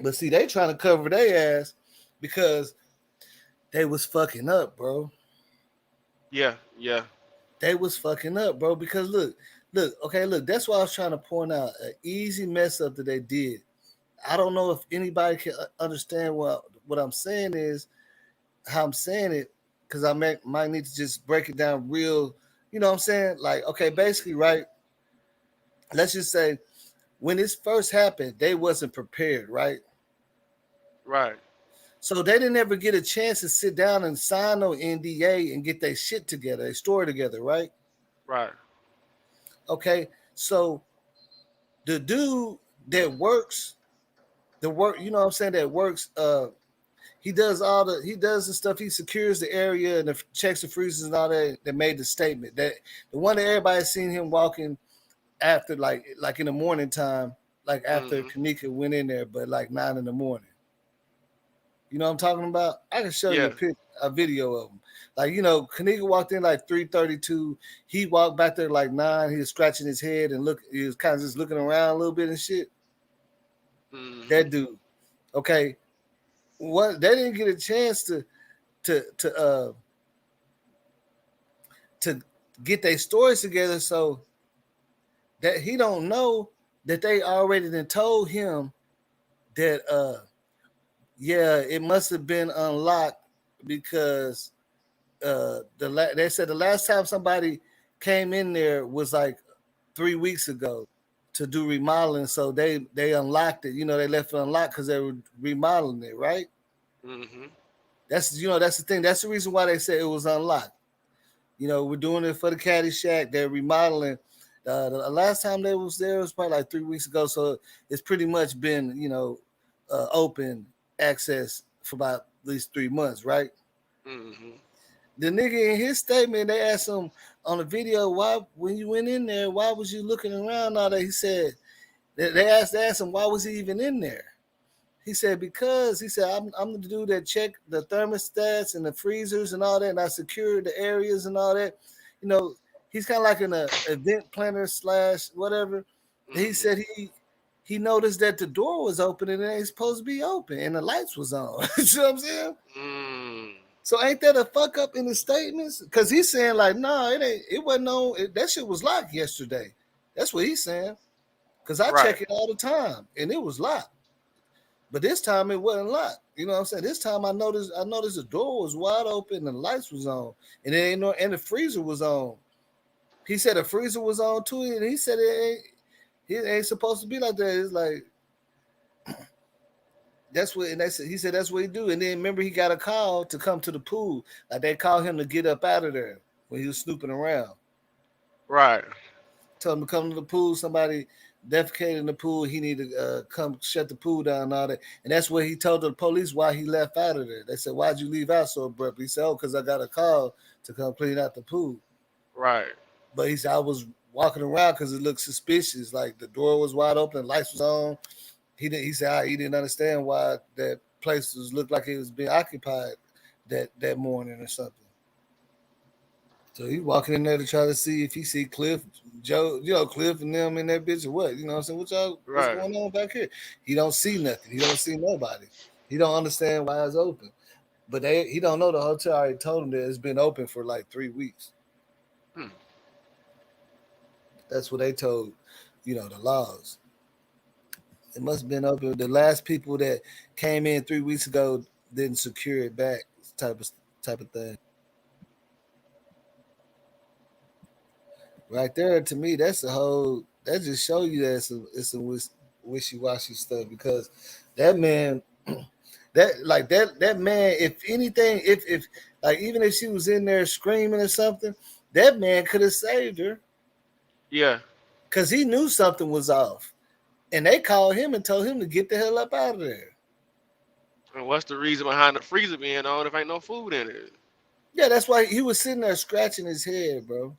But see, they trying to cover their ass because they was fucking up, bro. Yeah. Yeah. They was fucking up, bro. Because look. That's why I was trying to point out an easy mess up that they did. I don't know if anybody can understand what I'm saying is how I'm saying it because might need to just break it down real. You know what I'm saying? Like, okay, basically, Mm-hmm. right? Let's just say when this first happened, they wasn't prepared, right? Right. So they didn't ever get a chance to sit down and sign no NDA and get their shit together, their story together, right? Right. Okay, so the dude that works, you know what I'm saying, that works, he does the stuff, he secures the area and checks the freezers and all that. That made the statement that the one that everybody seen him walking after, like in the morning time, like after Mm-hmm. Kenneka went in there, but like 9 in the morning. You know what I'm talking about? I can show you Yeah. a video of him. Like, you know, Kenneka walked in like 3:32. He walked back there like 9. He was scratching his head and he was kind of just looking around a little bit and shit. Mm-hmm. That dude. Okay. What they didn't get a chance to to uh to get their stories together, so that he don't know that they already then told him that yeah, it must have been unlocked because they said the last time somebody came in there was like 3 weeks ago to do remodeling, so they unlocked it. You know, they left it unlocked because they were remodeling it, right? Mm-hmm. That's the thing. That's the reason why they said it was unlocked. You know, we're doing it for the Caddy Shack. They're remodeling. The last time they was there was probably like 3 weeks ago, so it's pretty much been open access for about at least 3 months, right? Mm-hmm. The nigga in his statement, they asked him on the video, why when you went in there, why was you looking around all that? He said they asked him why was he even in there. He said because he said I'm the dude that check the thermostats and the freezers and all that, and I secured the areas and all that. You know, he's kind of like an event planner slash whatever. He Mm-hmm. said he noticed that the door was open and it ain't supposed to be open and the lights was on. You know what I'm saying? Mm. So ain't that a fuck up in the statements? Because he's saying like, nah, it ain't. It wasn't no. That shit was locked yesterday. That's what he's saying. Because I Right. check it all the time and it was locked. But this time it wasn't locked. You know what I'm saying? This time I noticed the door was wide open and the lights was on, and it ain't no, and the freezer was on. He said the freezer was on too, and he said it ain't supposed to be like that. It's like that's what, and he said that's what he do. And then remember he got a call to come to the pool. Like they called him to get up out of there when he was snooping around. Right. Told him to come to the pool. Somebody defecated in the pool. He needed to come shut the pool down and all that. And that's what he told the police why he left out of there. They said, "Why'd you leave out so abruptly?" He said, "Oh, because I got a call to come clean out the pool." Right. But he said, "I was walking around because it looked suspicious. Like the door was wide open, lights was on." He said he didn't understand why that place looked like it was being occupied that morning or something. So he walking in there to try to see if he see Cliff, Joe, Cliff and them in that bitch or what. You know what I'm saying? What's Right. going on back here? He don't see nothing. He don't see nobody. He don't understand why it's open. But he don't know the hotel already told him that it's been open for like 3 weeks. Hmm. That's what they told, the laws. It must have been open. The last people that came in 3 weeks ago didn't secure it back, type of thing. Right there, to me, that's the whole. That just show you that it's some wishy washy stuff because that man, that man, if anything, if like even if she was in there screaming or something, that man could have saved her Yeah. because he knew something was off, and they called him and told him to get the hell up out of there. And what's the reason behind the freezer being on if ain't no food in it? Yeah, that's why he was sitting there scratching his head, bro.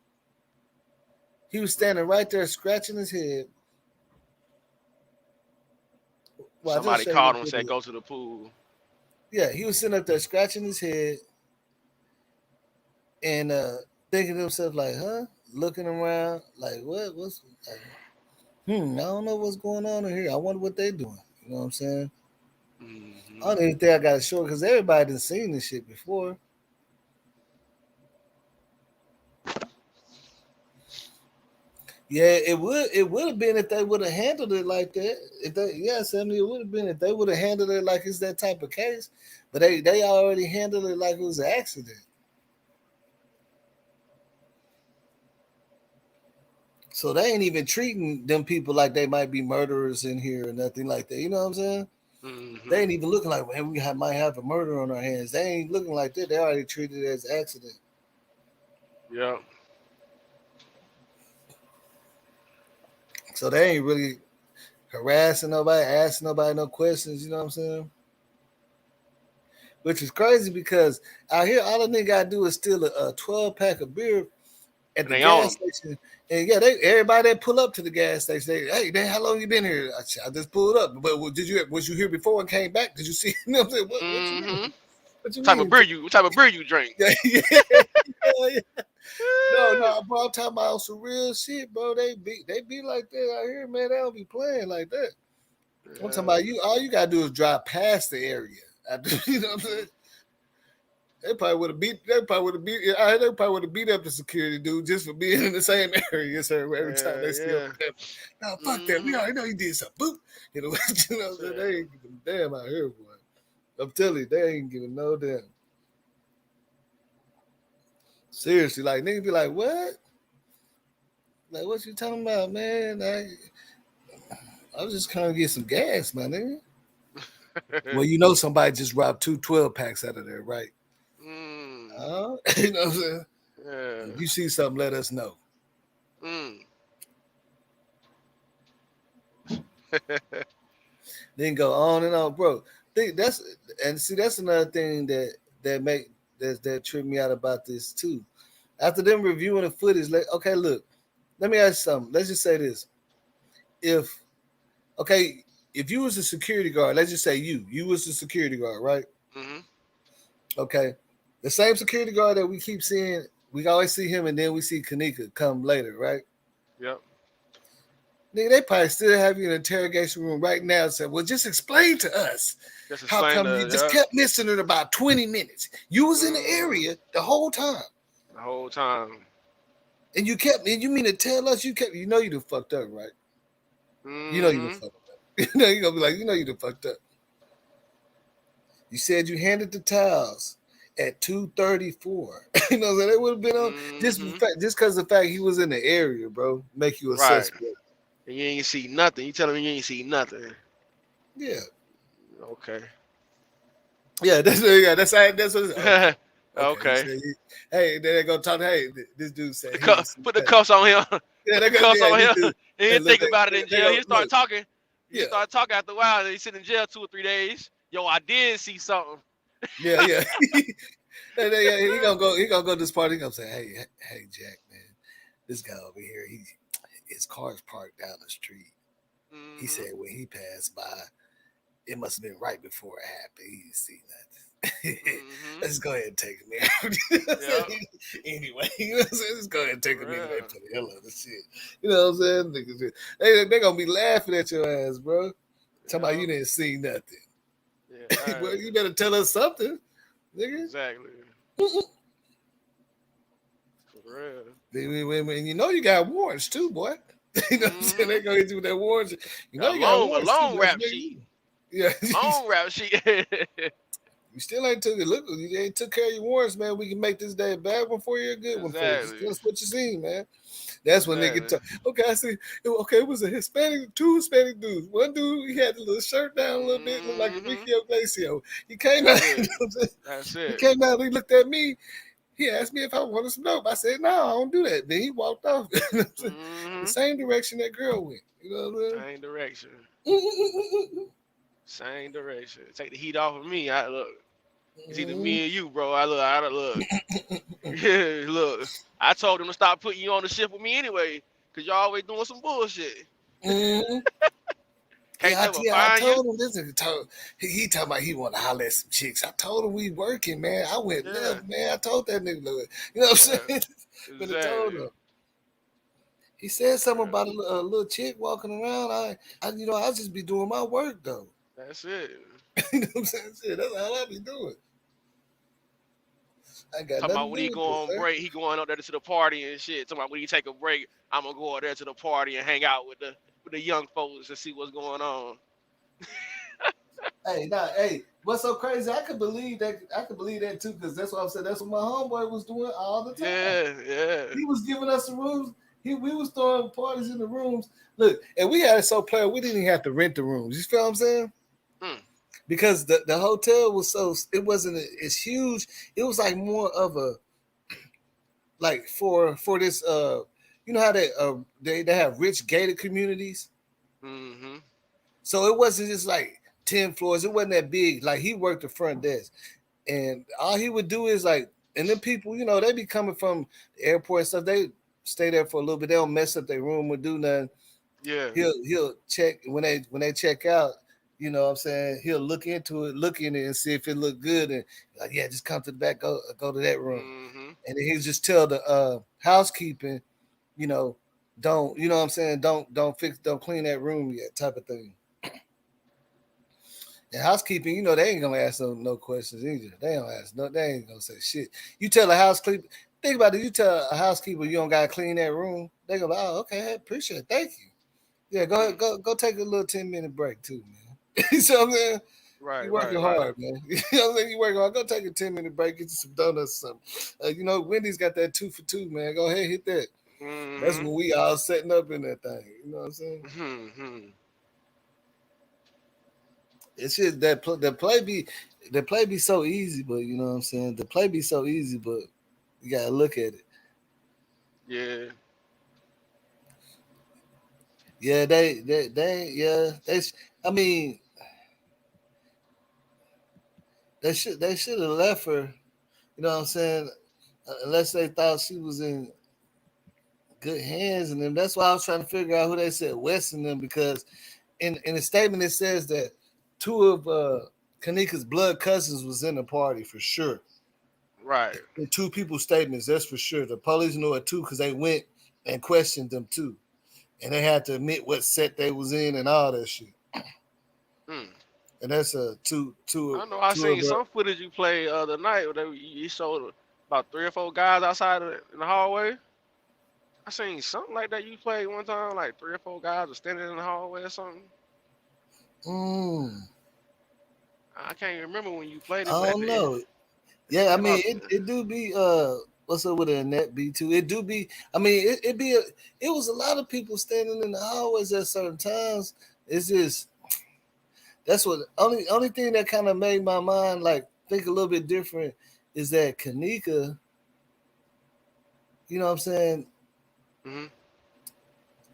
He was standing right there scratching his head. Well, I just Somebody showed you called the him and said, video. go to the pool. Yeah, he was sitting up there scratching his head and thinking to himself like, huh? Looking around like, what's like, I don't know what's going on in here. I wonder what they doing. You know what I'm saying? Mm-hmm. I don't even think I got to show it because everybody done seen this shit before. Yeah, it would have been if they would have handled it like that. Sammy, it would have been if they would have handled it like it's that type of case. But they already handled it like it was an accident. So they ain't even treating them people like they might be murderers in here or nothing like that. You know what I'm saying? Mm-hmm. They ain't even looking like, man, might have a murder on our hands. They ain't looking like that. They already treated it as accident. Yeah. So they ain't really harassing nobody, asking nobody no questions. You know what I'm saying? Which is crazy because out here, all the nigga gotta do is steal a 12-pack of beer at And the they own gas station. And yeah, everybody that pull up to the gas station, hey, man, how long you been here? I just pulled up. But was you here before and came back? Did you see? You know what I'm saying? What you Mm-hmm. mean? What you What mean? type of beer you drink? Yeah, yeah, yeah. No, bro, I'm talking about some real shit, bro. They be like that out here, man. They don't be playing like that. I'm talking about you. All you gotta do is drive past the area. You know what I'm saying? They probably would have beat. They probably would have beat up the security dude just for being in the same area. So every time they see him, Yeah. no, fuck that. We already know he did something. Boop. You know what I'm saying? Shit. They ain't giving a damn out here, boy. I'm telling you, they ain't giving no damn. Seriously, like niggas be like, what? Like, what you talking about, man? I was just trying to get some gas, my nigga. Well, you know somebody just robbed 2 12-packs out of there, right? You know what I'm saying? Yeah. If you see something, let us know. Then go on and on, bro. That's another thing that tripped me out about this too. After them reviewing the footage, like, okay, look, let me ask you something. Let's just say this: if you was a security guard, let's just say you was the security guard, right? Mm-hmm. Okay, the same security guard that we keep seeing, we always see him, and then we see Kenneka come later, right? Yep. Nigga, they probably still have you in an interrogation room right now and say, well, just explain to us Just how explain come you just yeah. kept missing it about 20 minutes. You was in the area the whole time. The whole time. And you mean to tell us you know you done fucked up, right? Mm-hmm. You know you done fucked up. You know, you're going to be like, you know you done fucked up. You said you handed the towels at 2:34. You know, so they would have been on just because of the fact he was in the area, bro, make you a suspect. And you ain't see nothing. You telling me you ain't see nothing. Yeah. Okay. Yeah, that's what okay. Okay. Said, hey, they're gonna talk. Hey, this dude said Put the cuffs on him. Yeah, Put the cuffs on him. dude, He didn't think about it in jail. He started talking. He started talking after a while. He sit in jail 2 or 3 days. Yo, I did see something. Yeah. He gonna go. He gonna go to this party. He gonna say, hey, Jack, man, this guy over here, his car's parked down the street. Mm-hmm. He said when he passed by, it must have been right before it happened. He didn't see nothing. Mm-hmm. Let's go ahead and take him there. Anyway, you know what I'm saying? Let's go ahead and take him anyway for the hell of the shit. You know what I'm saying? They gonna be laughing at your ass, bro. Talking about you didn't see nothing. Yeah, Well, you better tell us something, nigga. exactly. For real. And you know you got warrants too, boy. You know what I'm saying? They gonna hit you with that warrants. You know Got you got a warrants too, long much, rap nigga. sheet. Yeah, Long rap sheet. you still ain't took it. Look, you ain't took care of your warrants, man. We can make this day a bad one for you, a good one for you. Exactly. That's what you seen, man. That's when they get Exactly. okay, I see. Okay, it was a two Hispanic dudes. One dude, he had the little shirt down a little bit, looked like Enrique Iglesias. He came out. That's it. That's He it. came out. He looked at me. He asked me if I wanted some dope. I said, no, I don't do that. Then he walked off. The same direction that girl went. You know what Same direction. I'm saying? Same direction. Take the heat off of me. I look. It's either me and you, bro. I look. Yeah, look. I told him to stop putting you on the ship with me anyway, cause y'all always doing some bullshit. Can't never I find you. told him this. He talking about he want to holler at some chicks. I told him we working, man. I went Yeah. left, man. I told that nigga, look. You know what I'm Yeah. saying? But I told Exactly. him. He said something Yeah. about a little chick walking around. I just be doing my work though. That's it. You know what I'm saying? Shit, that's all I be doing. I got Talking about nothing when to he do with go this, on man. break, he going up there to the party and shit. Talking about when he take a break, I'm gonna go out there to the party and hang out with the young folks and see what's going on. Hey, what's so crazy? I could believe that. I could believe that too, because that's what I'm saying. That's what my homeboy was doing all the time. Yeah. He was giving us the rooms. We was throwing parties in the rooms. Look, and we had it so player, we didn't even have to rent the rooms. You feel what I'm saying? Because the hotel was it wasn't as huge. It was like more of a like for this you know how they have rich gated communities. Mm-hmm. So it wasn't just like 10 floors. It wasn't that big. Like he worked the front desk. And all he would do is like, and then people, you know, they be coming from the airport and stuff. They stay there for a little bit. They don't mess up their room or do nothing. Yeah. He'll check when they check out. You know what I'm saying? He'll look in it and see if it look good. And like, yeah, just come to the back, go to that room. Mm-hmm. And then he'll just tell the housekeeping, you know, don't, you know what I'm saying? Don't clean that room yet, type of thing. And housekeeping, you know, they ain't gonna ask no questions either. They don't ask no, they ain't gonna say shit. You tell a housekeeper, think about it. You tell a housekeeper you don't gotta clean that room, they go, oh, okay, I appreciate it. Thank you. Yeah, go ahead, go take a little 10-minute break too, man. You see what I'm saying? Right. You working hard, man. You know what I'm saying? You working hard. Go take a 10-minute break, get you some donuts or something. You know, Wendy's got that 2 for 2, man. Go ahead, hit that. That's when we all setting up in that thing. You know what I'm saying? Mm-hmm. It's just that the play be so easy, but you know what I'm saying. The play be so easy, but you gotta look at it. Yeah. Yeah, I mean, they should have left her. You know what I'm saying? Unless they thought she was in good hands, and then that's why I was trying to figure out who they said West in them, because in the statement it says that 2 of Kenneka's blood cousins was in the party for sure. Right. In 2 people's statements, that's for sure. The police know it too because they went and questioned them too, and they had to admit what set they was in and all that shit. And that's two. I know. I seen some footage you played the other night where you showed about 3 or 4 guys outside in the hallway. I seen something like that you played one time, like 3 or 4 guys were standing in the hallway or something. I can't remember when you played it. I don't know. Yeah, I mean it do be what's up with a net B2? It do be. I mean it was a lot of people standing in the hallways at certain times. It's just that's what only thing that kind of made my mind like think a little bit different is that Kenneka, you know what I'm saying,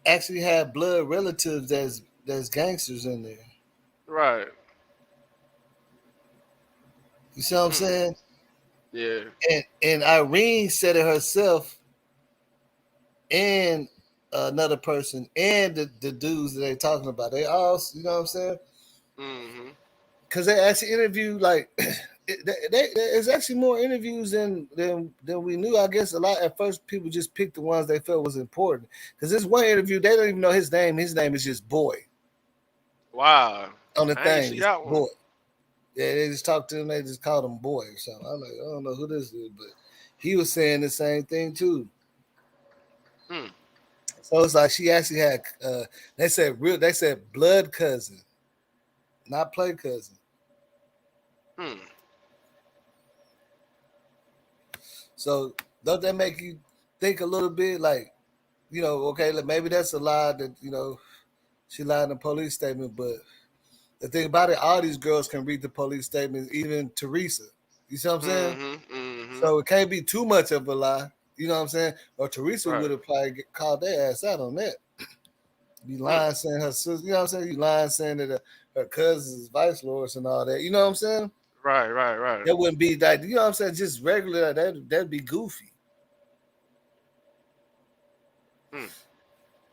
actually had blood relatives that's gangsters in there. Right. You see what I'm saying? Yeah. And Irene said it herself, and another person, and the dudes that they talking about. They all, you know what I'm saying? Because they actually interviewed like there's actually more interviews than we knew. I guess a lot at first people just picked the ones they felt was important. Because this one interview, they don't even know his name. His name is just Boy. Wow. On the I ain't thing, see that one. Boy. Yeah, they just talked to him. They just called him boy or something. I'm like, I don't know who this is, but he was saying the same thing too. Hmm. So it's like she actually had. They said real. They said blood cousin, not play cousin. Hmm. So don't that make you think a little bit like, okay, like maybe that's a lie that she lied in the police statement, but the thing about it, all these girls can read the police statements, even Teresa. You see what I'm saying? Mm-hmm. Mm-hmm. So it can't be too much of a lie. You know what I'm saying? Or Teresa Right. would have probably called their ass out on that. Be Hmm. lying saying her sister, you know what I'm saying? You lying saying that her cousins is vice lords and all that. You know what I'm saying? Right. Right. Right. That wouldn't be that. You know what I'm saying? Just regular. That'd be goofy. Hmm.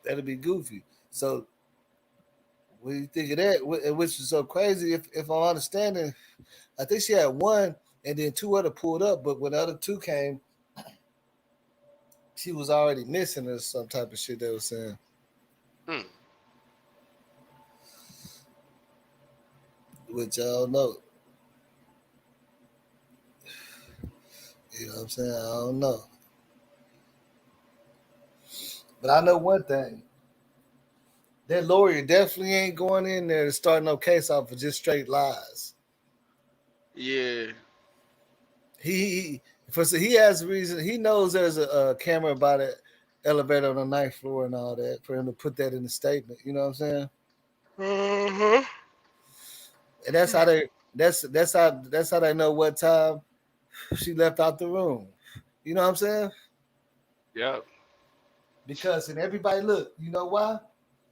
That'd be goofy. So what do you think of that? Which is so crazy. If I'm understanding, I think she had one, and then two other pulled up. But when the other two came, she was already missing or some type of shit. They were saying, Hmm. which I don't know. You know what I'm saying? I don't know. But I know one thing. That lawyer definitely ain't going in there to start no case off for just straight lies. Yeah. He he has a reason. He knows there's a camera by the elevator on the ninth floor and all that for him to put that in the statement. You know what I'm saying? Uh-huh. And that's how they that's how they know what time she left out the room. You know what I'm saying? Yep. Because in everybody look, you know why?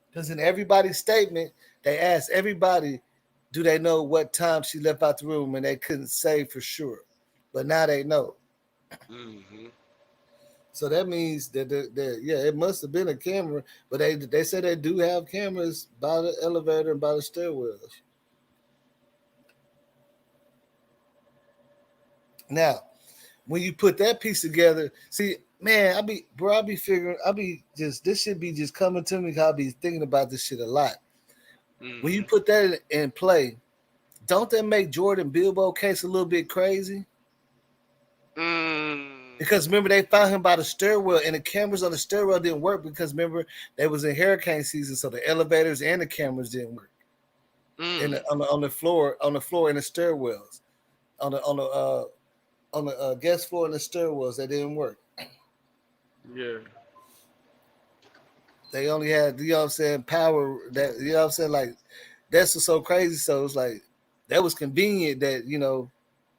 Because in everybody's statement, they asked everybody, do they know what time she left out the room, and they couldn't say for sure. But now they know. Mm-hmm. So that means that yeah, it must have been a camera. But they say they do have cameras by the elevator and by the stairwells. Now, when you put that piece together, see, man, I be figuring, I be just this should be just coming to me. 'Cause I be thinking about this shit a lot. When you Mm-hmm. put that in play, don't that make Jordan Bilbo case a little bit crazy? Mm. Because remember they found him by the stairwell, and the cameras on the stairwell didn't work because remember they was in hurricane season, so the elevators and the cameras didn't work. In Mm. on the floor in the stairwells, on the guest floor in the stairwells, they didn't work. Yeah. They only had, you know what I'm saying, power that, you know what I'm saying, like that's what's so crazy. So it's like that was convenient that,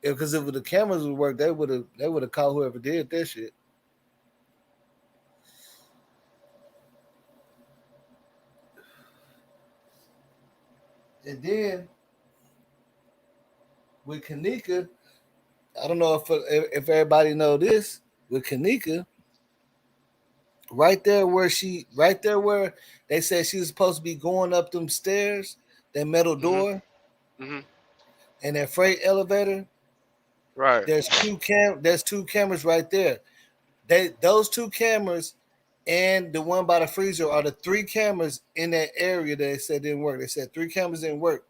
because if the cameras would work, they would have caught whoever did that shit. And then with Kenneka, I don't know if everybody know this. With Kenneka, right there where they said she was supposed to be going up them stairs, that metal Mm-hmm. door, Mm-hmm. and that freight elevator. Right. There's two cameras right there. Those two cameras and the one by the freezer are the three cameras in that area that they said didn't work. They said three cameras didn't work.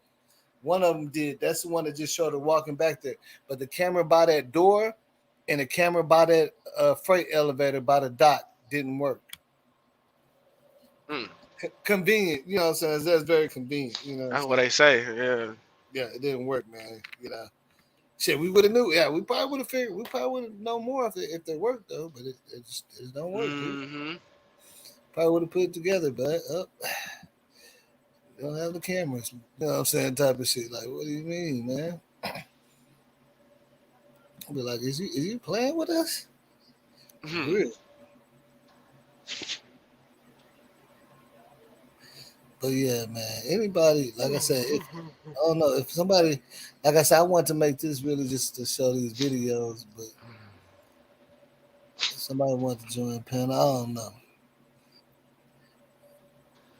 One of them did. That's the one that just showed her walking back there. But the camera by that door and the camera by that freight elevator by the dock didn't work. Mm. Convenient, you know what I'm saying? That's very convenient, you know what I'm That's what saying? they say. Yeah. Yeah, it didn't work, man. Shit, we would have knew. Yeah, we probably would have figured. We probably would have known more if they worked though. But it don't work, dude. Mm-hmm. Probably would have put it together, but don't have the cameras. You know what I'm saying? Type of shit. Like, what do you mean, man? I'll be like, is you playing with us? Mm-hmm. Real. But yeah, man. Anybody, like I said, if I don't know if somebody, like I said, I want to make this really just to show these videos, but if somebody wants to join pen, I don't know.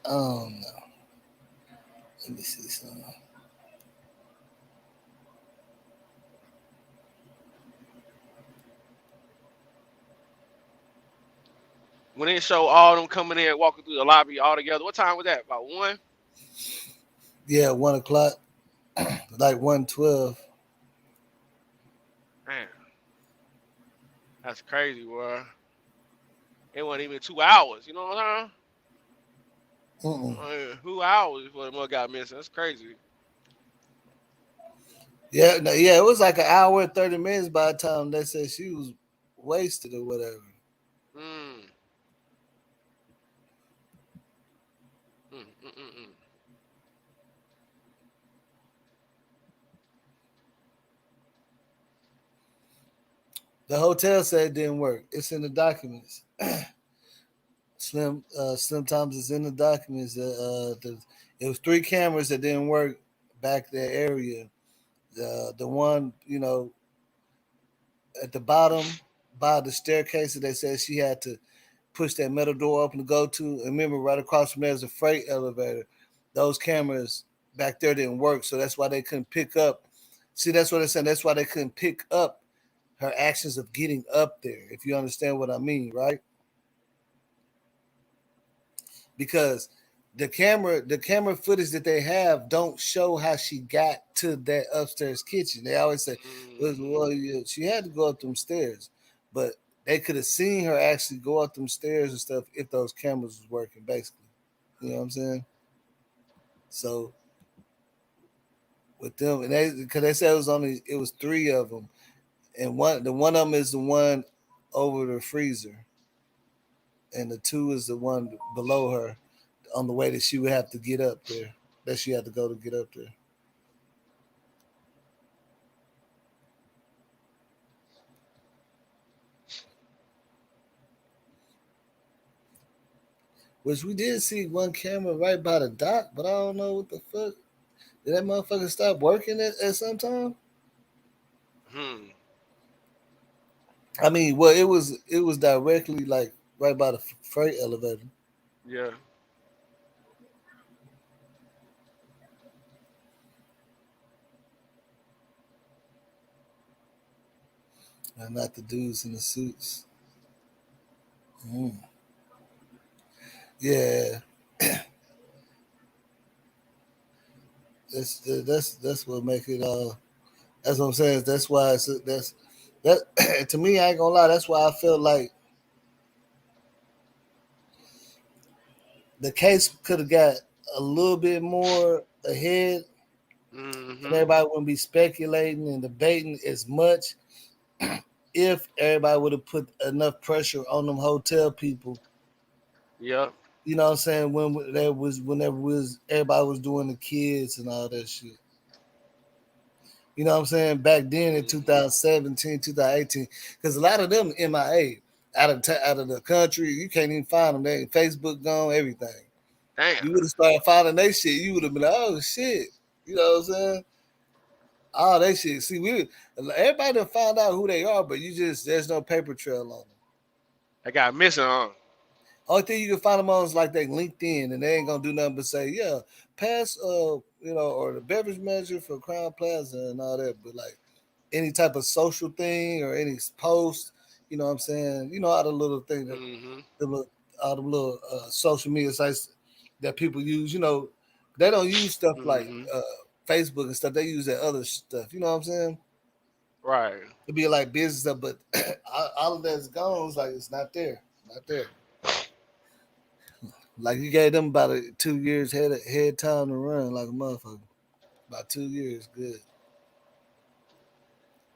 I don't know. Let me see something. When they show all them coming in, walking through the lobby all together, what time was that? About one? Yeah, 1 o'clock. like 112. Man, that's crazy, boy. It wasn't even 2 hours. You know what I'm Mm-mm. saying? 2 hours before the mother got missing. That's crazy. Yeah, no, yeah, it was like an hour and 30 minutes by the time they said she was wasted or whatever. Mm. Mm, mm, mm, mm. The hotel said it didn't work. It's in the documents. Slim Times is in the documents. It was three cameras that didn't work back that area. The one, at the bottom by the staircase that they said she had to push that metal door open to go to. And remember, right across from there is a freight elevator. Those cameras back there didn't work, so that's why they couldn't pick up. See, that's what they're saying. That's why they couldn't pick up her actions of getting up there. If you understand what I mean, right? Because the camera footage that they have don't show how she got to that upstairs kitchen. They always say, Mm-hmm. well, yeah, she had to go up them stairs, but they could have seen her actually go up them stairs and stuff if those cameras was working, basically. You know what I'm saying? So with them, and they because they said it was three of them, and one of them is the one over the freezer, and the two is the one below her on the way that she would have to get up there. That she had to go to get up there. Which we did see one camera right by the dock, but I don't know what the fuck. Did that motherfucker stop working at some time? Hmm. I mean, well, it was directly like right by the freight elevator. Yeah. And not the dudes in the suits. Mm. Yeah, that's what make it. That's what I'm saying. That's why that's that. To me, I ain't gonna lie. That's why I felt like the case could have got a little bit more ahead, and Mm-hmm. everybody wouldn't be speculating and debating as much if everybody would have put enough pressure on them hotel people. Yep. You know what I'm saying? Whenever was everybody was doing the kids and all that shit. You know what I'm saying? Back then in Mm-hmm. 2017, 2018, because a lot of them MIA out of the country. You can't even find them. They Facebook gone, everything. Damn. You would have started finding that shit. You would have been like, oh shit. You know what I'm saying? All that shit. See, everybody done found out who they are, but there's no paper trail on them. I got missing, huh? Only thing you can find them on is like they LinkedIn, and they ain't gonna do nothing but say, yeah, pass, or the beverage manager for Crown Plaza and all that. But like any type of social thing or any post, you know what I'm saying? You know all the little thing that Mm-hmm. the little, all the little social media sites that people use. They don't use stuff like Mm-hmm. Facebook and stuff. They use that other stuff. You know what I'm saying? Right. It'd be like business stuff, but all of that's gone. It's like it's not there, not there. Like you gave them about 2 years head time to run like a motherfucker. About 2 years, good.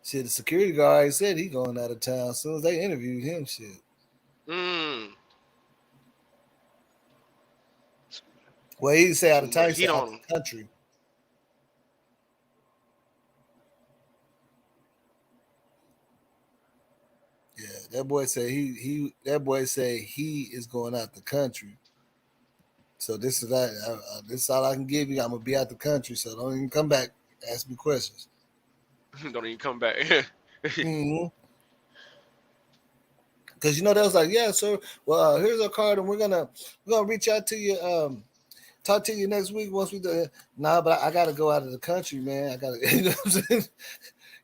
Shit, the security guard already said he going out of town as soon as they interviewed him. Shit. Mm. Well, he didn't say out of Too town. much He heat said out on the them. country. Yeah, that boy said he is going out the country. So this is that. This is all I can give you. I'm gonna be out the country, so don't even come back. Ask me questions. Don't even come back. Mm-hmm. Because they was like, yeah, sir. Well, here's our card, and we're gonna reach out to you. Talk to you next week once we do it. Nah, but I gotta go out of the country, man. I gotta, you know what I'm saying?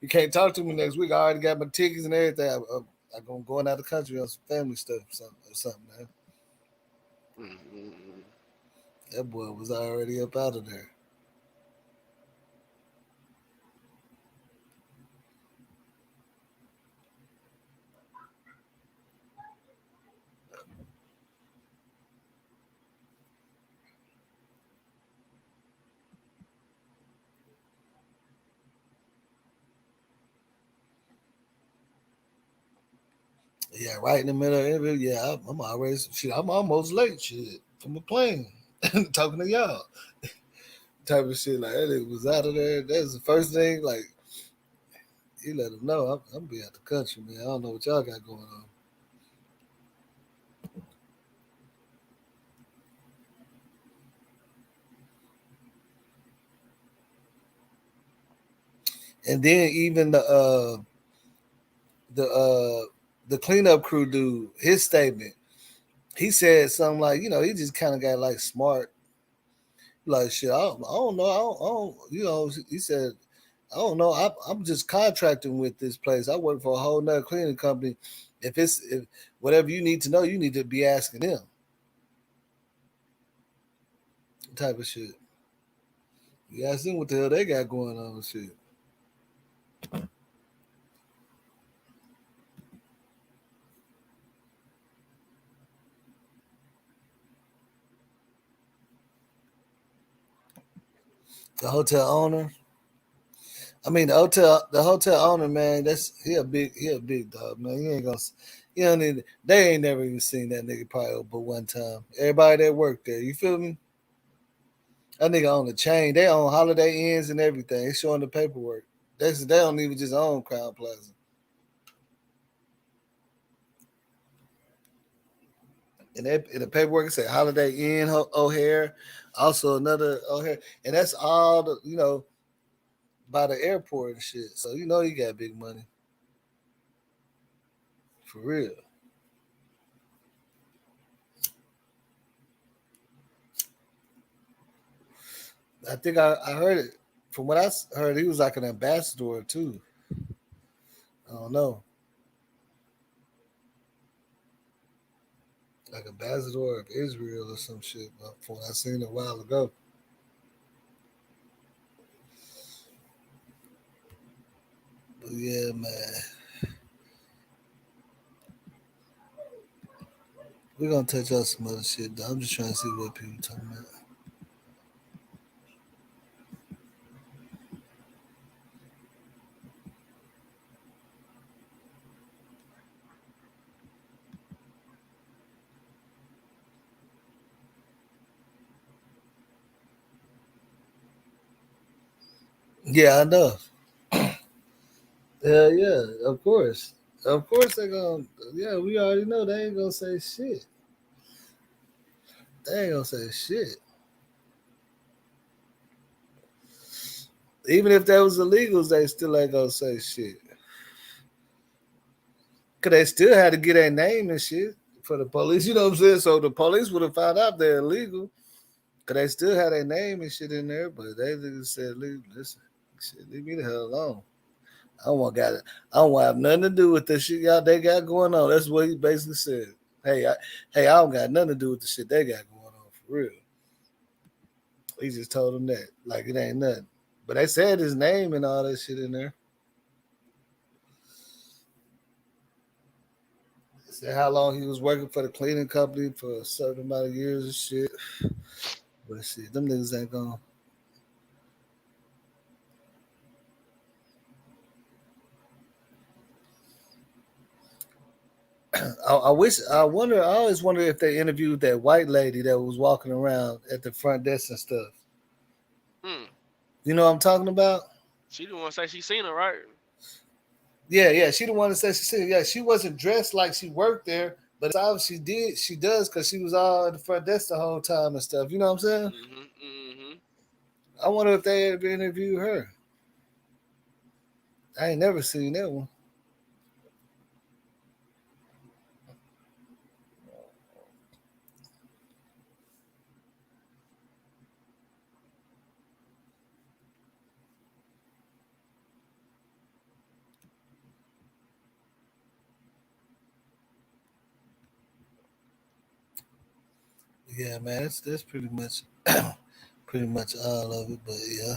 You can't talk to me next week. I already got my tickets and everything. I'm going out of the country on some family stuff or something, man. Mm-hmm. That boy was already up out of there. Yeah, right in the middle of the interview. Yeah, I'm always shit. I'm almost late. Shit, from a plane, talking to y'all, type of shit. Like that nigga was out of there. That's the first thing. Like he let them know I'm be out the country, man. I don't know what y'all got going on. And then even the the cleanup crew dude, his statement, he said something like, he just kind of got like smart, like shit. I don't know, I don't, he said, I don't know, I'm just contracting with this place. I work for a whole nother cleaning company. If whatever you need to know, you need to be asking them, type of shit. You ask them what the hell they got going on and shit. The hotel owner. I mean the hotel owner, man. He a big dog, man. He ain't gonna, you don't need. They ain't never even seen that nigga probably but one time. Everybody that worked there, you feel me? That nigga own the chain. They own Holiday Inns and everything. It's showing the paperwork. They don't even just own Crown Plaza. And in the paperwork it said Holiday Inn O'Hare, also another O'Hare, and that's all the by the airport and shit. So you got big money for real. I think I heard it. From what I heard, he was like an ambassador too. I don't know, like ambassador of Israel or some shit. But from what I seen a while ago. But yeah, man, we're gonna touch on some other shit. Though. I'm just trying to see what people talking about. Yeah, I know. Hell yeah, of course. Of course they're gonna. Yeah, we already know they ain't gonna say shit. They ain't gonna say shit. Even if that was illegals, they still ain't gonna say shit. Cause they still had to get their name and shit for the police. You know what I'm saying? So the police would have found out they're illegal. Cause they still had their name and shit in there, but they just said, Listen, shit, leave me the hell alone. I don't want got it. I don't want to have nothing to do with the shit y'all they got going on. That's what he basically said. Hey, I don't got nothing to do with the shit they got going on for real. He just told them that like it ain't nothing. But they said his name and all that shit in there. They said how long he was working for the cleaning company for a certain amount of years and shit. But shit, them niggas ain't gonna. I always wonder if they interviewed that white lady that was walking around at the front desk and stuff. Hmm. You know what I'm talking about? She didn't want to say she seen her, right? Yeah. She the one that said she said, yeah, she wasn't dressed like she worked there, but it's obvious she does because she was all at the front desk the whole time and stuff. You know what I'm saying? Mm-hmm. I wonder if they ever interviewed her. I ain't never seen that one. Yeah, man, that's pretty much pretty much all of it. But yeah,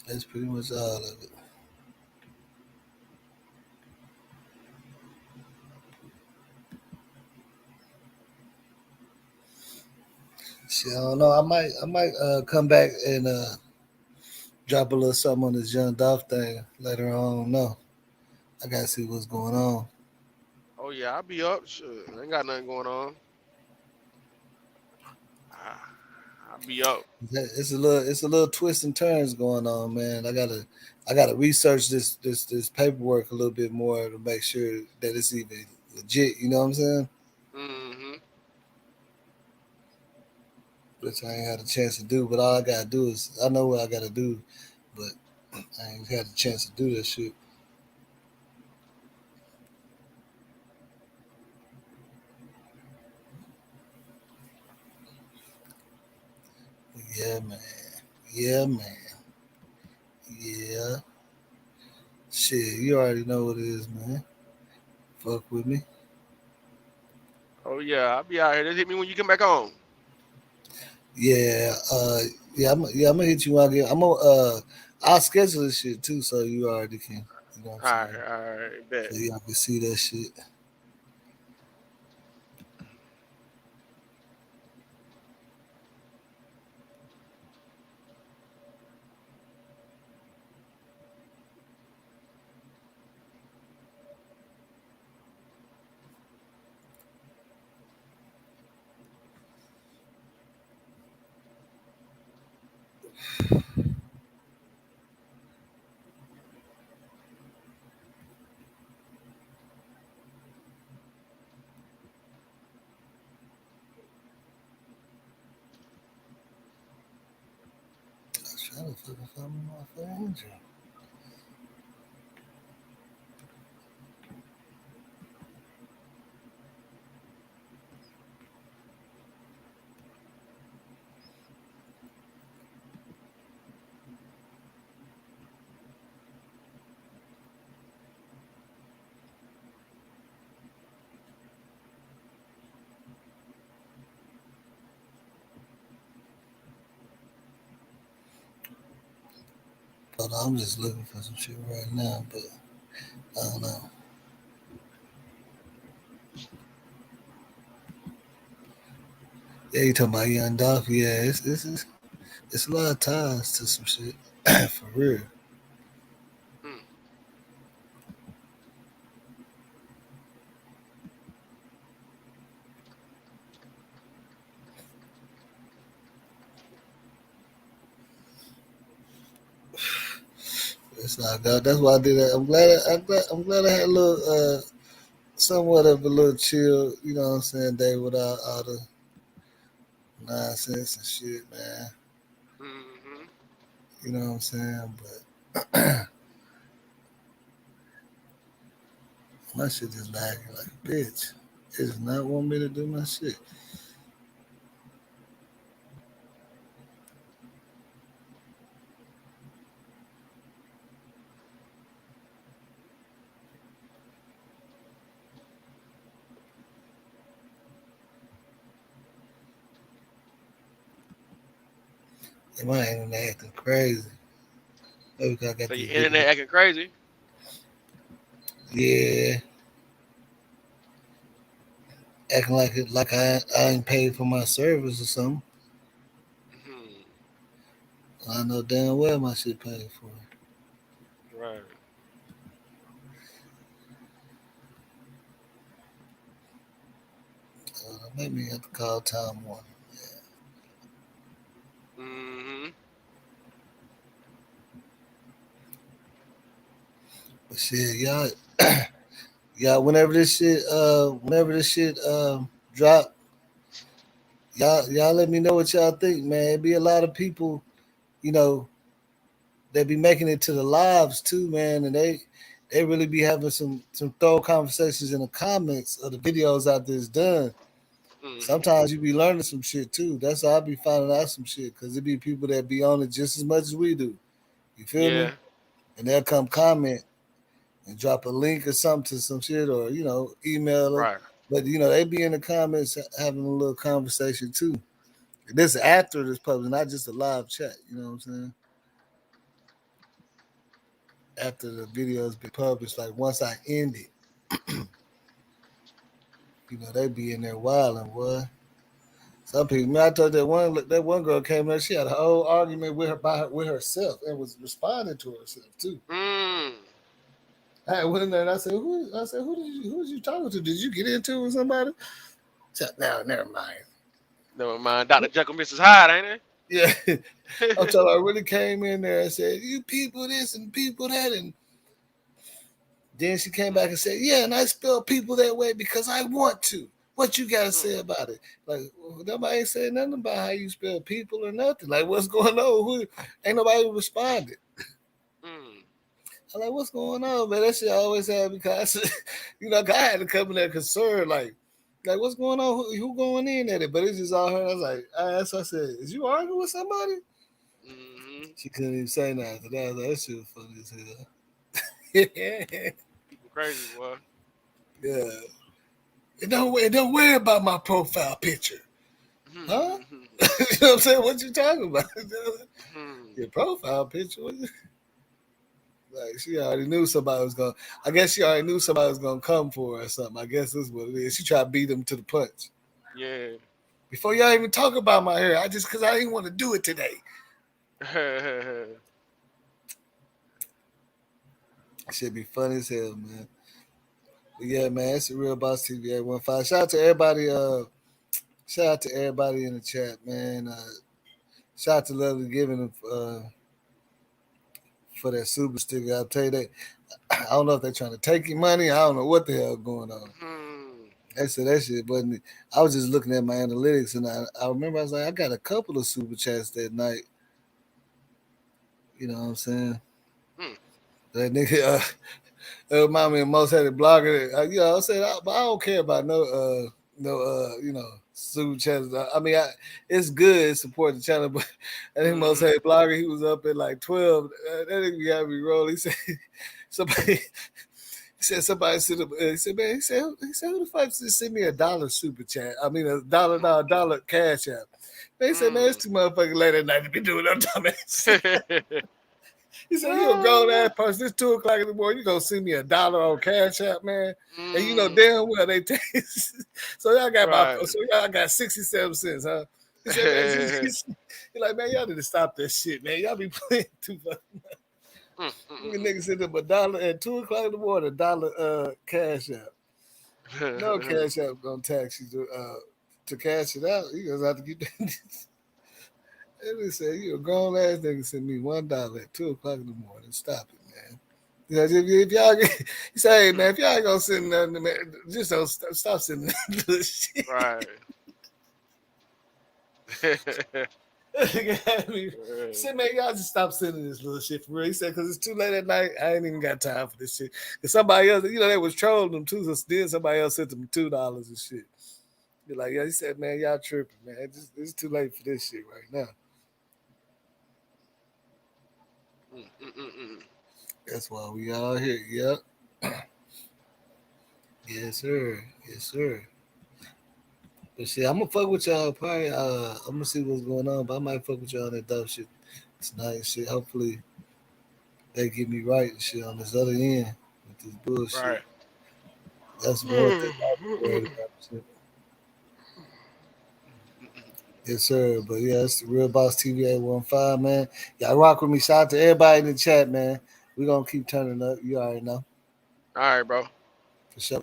that's pretty much all of it. Shit, I don't know. I might come back and drop a little something on this Young Dolph thing later on. No, I gotta see what's going on. Oh yeah, I'll be up. Sure, I ain't got nothing going on. Ah, I'll be up. It's a little twists and turns going on, man. I gotta research this paperwork a little bit more to make sure that it's even legit. You know what I'm saying? Mm-hmm. Which I ain't had a chance to do. But all I gotta do is I know what I gotta do, but I ain't had a chance to do that shit. Yeah, man. Yeah, man. Yeah. Shit, you already know what it is, man. Fuck with me. Oh yeah, I'll be out here. Just hit me when you come back on. Yeah, I'm gonna hit you out again. I'll schedule this shit too, so you already can, you know what I'm saying? All right, bet. So y'all can see that shit. I was trying to fucking find my phone. Hold on, I'm just looking for some shit right now, but I don't know. Yeah, you talking about Young Dolph? Yeah, it's a lot of ties to some shit for real. Hmm. It's all good. That's why I did that. I'm glad I had a little somewhat of a little chill. You know what I'm saying? Day without all the nonsense and shit, man. Mm-hmm. You know what I'm saying? But my shit is lagging like a bitch. It does not want me to do my shit. And my internet acting crazy. Maybe 'cause I got So this your video. internet acting crazy. Yeah, acting like I ain't paid for my service or something. Hmm. I know damn well my shit paid for. Right. Maybe have to call Time Warner. Mm-hmm. But shit, y'all, y'all, whenever this shit drop, y'all let me know what y'all think, man. It be a lot of people, you know, they be making it to the lives too, man, and they really be having some thorough conversations in the comments of the videos after it's done. Mm-hmm. Sometimes you be learning some shit too. That's how I be finding out some shit because it be people that be on it just as much as we do. You feel me? Yeah. And they'll come comment and drop a link or something to some shit or email her. Right. But they be in the comments having a little conversation too. This after this public, not just a live chat. You know what I'm saying? After the videos be published, like once I end it, they be in there wilding, boy. Some people, man, I told that one girl came in, she had a whole argument with herself and was responding to herself too. I went in there and I said, who was you talking to? Did you get into it with somebody? Said, no, never mind. Never mind. Dr. Jekyll, Mrs. Hyde, ain't Yeah. it? I'm telling her, I really came in there and said, you people this and people that. And then she came back and said, yeah, and I spell people that way because I want to. What you got to say about it? Like, nobody ain't saying nothing about how you spell people or nothing. Like, what's going on? Ain't nobody responded. I'm like, what's going on, man? That shit always had because, I had to come in there concerned, like what's going on? Who going in at it? But it's just all her. I was like, I said, is you arguing with somebody? She couldn't even say nothing after that. I was like, that shit was funny as hell. People crazy, boy. Yeah. And don't worry about my profile picture. Huh? You know what I'm saying? What you talking about? Your profile picture? Like she already knew somebody was going. I guess she already knew somebody was going to come for her or something. I guess that's what it is. She tried to beat him to the punch. Yeah. Before y'all even talk about my hair, because I didn't want to do it today. Should be funny as hell, man. But yeah, man, it's a real boss TV 815. Shout out to everybody. Shout out to everybody in the chat, man. Shout out to Lovely Giving for that super sticker. I'll tell you that. I don't know if they're trying to take your money. I don't know what the hell going on. They said that shit wasn't. I was just looking at my analytics, and I remember I was like, I got a couple of super chats that night. You know what I'm saying? That nigga, mommy and most had it blogger. I said, but I don't care about no, super chats. I mean, it's good support the channel, but I think most had blogger. He was up at like 12. That nigga got me roll. He said somebody. He said somebody said, he said, man, he said, who the fuck just send me $1 super chat? I mean, $1 cash app. They said, man, it's too motherfucking late at night to be doing that dumbass. He said, you a grown ass person. It's 2:00 in the morning. You gonna send me $1 on Cash App, man? And you know damn well they take. So y'all got 67 cents, huh? He said, man, he's like, man, y'all need to stop that shit, man. Y'all be playing too much. Niggas send them $1 at 2:00 in the morning, $1 Cash App. No Cash App gonna tax you to cash it out. You guys have to get that. They say you a grown ass nigga send me $1 at 2:00 in the morning. Stop it, man. If y'all get, you say, hey man, if y'all ain't gonna send nothing, man, just don't stop sending that little shit. Right. Said, man, y'all just stop sending this little shit for real. He said, because it's too late at night. I ain't even got time for this shit. Because somebody else, they was trolling them too. So then somebody else sent them $2 and shit. You're like, yeah, he said, man, y'all tripping, man. It's too late for this shit right now. That's why we all here. Yep. Yes, sir. Yes, sir. But shit, I'm gonna fuck with y'all. Probably, I'm gonna see what's going on. But I might fuck with y'all on that dope shit tonight and shit. Hopefully, they get me right and shit on this other end with this bullshit. Right. That's more thing I'm worried about. Shit. Yes, sir. But yeah, it's the Real Boss TV 815, man. Y'all rock with me. Shout out to everybody in the chat, man. We're gonna keep turning up. You already know. All right, bro. For sure.